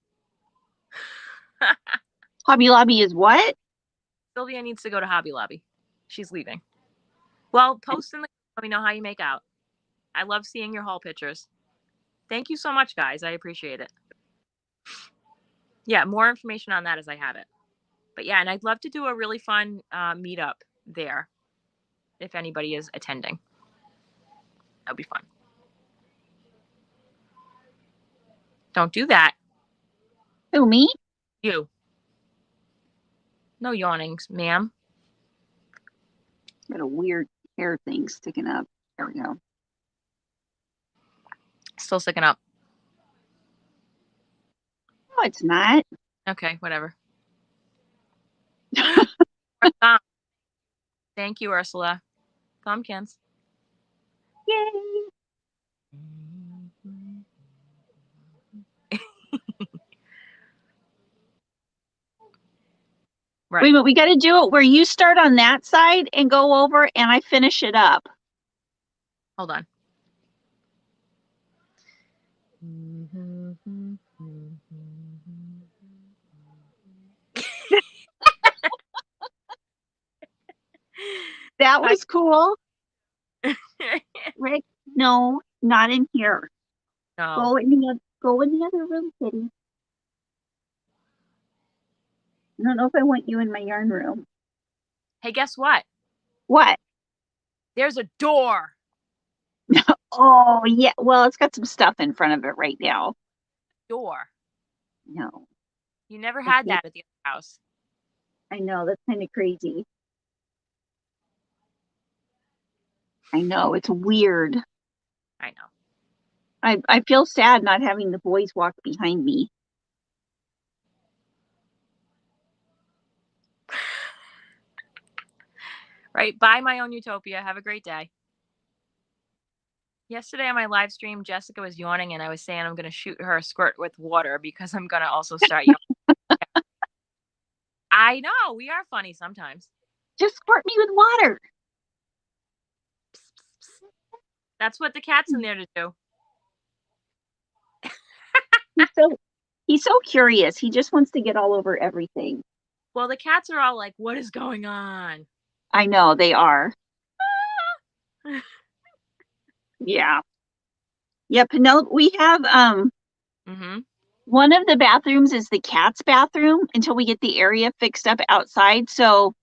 Hobby Lobby is what? Sylvia needs to go to Hobby Lobby. She's leaving. Well, post in the, let me know how you make out. I love seeing your haul pictures. Thank you so much, guys. I appreciate it. Yeah, more information on that as I have it. But yeah, and I'd love to do a really fun meetup there if anybody is attending. That'd be fun. Don't do that. Who, me? You. No yawnings, ma'am. Got a weird hair thing sticking up. There we go. Still sticking up. No, it's not. Okay, whatever. Thank you, Ursula. Thumbkins. Yay. Right. Wait a minute, we got to do it where you start on that side and go over and I finish it up. Hold on. That was cool. Rick, no, not in here. No. Go in the other room, Kitty. I don't know if I want you in my yarn room. Hey, guess what? What? There's a door. Oh, yeah. Well, it's got some stuff in front of it right now. Door. No. You never had that at the other house. I know. That's kind of crazy. I know. It's weird. I know. I feel sad not having the boys walk behind me. Right. Bye, my own utopia. Have a great day. Yesterday on my live stream, Jessica was yawning, and I was saying I'm going to shoot her a squirt with water because I'm going to also start yawning. I know, we are funny sometimes. Just squirt me with water. That's what the cat's in there to do. He's so curious. He just wants to get all over everything. Well, the cats are all like, what is going on? I know, they are. Yeah. Yeah, Penelope, we have one of the bathrooms is the cat's bathroom until we get the area fixed up outside. So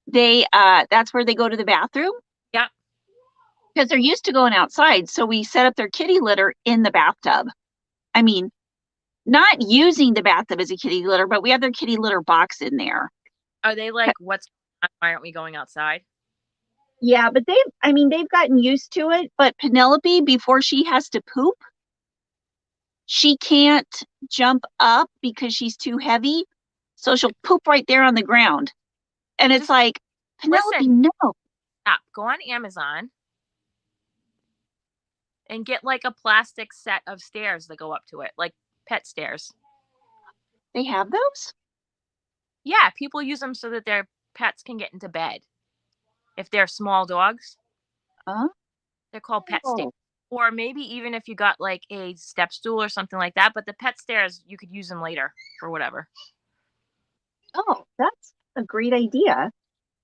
they that's where they go to the bathroom. Yeah. Because they're used to going outside. So we set up their kitty litter in the bathtub. I mean, not using the bathtub as a kitty litter, but we have their kitty litter box in there. Are they like, what's going on? Why aren't we going outside? Yeah, but they've gotten used to it. But Penelope, before she has to poop, she can't jump up because she's too heavy. So she'll poop right there on the ground. And it's like, Penelope, no. Stop. Go on Amazon and get like a plastic set of stairs that go up to it, like pet stairs. They have those? Yeah, people use them so that their pets can get into bed. If they're small dogs, they're called pet stairs. Or maybe even if you got like a step stool or something like that. But the pet stairs, you could use them later for whatever. Oh, that's a great idea.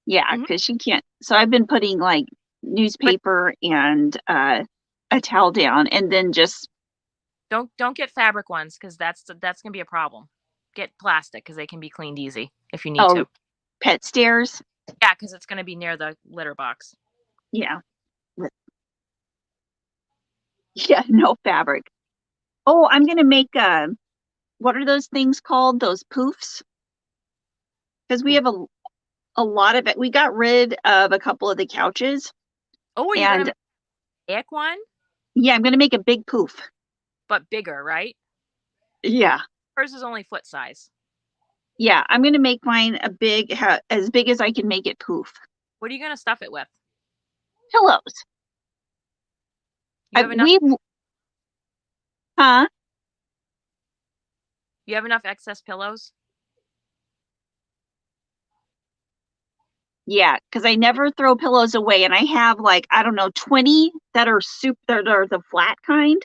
Yeah, because she can't. So I've been putting like newspaper and a towel down, and then just don't get fabric ones because that's gonna be a problem. Get plastic because they can be cleaned easy if you need to. Pet stairs. Yeah, because it's gonna be near the litter box. Yeah. Yeah, no fabric. Oh, I'm gonna make what are those things called? Those poofs? Because we have a lot of it. We got rid of a couple of the couches. Oh, you're gonna make a big one? Yeah, I'm gonna make a big poof. But bigger, right? Yeah. Hers is only foot size. Yeah, I'm gonna make mine as big as I can make it poof. What are you gonna stuff it with? Pillows. You have enough? Huh? You have enough excess pillows? Yeah, because I never throw pillows away, and I have like, I don't know, 20 that are the flat kind.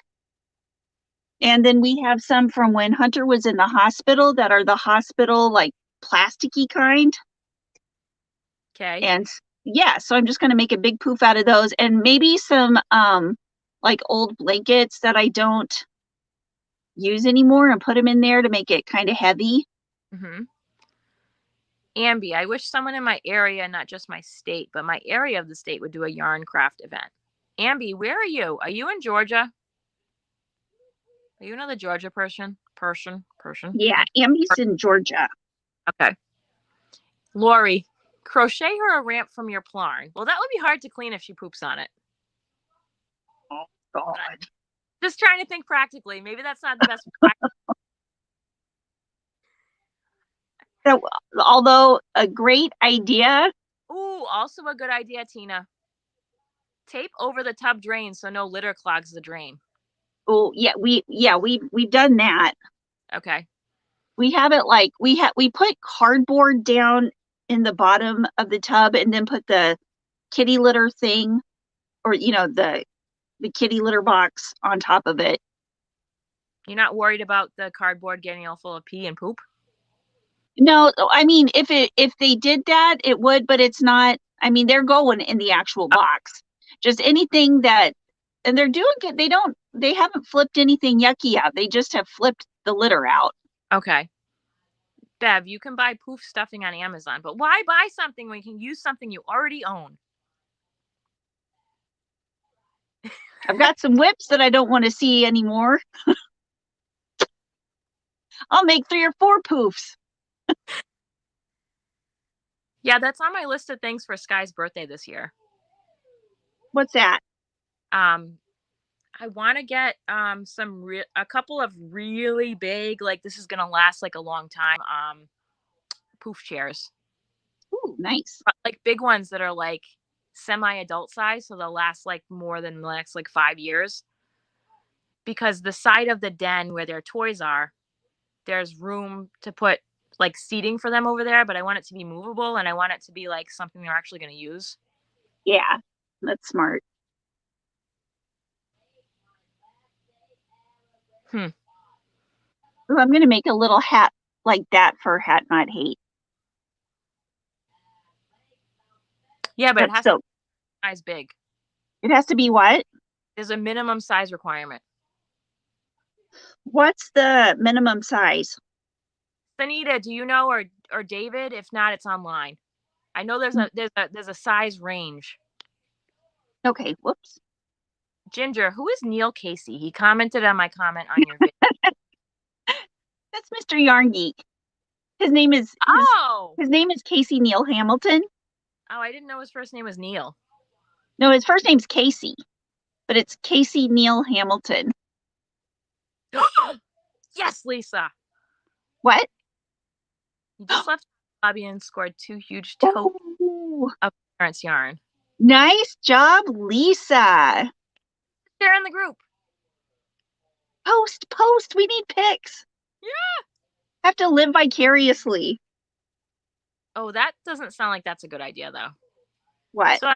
And then we have some from when Hunter was in the hospital that are the hospital like plasticky kind. Okay. And yeah, so I'm just gonna make a big poof out of those, and maybe some like old blankets that I don't use anymore, and put them in there to make it kind of heavy. Ambi, I wish someone in my area, not just my state, but my area of the state would do a yarn craft event. Ambi, where are you? Are you in Georgia? Are you another Georgia person? Yeah, Ambi's in Georgia. Okay. Lori, crochet her a ramp from your plarn. Well, that would be hard to clean if she poops on it. Oh, God. Just trying to think practically. Maybe that's not the best practice. So, although a great idea. Ooh, also a good idea, Tina. Tape over the tub drain so no litter clogs the drain. Oh, yeah, we've done that. Okay. We have it like we put cardboard down in the bottom of the tub, and then put the kitty litter thing, or the kitty litter box on top of it. You're not worried about the cardboard getting all full of pee and poop? No, I mean, if they did that, it would, but it's not. I mean, they're going in the actual box. Just anything that, and they're doing it. They haven't flipped anything yucky out. They just have flipped the litter out. Okay. Bev, you can buy poof stuffing on Amazon, but why buy something when you can use something you already own? I've got some whips that I don't want to see anymore. I'll make 3 or 4 poofs. Yeah, that's on my list of things for Sky's birthday this year. What's that? I want to get a couple of really big, like this is gonna last like a long time, poof chairs. Ooh, nice. Like big ones that are like semi-adult size, so they'll last like more than the next like 5 years. Because the side of the den where their toys are, there's room to put like seating for them over there, but I want it to be movable and I want it to be like something they're actually going to use. Yeah, that's smart. Hmm. Ooh, I'm going to make a little hat like that for Hat Not Hate. Yeah, but it has to So be size big. it has to be what? There's a minimum size requirement. What's the minimum size? Sanita, do you know, or David? If not, it's online. I know there's a size range. Okay, whoops. Ginger, who is Neil Casey? He commented on my comment on your video. That's Mr. Yarn Geek. His name is his name is Casey Neil Hamilton. Oh, I didn't know his first name was Neil. No, his first name's Casey, but it's Casey Neil Hamilton. Yes, Lisa. What? You just left the lobby and scored 2 huge totes Oh, of parents' yarn. nice job, Lisa. They're in the group. Post. We need pics. Yeah. Have to live vicariously. Oh, that doesn't sound like that's a good idea, though. What? So I'm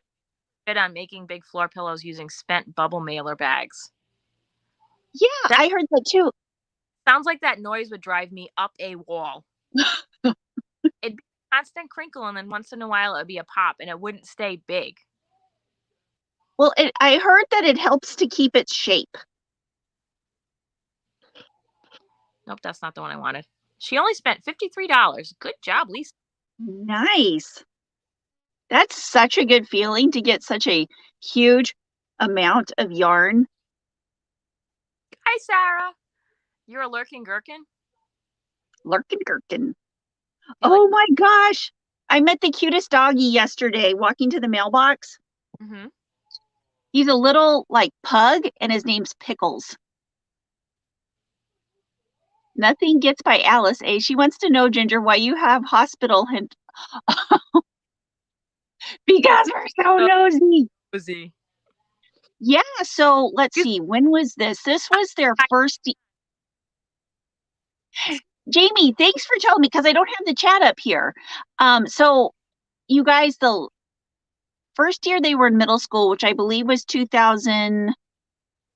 good on making big floor pillows using spent bubble mailer bags. Yeah, I heard that too. Sounds like that noise would drive me up a wall. It'd be a constant crinkle, and then once in a while it'd be a pop, and it wouldn't stay big. Well, I heard that it helps to keep its shape. Nope, that's not the one I wanted. She only spent $53. Good job, Lisa. Nice. That's such a good feeling to get such a huge amount of yarn. Hi, Sarah. You're a lurking gherkin? Lurkin Gherkin. You're Oh my gosh. I met the cutest doggy yesterday walking to the mailbox. Mm-hmm. He's a little like pug and his name's Pickles. Nothing gets by Alice, eh? She wants to know, Ginger, why you have hospital hint. Because we're so nosy. Nosy. Yeah, so let's see. When was this? This was their first. Jamie, thanks for telling me because I don't have the chat up here. So you guys, the first year they were in middle school, which I believe was 2000,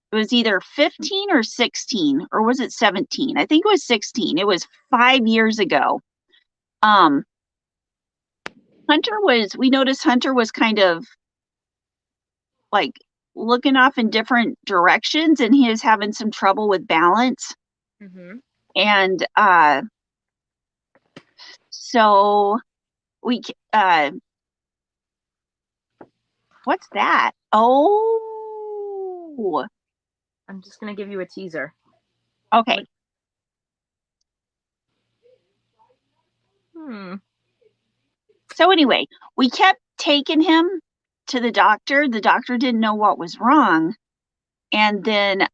it was either 15 or 16, or was it 17? I think it was 16. It was 5 years ago. We noticed Hunter was kind of like looking off in different directions and he was having some trouble with balance. Mm-hmm. And so we what's that? Oh, I'm just going to give you a teaser. okay. So anyway, we kept taking him to the doctor. The doctor didn't know what was wrong. And then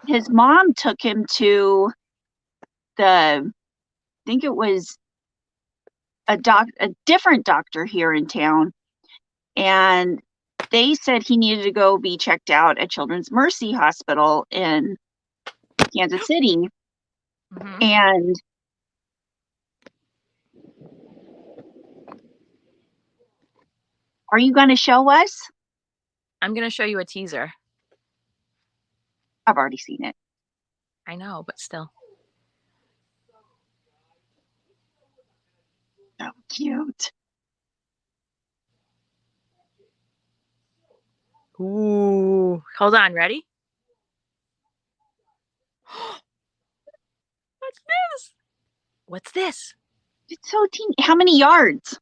his mom took him to I think it was a different doctor here in town. And they said he needed to go be checked out at Children's Mercy Hospital in Kansas City. Mm-hmm. And are you going to show us? I'm going to show you a teaser. I've already seen it. I know, but still. So cute. Ooh. Hold on, ready? What's this? What's this? It's so teeny. How many yards?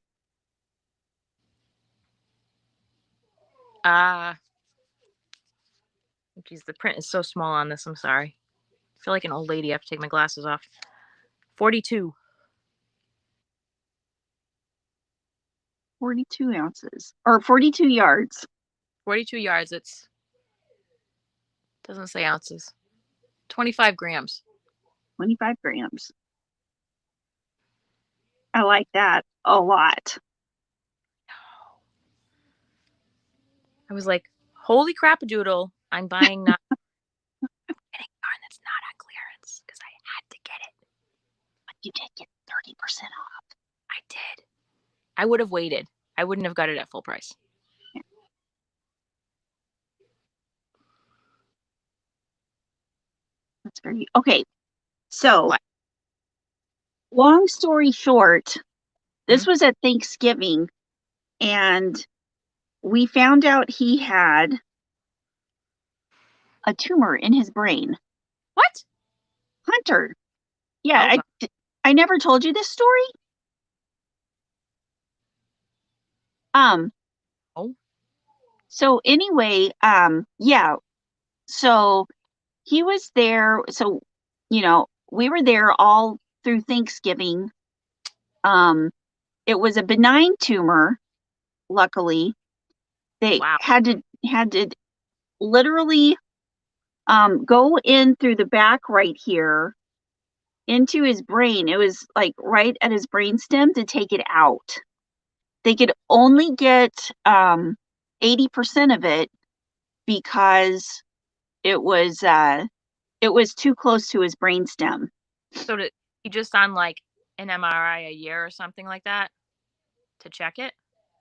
Geez, the print is so small on this. I'm sorry. I feel like an old lady. I have to take my glasses off. 42. 42 ounces or 42 yards. 42 yards. It's doesn't say ounces. 25 grams. 25 grams. I like that a lot. I was like, holy crap-a-doodle, I'm buying not getting yarn that's not on clearance because I had to get it. But you did get 30% off. I did. I would have waited. I wouldn't have got it at full price. That's very okay. So, What? long story short, this was at Thanksgiving, and we found out he had a tumor in his brain. What? Hunter. Yeah, Oh, I never told you this story. Oh. So anyway, yeah. So he was there. So, we were there all through Thanksgiving. It was a benign tumor, luckily. They Wow. had to literally go in through the back right here into his brain. It was like right at his brainstem to take it out. They could only get 80% of it because it was too close to his brainstem. So did he just on like an MRI a year or something like that to check it?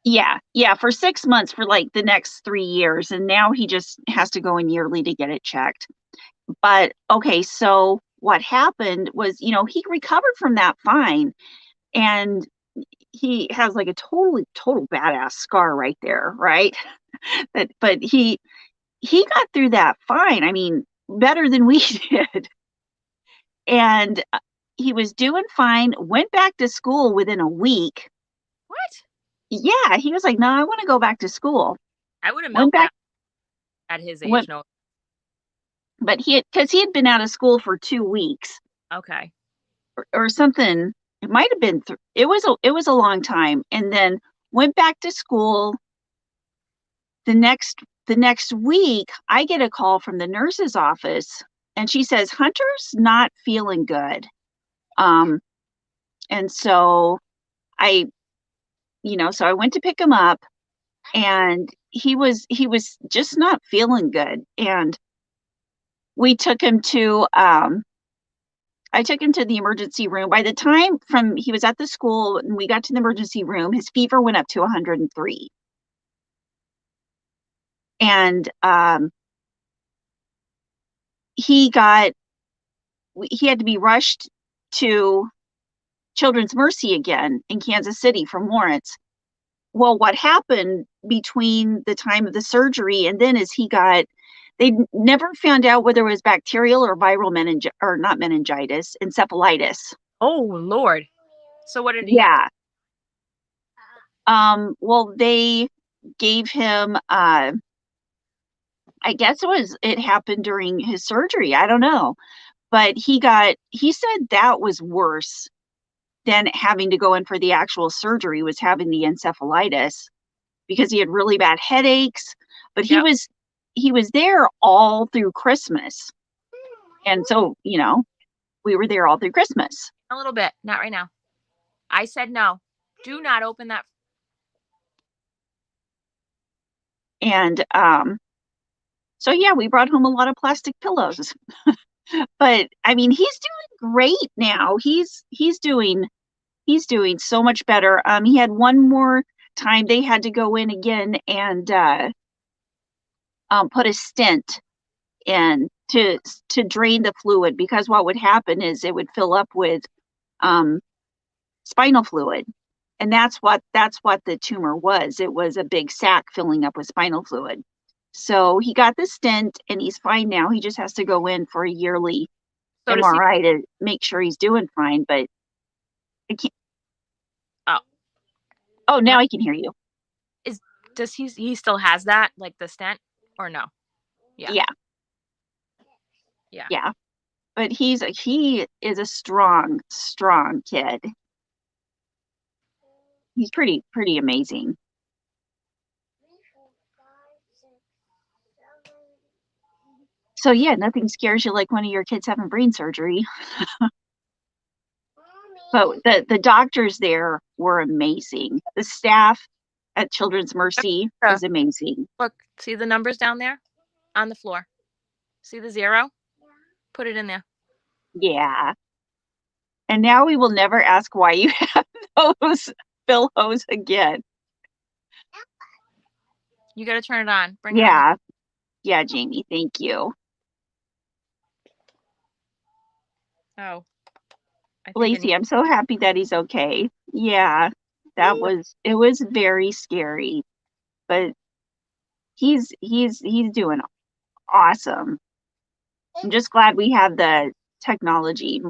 Yeah, for 6 months for like the next 3 years, and now he just has to go in yearly to get it checked. But okay, so what happened was, he recovered from that fine, and he has like a total badass scar right there, right? But he got through that fine. I mean, better than we did. And he was doing fine, went back to school within a week. What? Yeah, he was like, "No, I want to go back to school." I would have Went milked back, that at his age. went, No. but because he had been out of school for 2 weeks Okay. or something. It might have been, it was a long time. And then went back to school. The next week, I get a call from the nurse's office, and she says, "Hunter's not feeling good." And so I, so I went to pick him up, and he was just not feeling good. And we took him to, I took him to the emergency room. By the time he was at the school and we got to the emergency room, his fever went up to 103. And he had to be rushed to Children's Mercy again in Kansas City from Lawrence. Well, what happened between the time of the surgery and then is they never found out whether it was bacterial or viral encephalitis. Oh Lord. So what did he Yeah. Well, they gave him, I guess it happened during his surgery. I don't know. But he said that was worse than having to go in for the actual surgery, was having the encephalitis, because he had really bad headaches. But he was there all through Christmas. And so, we were there all through Christmas. A little bit. Not right now. I said no. Do not open that. And so yeah, we brought home a lot of plastic pillows. But I mean, he's doing great now. He's doing so much better. He had one more time they had to go in again and put a stent in to drain the fluid, because what would happen is it would fill up with spinal fluid. And that's what the tumor was. It was a big sac filling up with spinal fluid. So he got the stent and he's fine now. He just has to go in for a yearly MRI to make sure he's doing fine. But I can't. Oh, now I can hear you. Does he still has that, like the stent, or no? Yeah. But he is a strong kid. He's pretty amazing. So yeah, nothing scares you like one of your kids having brain surgery. But the doctors there were amazing. The staff at Children's Mercy is amazing. Look, see the numbers down there on the floor? See the 0? Put it in there. Yeah. And now we will never ask why you have those pillows again. You got to turn it on. Bring it on. Yeah. Yeah, Jamie, thank you. Oh. I think Lacey, I'm so happy that he's okay. Yeah. It was very scary. But he's doing awesome. I'm just glad we have the technology,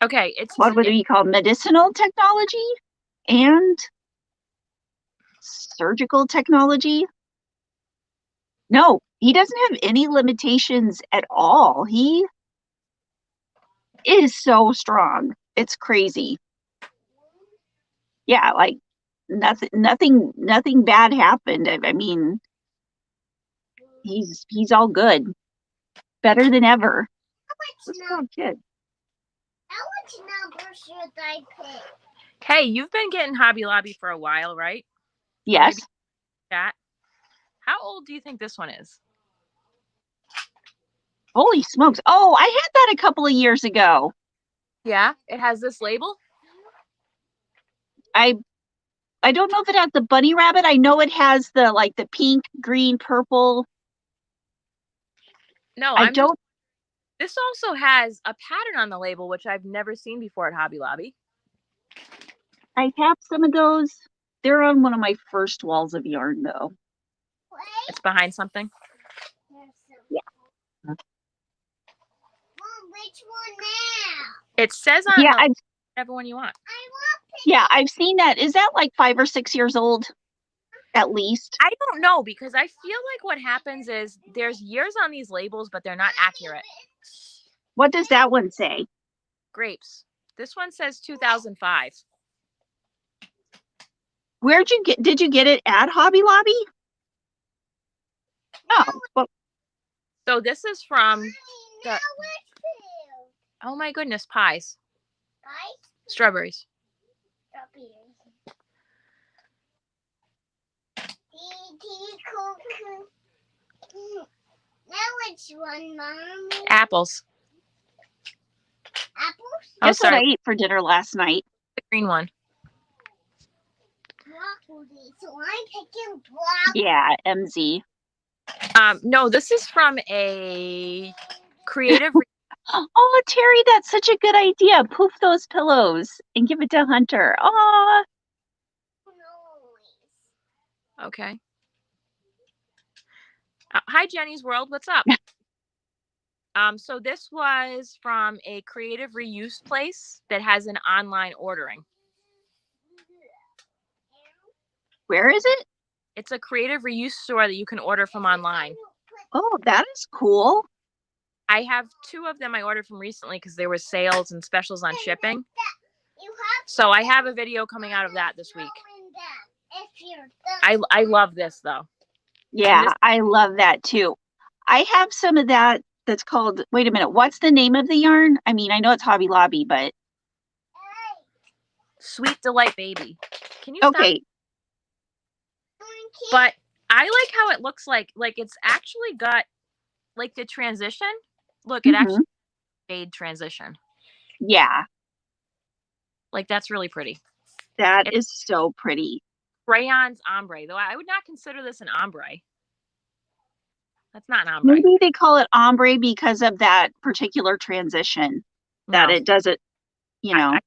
okay, what would we call medicinal technology and surgical technology? No, he doesn't have any limitations at all. He is so strong. It's crazy. Yeah, like nothing bad happened. I mean, he's all good. Better than ever. This poor kid. How much number should I pick? Hey, you've been getting Hobby Lobby for a while, right? Yes. Chat. How old do you think this one is? Holy smokes. Oh, I had that a couple of years ago. Yeah, it has this label. I don't know if it has the bunny rabbit. I know it has the pink, green, purple. No, this also has a pattern on the label, which I've never seen before at Hobby Lobby. I have some of those. They're on one of my first walls of yarn, though. It's behind something. Yeah. Mom, which one now? It says on Yeah, whatever one you want. I've seen that. Is that like 5 or 6 years old? At least. I don't know, because I feel like what happens is there's years on these labels, but they're not accurate. What does that one say? Grapes. This one says 2005. Did you get it at Hobby Lobby? Oh, well, So this is from the, oh my goodness, pies. Strawberries. Now which one, Mommy? Apples. Apples? Oh, guess what I sorry. ate for dinner last night? The green one. Broccoli. So I'm picking broccoli. Yeah, MZ. No, this is from a creative. Oh, Terry, that's such a good idea. Poof those pillows and give it to Hunter. Aw. Okay. Hi, Jenny's World. What's up? So this was from a creative reuse place that has an online ordering. Where is it? It's a creative reuse store that you can order from online. Oh, that is cool. I have 2 of them I ordered from recently because there were sales and specials on shipping. So I have a video coming out of that this week. I love this though. Yeah, I love that too. I have some of that that's called, wait a minute, what's the name of the yarn? I mean, I know it's Hobby Lobby, but. Sweet Delight Baby. Can you okay. stop? But I like how it looks like it's actually got like the transition. Look, it actually made transition. Yeah. Like that's really pretty. That is so pretty. Crayons ombre, though I would not consider this an ombre. That's not an ombre. Maybe they call it ombre because of that particular transition. That it doesn't, you know.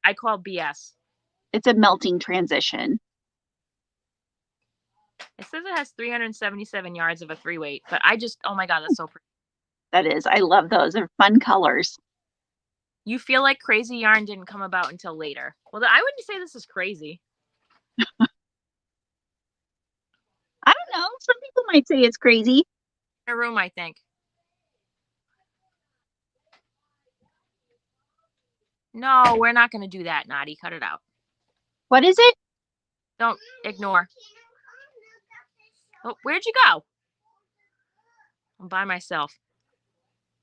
I call BS. It's a melting transition. It says it has 377 yards of a 3-weight, but oh my God, that's so pretty. That is. I love those. They're fun colors. You feel like crazy yarn didn't come about until later. Well, I wouldn't say this is crazy. I don't know. Some people might say it's crazy. In a room, I think. No, we're not going to do that, Naughty. Cut it out. What is it? Don't ignore. Oh, where'd you go? I'm by myself.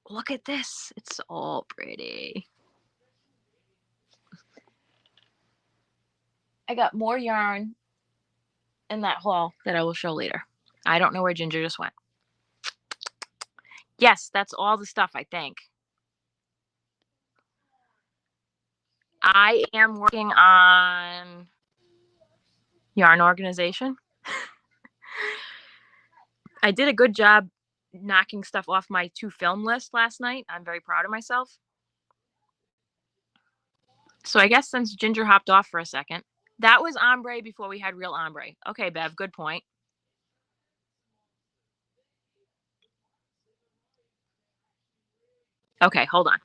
Look at this. It's so pretty. I got more yarn in that haul that I will show later. I don't know where Ginger just went. Yes, that's all the stuff, I think. I am working on yarn organization. I did a good job knocking stuff off my to film list last night. I'm very proud of myself. So I guess since Ginger hopped off for a second, that was ombre before we had real ombre. Okay, Bev, good point. Okay, hold on.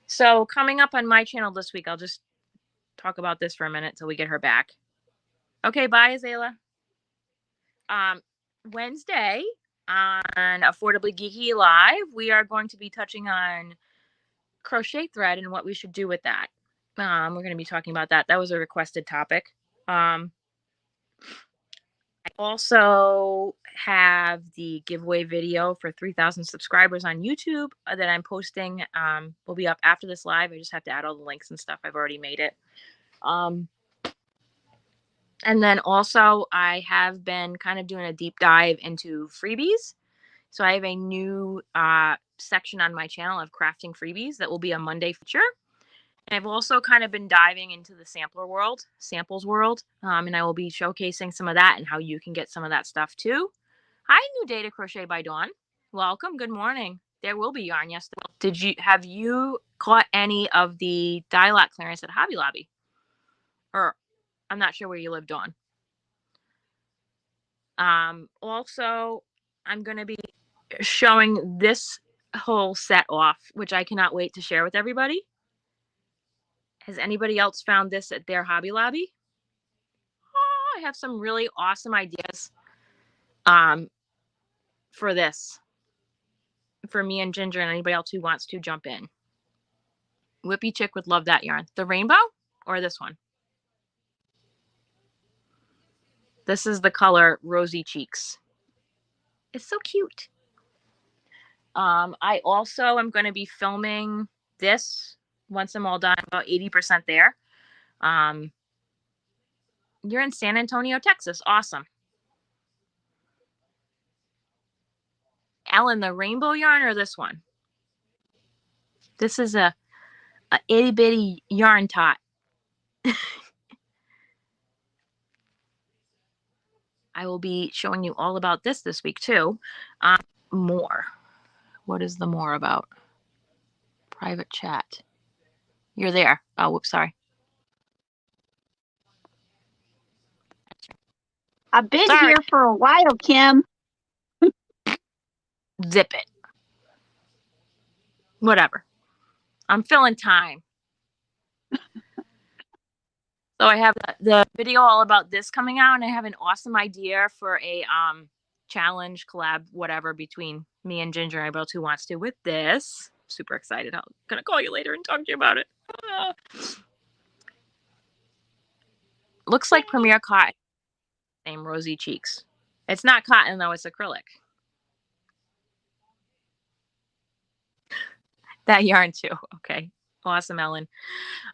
So coming up on my channel this week, I'll just talk about this for a minute till we get her back. Okay, bye, Azela. Wednesday on Affordably Geeky Live, we are going to be touching on crochet thread and what we should do with that. We're going to be talking about that. That was a requested topic. I also have the giveaway video for 3,000 subscribers on YouTube that I'm posting. Will be up after this live. I just have to add all the links and stuff. I've already made it. And then also I have been kind of doing a deep dive into freebies. So I have a new section on my channel of crafting freebies that will be a Monday feature. And I've also kind of been diving into the samples world, and I will be showcasing some of that and how you can get some of that stuff too. Hi, New Day to Crochet by Dawn. Welcome. Good morning. There will be yarn. Yes. Have you caught any of the dye lot clearance at Hobby Lobby? Or I'm not sure where you live, Dawn. Also, I'm going to be showing this whole set off, which I cannot wait to share with everybody. Has anybody else found this at their Hobby Lobby? Oh, I have some really awesome ideas for this, for me and Ginger and anybody else who wants to jump in. Whippy Chick would love that yarn. The rainbow or this one? This is the color Rosy Cheeks. It's so cute. I also am going to be filming this once I'm all done, about 80% there. You're in San Antonio, Texas. Awesome. Ellen, the rainbow yarn or this one? This is a itty bitty yarn tot. I will be showing you all about this week too. More. What is the more about? Private chat. You're there. Oh, whoops, sorry. I've been here for a while, Kim. Zip it. Whatever. I'm filling time. So I have the video all about this coming out, and I have an awesome idea for a challenge, collab, whatever, between me and Ginger, anybody else who wants to with this. Super excited. I'm going to call you later and talk to you about it. Looks like Premier Cotton. Same Rosy Cheeks. It's not cotton, though. It's acrylic. That yarn, too. Okay. Awesome, Ellen.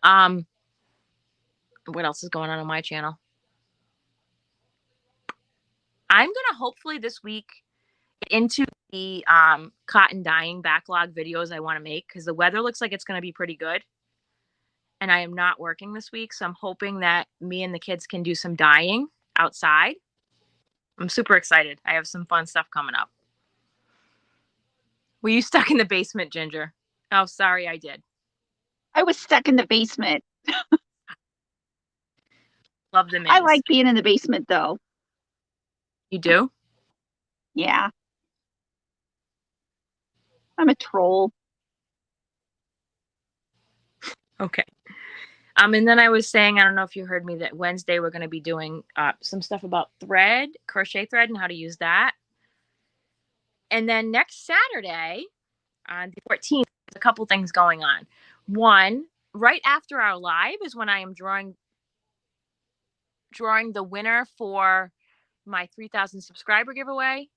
What else is going on my channel? I'm going to hopefully this week get into the cotton dyeing backlog videos I want to make because the weather looks like it's going to be pretty good. And I am not working this week, so I'm hoping that me and the kids can do some dyeing outside. I'm super excited. I have some fun stuff coming up. Were you stuck in the basement, Ginger? Oh, sorry, I did. I was stuck in the basement. Love the minis. I like being in the basement, though. You do? Yeah. I'm a troll. Okay. And then I was saying, I don't know if you heard me, that Wednesday we're going to be doing some stuff about thread, crochet thread, and how to use that. And then next Saturday, on the 14th, there's a couple things going on. One, right after our live is when I am drawing the winner for my 3,000 subscriber giveaway.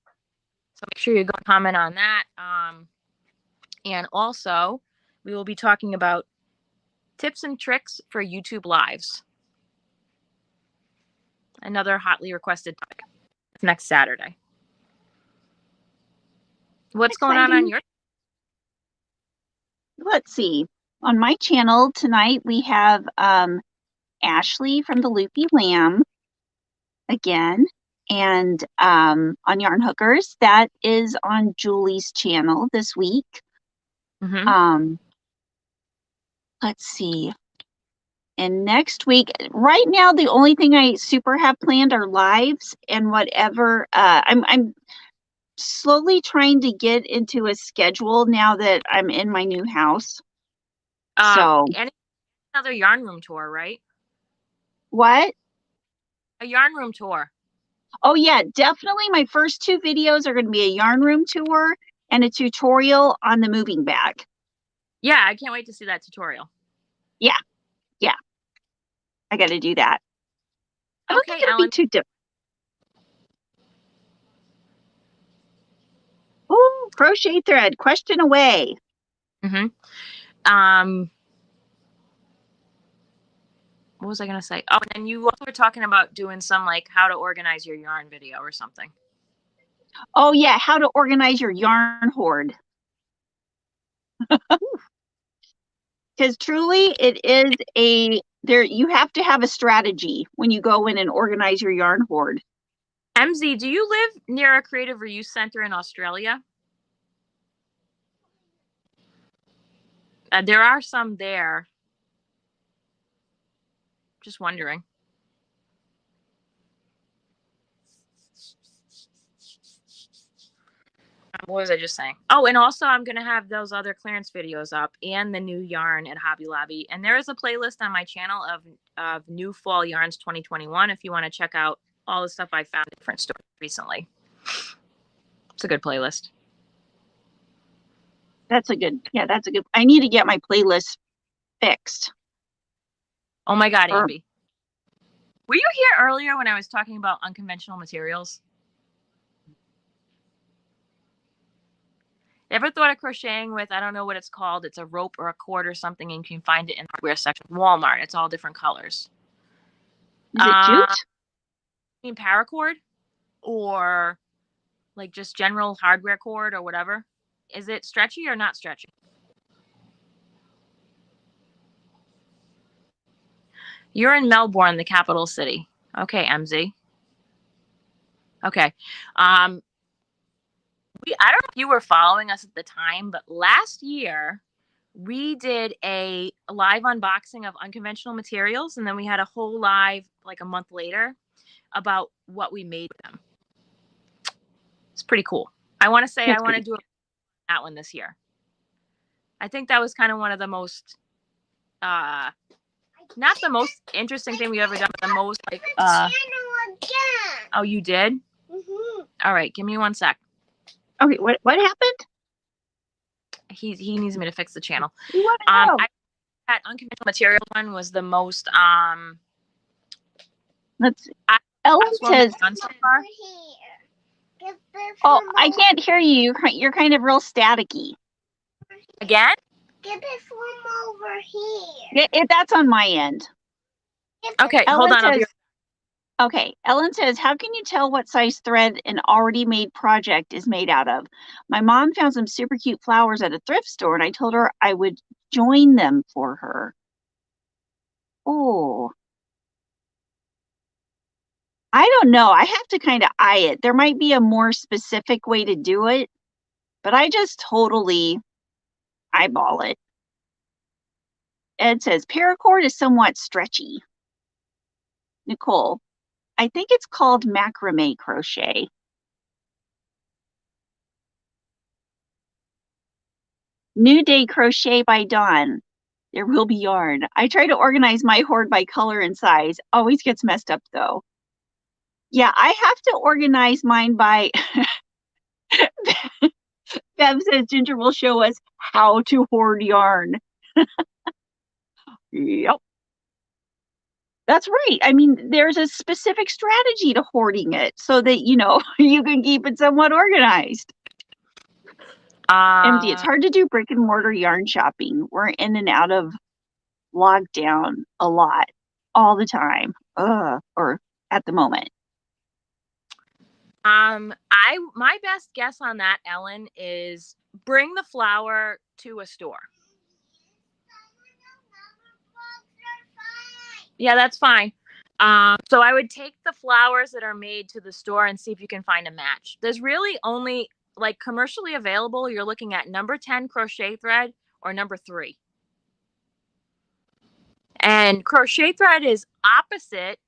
So make sure you go comment on that. And also, we will be talking about tips and tricks for YouTube lives. Another hotly requested topic. It's next Saturday. What's going on Exciting. your? Let's see. On my channel tonight, we have Ashley from the Loopy Lamb again. And on Yarn Hookers, that is on Julie's channel this week. Mm-hmm. Let's see. And next week, right now, the only thing I super have planned are lives and whatever. I'm slowly trying to get into a schedule now that I'm in my new house. So And another yarn room tour, right? what? A yarn room tour. Oh yeah, definitely. My first 2 videos are going to be a yarn room tour and a tutorial on the moving bag. Yeah, I can't wait to see that tutorial. Yeah. I got to do that. I don't Okay, think it'll Ellen. be too different. Oh, crochet thread. Question away. Mm-hmm. What was I gonna say? Oh, and then you also were talking about doing some like how to organize your yarn video or something. Oh yeah, how to organize your yarn hoard. Because truly, it is you have to have a strategy when you go in and organize your yarn hoard. MZ, do you live near a creative reuse center in Australia? There are some there. Just wondering. What was I just saying? Oh, and also I'm going to have those other clearance videos up and the new yarn at Hobby Lobby. And there is a playlist on my channel of new fall yarns 2021 if you want to check out all the stuff I found in different stores recently. It's a good playlist. That's a good. I need to get my playlist fixed. Oh my God, Amby. Were you here earlier when I was talking about unconventional materials? Ever thought of crocheting with, I don't know what it's called, it's a rope or a cord or something, and you can find it in the hardware section of Walmart. It's all different colors. Is it jute? I mean paracord or like just general hardware cord or whatever. Is it stretchy or not stretchy? You're in Melbourne, the capital city. Okay, MZ. Okay. I don't know if you were following us at the time, but last year we did a live unboxing of unconventional materials, and then we had a whole live like a month later about what we made with them. It's pretty cool. I want to say I want to do that one this year. I think that was kind of one of the most not the most interesting thing we've ever done, but the most like oh, you did? Mm-hmm. All right, give me 1 sec. Okay, what happened? He needs me to fix the channel. That unconventional material one was the most let's see. Ellen says so far. Oh, I can't hear you. You're kind of real staticky. Again? Get it from over here. That's on my end. Okay, Ellen hold on. says, okay, Ellen says, how can you tell what size thread an already made project is made out of? My mom found some super cute flowers at a thrift store, and I told her I would join them for her. Oh. I don't know. I have to kind of eye it. There might be a more specific way to do it, but I just totally eyeball it. Ed says, paracord is somewhat stretchy. Nicole, I think it's called macrame crochet. New Day Crochet by Dawn. There will be yarn. I try to organize my hoard by color and size. Always gets messed up though. Yeah, I have to organize mine by Bev says Ginger will show us how to hoard yarn. Yep. That's right. I mean, there's a specific strategy to hoarding it so that, you know, you can keep it somewhat organized. MD, it's hard to do brick and mortar yarn shopping. We're in and out of lockdown a lot, all the time. Or at the moment? My best guess on that, Ellen, is bring the flour to a store. Yeah, that's fine. So I would take the flowers that are made to the store and see if you can find a match. There's really only, like, commercially available, you're looking at number 10 crochet thread or number 3. And crochet thread is opposite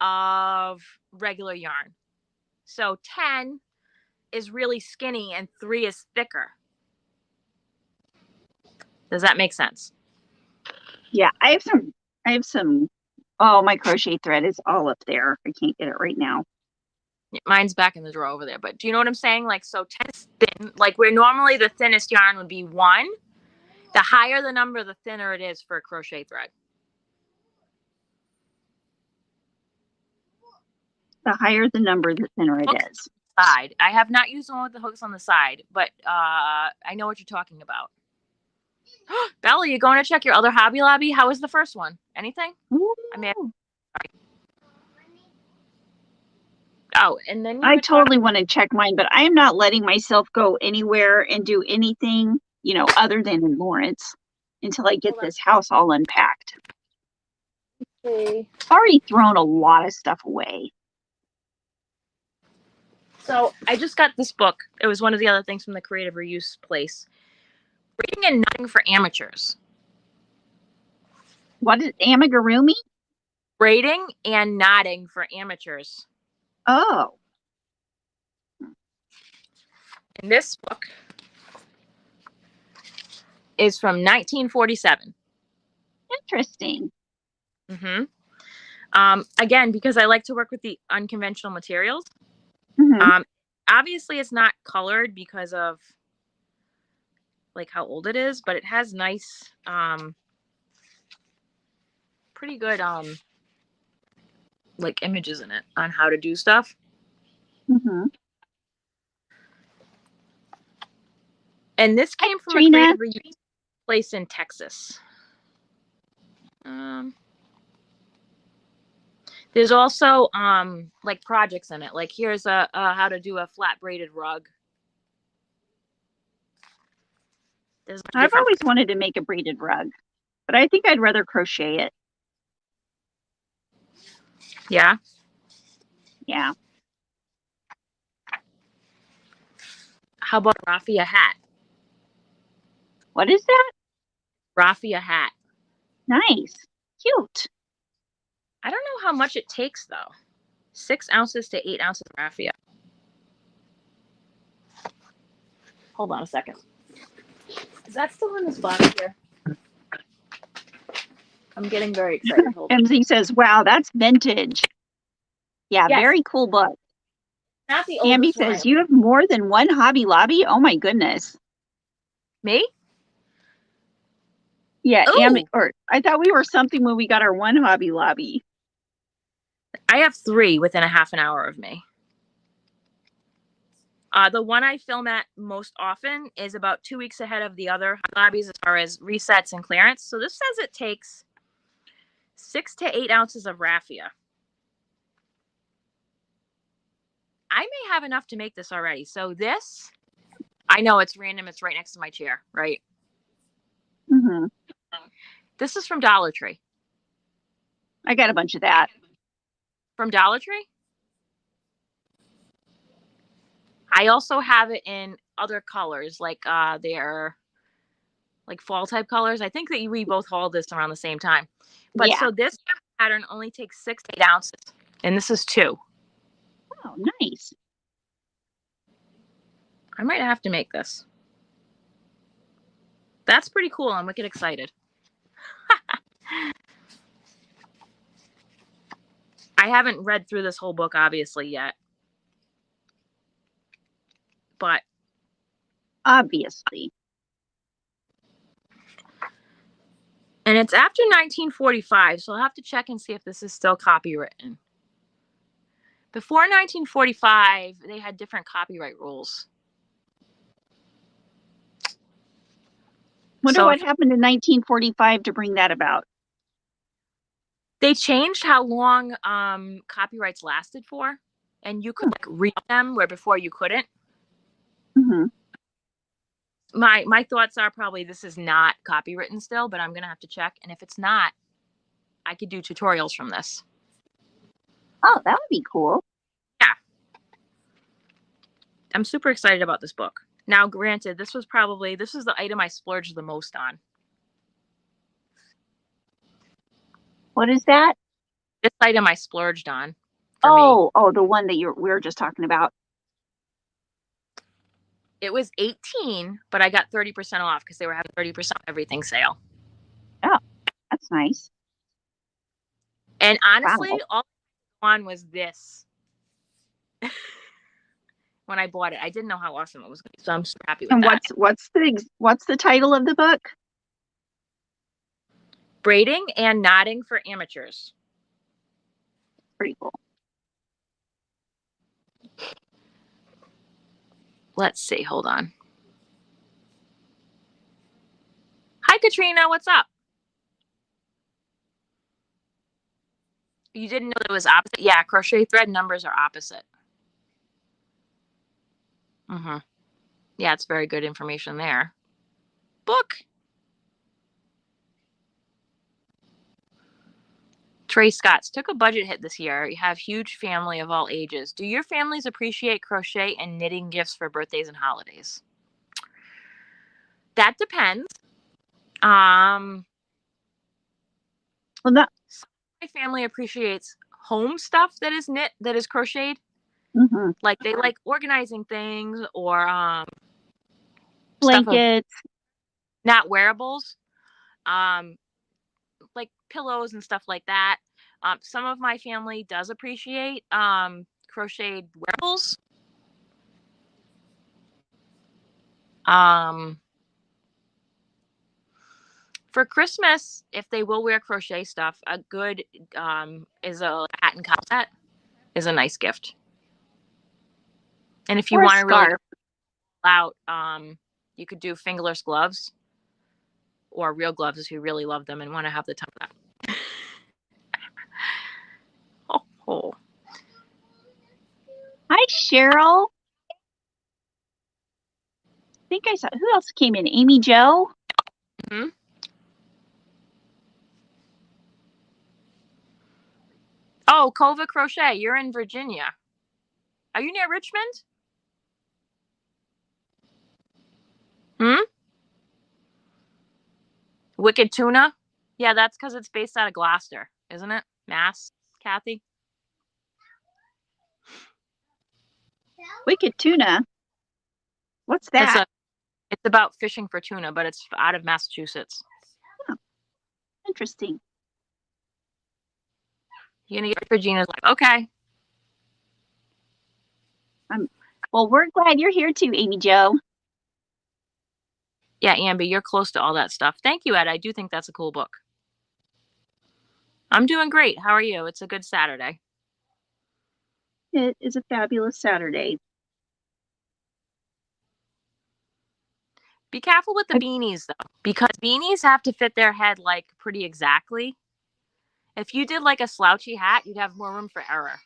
of regular yarn. So 10 is really skinny and 3 is thicker. Does that make sense? Yeah, I have some. Oh, my crochet thread is all up there. I can't get it right now. Mine's back in the drawer over there. But do you know what I'm saying? Like, so 10 is thin. Like, where normally the thinnest yarn would be 1. The higher the number, the thinner it is for a crochet thread. The higher the number, the thinner it is. Side. I have not used the one with the hooks on the side, but I know what you're talking about. Bella, you going to check your other Hobby Lobby? How was the first one? Anything? Ooh. I mean, oh, and then I totally want to check mine, but I am not letting myself go anywhere and do anything, other than in Lawrence until I get this house all unpacked. Okay. I've already thrown a lot of stuff away. So I just got this book. It was one of the other things from the Creative Reuse place. Reading and Knitting for Amateurs. What is amigurumi? Braiding and knotting for amateurs. Oh. And this book is from 1947. Interesting. Again, because I like to work with the unconventional materials. Mm-hmm. Obviously, it's not colored because of like how old it is, but it has nice, pretty good like images in it on how to do stuff. Mm-hmm. And this came from a Creative Reuse place in Texas. There's also like projects in it. Like here's a how to do a flat braided rug. I've always wanted to make a braided rug, but I think I'd rather crochet it. Yeah. Yeah. How about a raffia hat? What is that? Raffia hat. Nice. Cute. I don't know how much it takes though. 6 ounces to 8 ounces of raffia. Hold on a second. Is that still in this box here? I'm getting very excited. MZ says, wow, that's vintage. Yeah, yes. Very cool book. Not the Ambi says, you have more than one Hobby Lobby? Oh my goodness. Me? Yeah, Ambi, or I thought we were something when we got our one Hobby Lobby. I have 3 within a half an hour of me. The one I film at most often is about 2 weeks ahead of the other lobbies as far as resets and clearance. So this says it takes 6 to 8 ounces of raffia. I may have enough to make this already. So this, I know it's random. It's right next to my chair, right? Mm-hmm. This is from Dollar Tree. I got a bunch of that. From Dollar Tree? I also have it in other colors, like they're like fall type colors. I think that we both hauled this around the same time. But so this pattern only takes 6 to 8 ounces, and this is 2. Oh, nice. I might have to make this. That's pretty cool. I'm wicked excited. I haven't read through this whole book, obviously, yet. But. Obviously. And it's after 1945, so I'll have to check and see if this is still copywritten. Before 1945, they had different copyright rules. Wonder what happened in 1945 to bring that about. They changed how long copyrights lasted for, and you could like read them where before you couldn't. Hmm. My thoughts are probably this is not copywritten still, but I'm gonna have to check. And if it's not, I could do tutorials from this. Oh, that would be cool. Yeah. I'm super excited about this book. Now, granted, this was the item I splurged the most on. What is that? This item I splurged on for me. Oh, the one that we were just talking about. It was $18, but I got 30% off because they were having 30% everything sale. Oh, that's nice. And honestly, Wow. all I wanted was this. When I bought it, I didn't know how awesome it was going to be, so I'm super happy with And that. what's the title of the book? Braiding and knotting for amateurs. Pretty cool. Let's see. Hold on. Hi, Katrina. What's up? You didn't know it was opposite? Yeah, crochet thread numbers are opposite. Mm-hmm. Yeah, it's very good information there. Book. Trey Scotts took a budget hit this year. You have huge family of all ages. Do your families appreciate crochet and knitting gifts for birthdays and holidays? That depends. Well, My family appreciates home stuff that is knit, that is crocheted. mm-hmm. Like they like organizing things or Blankets. not wearables. Like pillows and stuff like that. Some of my family does appreciate crocheted wearables. For Christmas, if they will wear crochet stuff, a good is a hat and cowl set is a nice gift. And if you Or a want to really scarf. out, you could do fingerless gloves or real gloves if you really love them and want to have the time for that. Oh. Hi, Cheryl. I think I saw, who else came in? Amy Jo? Mm-hmm. Oh, Cova Crochet, you're in Virginia. Are you near Richmond? Wicked Tuna? Yeah, that's because it's based out of Gloucester, isn't it? Mass, Kathy? Wicked Tuna? What's that? It's about fishing for tuna, but it's out of Massachusetts. Oh, interesting. You're gonna get Regina's like, okay. Well, we're glad you're here too, Amy Jo. Yeah, Amber, you're close to all that stuff. Thank you, Ed. I do think that's a cool book. I'm doing great. How are you? It's a good Saturday. It is a fabulous Saturday. Be careful with the beanies, though, because beanies have to fit their head, like, pretty exactly. If you did, like, a slouchy hat, you'd have more room for error.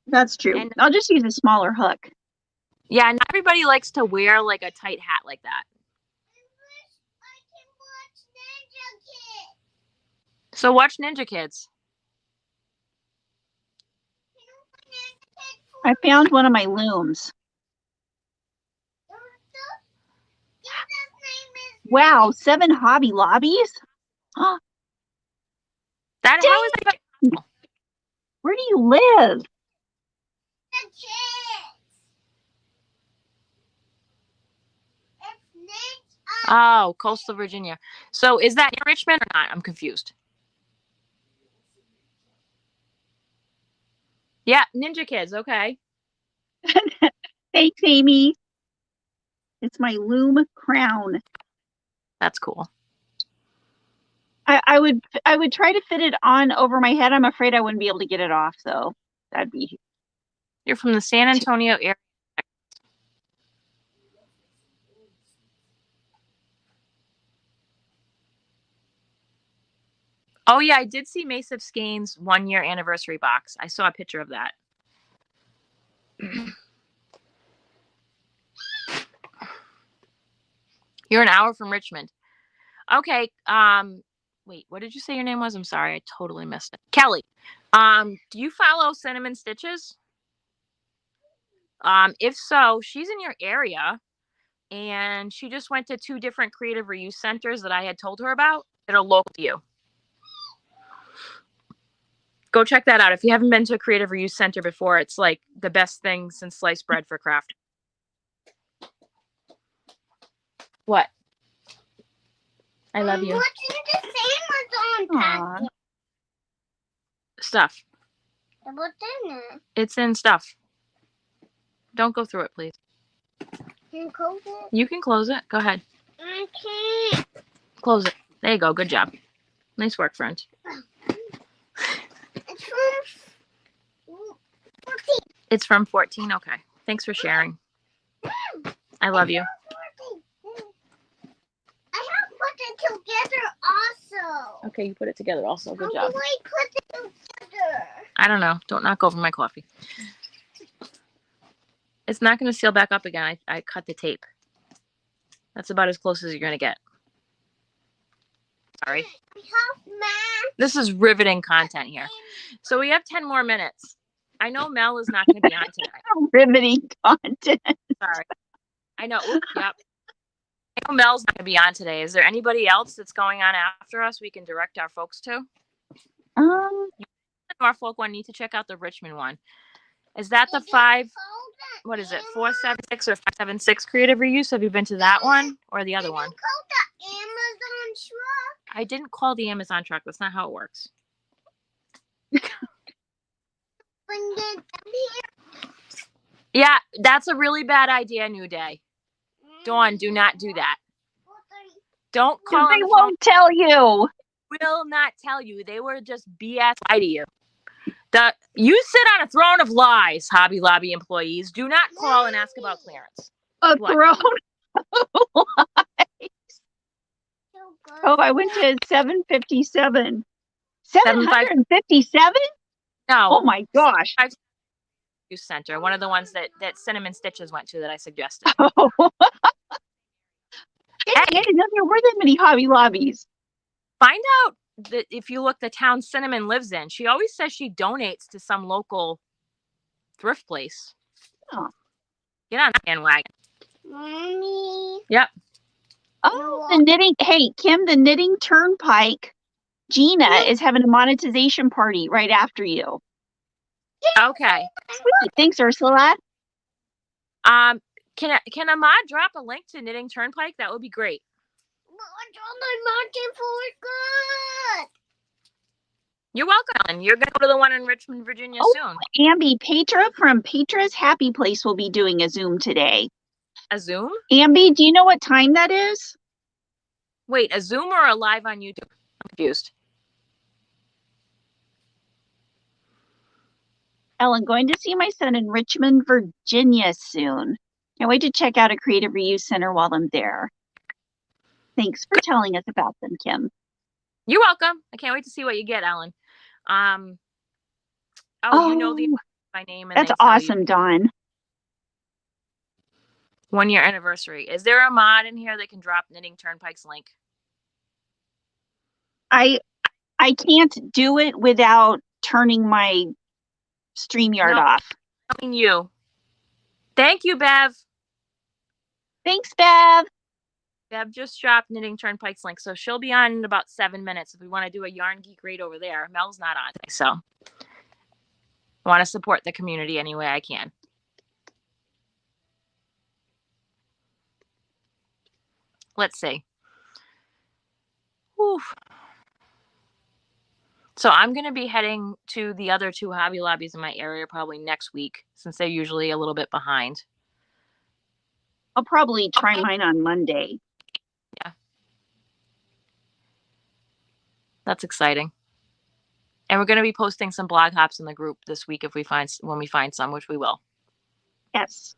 That's true. And I'll just use a smaller hook. yeah, not everybody likes to wear, like, a tight hat like that. So watch Ninja Kids. I found one of my looms. Wow, 7 Hobby Lobbies? How is that? Where do you live? Oh, coastal Virginia. So is that in Richmond or not? I'm confused. Yeah, Ninja Kids. Okay. Thanks, Amy. It's my loom crown. That's cool. I would try to fit it on over my head. I'm afraid I wouldn't be able to get it off, though. That'd be. You're from the San Antonio area. Oh yeah, I did see Mace of Skane's 1-year anniversary box. I saw a picture of that. You're an hour from Richmond. Okay. Wait, what did you say your name was? I'm sorry, I totally missed it. Kelly. Do you follow Cinnamon Stitches? If so, she's in your area, and she just went to 2 different creative reuse centers that I had told her about that are local to you. Go check that out. If you haven't been to a creative reuse center before, it's like the best thing since sliced bread for craft. What? I love you. What's in the Amazon package? Stuff. What's in it? It's in stuff. Don't go through it, please. Can you close it? You can close it. Go ahead. I can't. Close it. There you go. Good job. Nice work, friend. It's from 14. It's from 14. Okay. Thanks for sharing. I love you. I have put it together also. Okay, you put it together also. Good How job. do I put it together? I don't know. Don't knock over my coffee. It's not going to seal back up again. I cut the tape. That's about as close as you're going to get. Sorry. We have math. This is riveting content here. So we have 10 more minutes. I know Mel is not going to be on tonight. Riveting content. Sorry. I know. Yep. I know Mel's not going to be on today. Is there anybody else that's going on after us we can direct our folks to? The Norfolk one, need to check out the Richmond one. Is that the 5, what is it, 476 or 576 creative reuse? Have you been to that one or the other one? Call the Amazon truck. I didn't call the Amazon truck. That's not how it works. Bring it here. Yeah, that's a really bad idea, New Day. Dawn, do not do that. Don't call They on the phone. won't tell you. Will not tell you. They were just BS lie to you. You sit on a throne of lies, Hobby Lobby employees. Do not call and ask about clearance. A What? throne. Oh, I went to 757. 757? No. Oh my gosh. Youth Center, one of the ones that Cinnamon Stitches went to that I suggested. Oh. I didn't know there were that many Hobby Lobbies. Find out that if you look the town Cinnamon lives in. She always says she donates to some local thrift place. Oh. Get on the bandwagon. Mommy. Yep. Oh, the knitting. Hey, Kim, the Knitting Turnpike. Gina is having a monetization party right after you. Okay. Sweet. Thanks, Ursula. Can Ahmad drop a link to Knitting Turnpike? That would be great. I'm marching for good. You're welcome. And you're gonna go to the one in Richmond, Virginia soon. Ambi Petra from Petra's Happy Place will be doing a Zoom today. A Zoom? Ambi, do you know what time that is? Wait, a Zoom or a live on YouTube? I'm confused. Ellen, going to see my son in Richmond, Virginia soon. Can't wait to check out a creative reuse center while I'm there. Thanks for telling us about them, Kim. You're welcome. I can't wait to see what you get, Ellen. You know my name. And That's they tell awesome, you. Dawn. 1-year anniversary. Is there a mod in here that can drop Knitting Turnpike's link? I can't do it without turning my StreamYard off. I mean you. Thank you, Bev. Thanks, Bev. Bev just dropped Knitting Turnpike's link, so she'll be on in about 7 minutes if we want to do a Yarn Geek raid over there. Mel's not on today, so I want to support the community any way I can. Let's see. Whew. So I'm going to be heading to the other 2 Hobby Lobbies in my area probably next week, since they're usually a little bit behind. I'll probably try mine on Monday. Yeah. That's exciting. And we're going to be posting some blog hops in the group this week when we find some, which we will. Yes.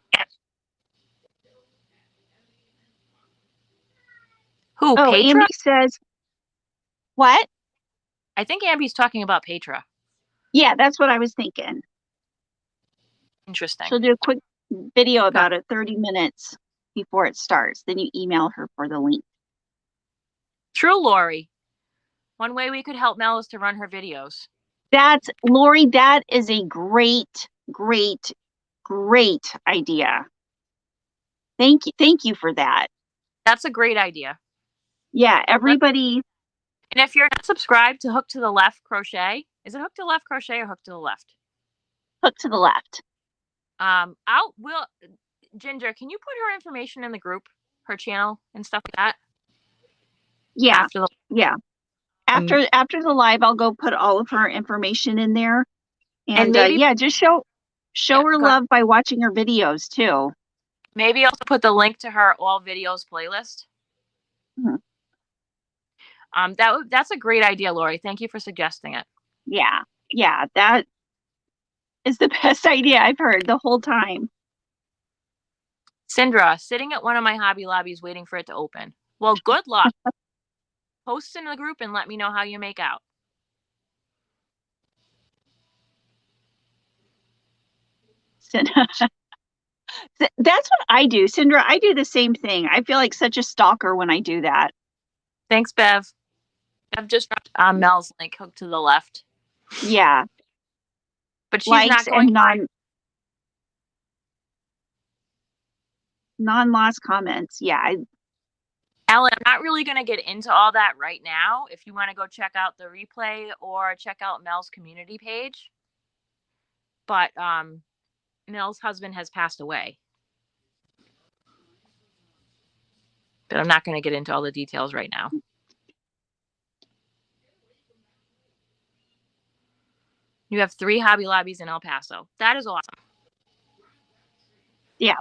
Who? Oh, Petra? Ambi says, what? I think Amby's talking about Petra. Yeah, that's what I was thinking. Interesting. She'll do a quick video about it, 30 minutes before it starts. Then you email her for the link. True, Lori. One way we could help Mel is to run her videos. That's, Lori, that is a great, great, great idea. Thank you. Thank you for that. That's a great idea. Yeah, everybody. And if you're not subscribed to Hook to the Left Crochet, is it Hook to the Left Crochet or Hook to the Left? Hook to the left. Ginger, can you put her information in the group, her channel and stuff like that? Yeah. Yeah. After the live, I'll go put all of her information in there. And maybe, just show her love by watching her videos too. Maybe also put the link to her all videos playlist. Mm-hmm. That's a great idea, Lori. Thank you for suggesting it. Yeah, that is the best idea I've heard the whole time. Sindra, sitting at one of my Hobby Lobbies waiting for it to open. Well, good luck. Post in the group and let me know how you make out. That's what I do, Sindra. I do the same thing. I feel like such a stalker when I do that. Thanks, Bev. I've just dropped Mel's link, Hook to the Left. Yeah. But she's not going non-lost comments. Yeah. Ellen, I'm not really going to get into all that right now. If you want to go check out the replay or check out Mel's community page. But Mel's husband has passed away. But I'm not going to get into all the details right now. You have 3 Hobby Lobbies in El Paso. That is awesome. Yeah.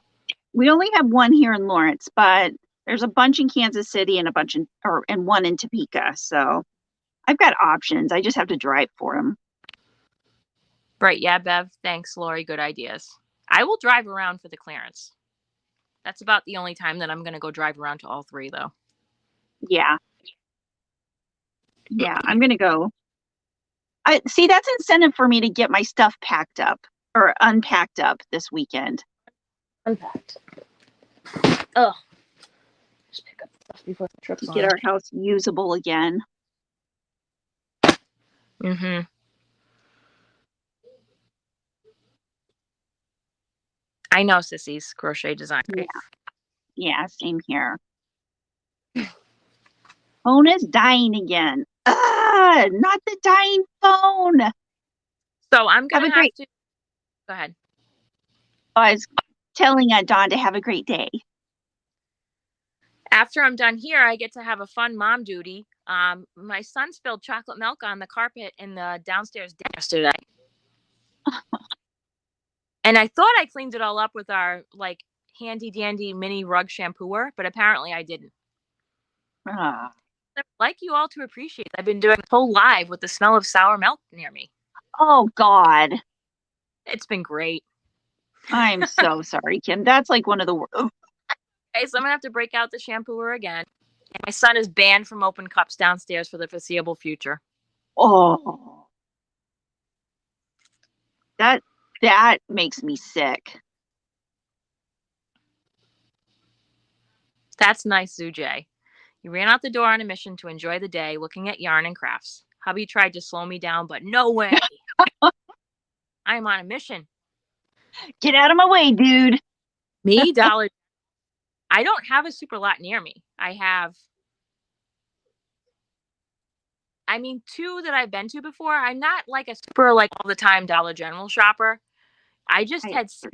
We only have one here in Lawrence, but there's a bunch in Kansas City and and one in Topeka. So I've got options. I just have to drive for them. Right. Yeah, Bev. Thanks, Lori. Good ideas. I will drive around for the clearance. That's about the only time that I'm going to go drive around to all 3, though. Yeah. Yeah, I'm going to go. See, that's incentive for me to get my stuff packed up or unpacked up this weekend. Unpacked. Oh. Just pick up stuff before the trip's on. Get our house usable again. Mm-hmm. I know Sissy's crochet design. Yeah, same here. Phone is dying again. Not the dying phone. So I'm going to have to... Go ahead. I was telling Dawn to have a great day. After I'm done here, I get to have a fun mom duty. My son spilled chocolate milk on the carpet in the downstairs yesterday. And I thought I cleaned it all up with our handy dandy mini rug shampooer, but apparently I didn't. I'd like you all to appreciate I've been doing a whole live with the smell of sour milk near me. Oh, God. It's been great. I'm so sorry, Kim. That's like one of the worst. Okay, so I'm going to have to break out the shampooer again. And my son is banned from open cups downstairs for the foreseeable future. Oh. That makes me sick. That's nice, Zujay. You ran out the door on a mission to enjoy the day looking at yarn and crafts. Hubby tried to slow me down, but no way. I am on a mission. Get out of my way, dude. Me, Dollar. I don't have a super lot near me. I have, 2 that I've been to before. I'm not like a super all the time Dollar General shopper. I just had 3.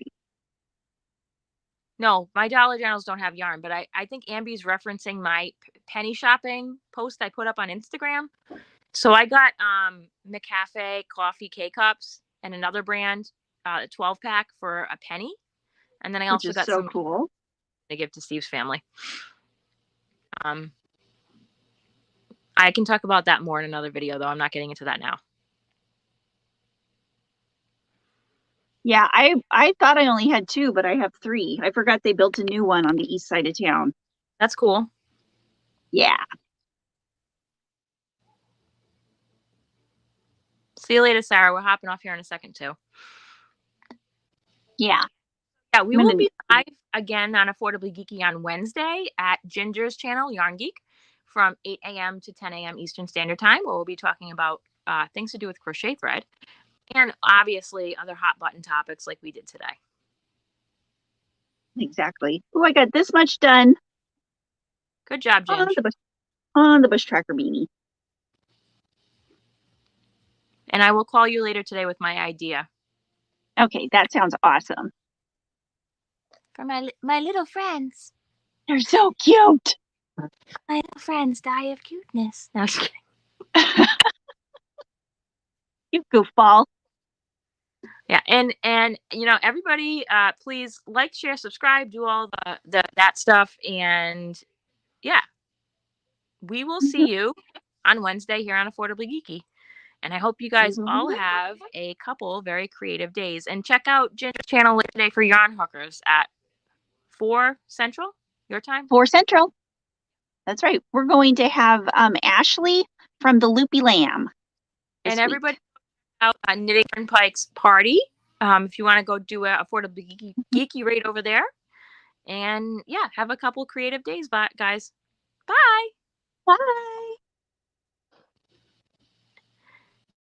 No, my Dollar Generals don't have yarn, but I think Amby's referencing my penny shopping post I put up on Instagram. So I got McCafe coffee K-Cups and another brand, a 12-pack for a penny. And then I also got some cool to give to Steve's family. I can talk about that more in another video, though. I'm not getting into that now. Yeah, I thought I only had 2, but I have 3. I forgot they built a new one on the east side of town. That's cool. Yeah. See you later, Sarah. We're hopping off here in a second, too. Yeah. Yeah, we will be live again on Affordably Geeky on Wednesday at Ginger's channel, Yarn Geek, from 8 a.m. to 10 a.m. Eastern Standard Time, where we'll be talking about things to do with crochet thread and obviously other hot button topics like we did today. Exactly. Oh, I got this much done. Good job, Ginger. On the bush tracker beanie. And I will call you later today with my idea. Okay, that sounds awesome. For my little friends. They're so cute. My little friends die of cuteness. No, I'm just kidding. You goofball. Yeah, and you know, everybody, please like, share, subscribe, do all that stuff, and yeah, we will see you on Wednesday here on Affordably Geeky. And I hope you guys all have a couple very creative days. And check out Ginger's channel later today for yarn hookers at 4 Central, your time. 4 Central. That's right. We're going to have Ashley from the Loopy Lamb. And everybody out on Knitting and Pike's party. If you want to go do a Affordably Geeky raid over there. And yeah, have a couple creative days, guys. Bye.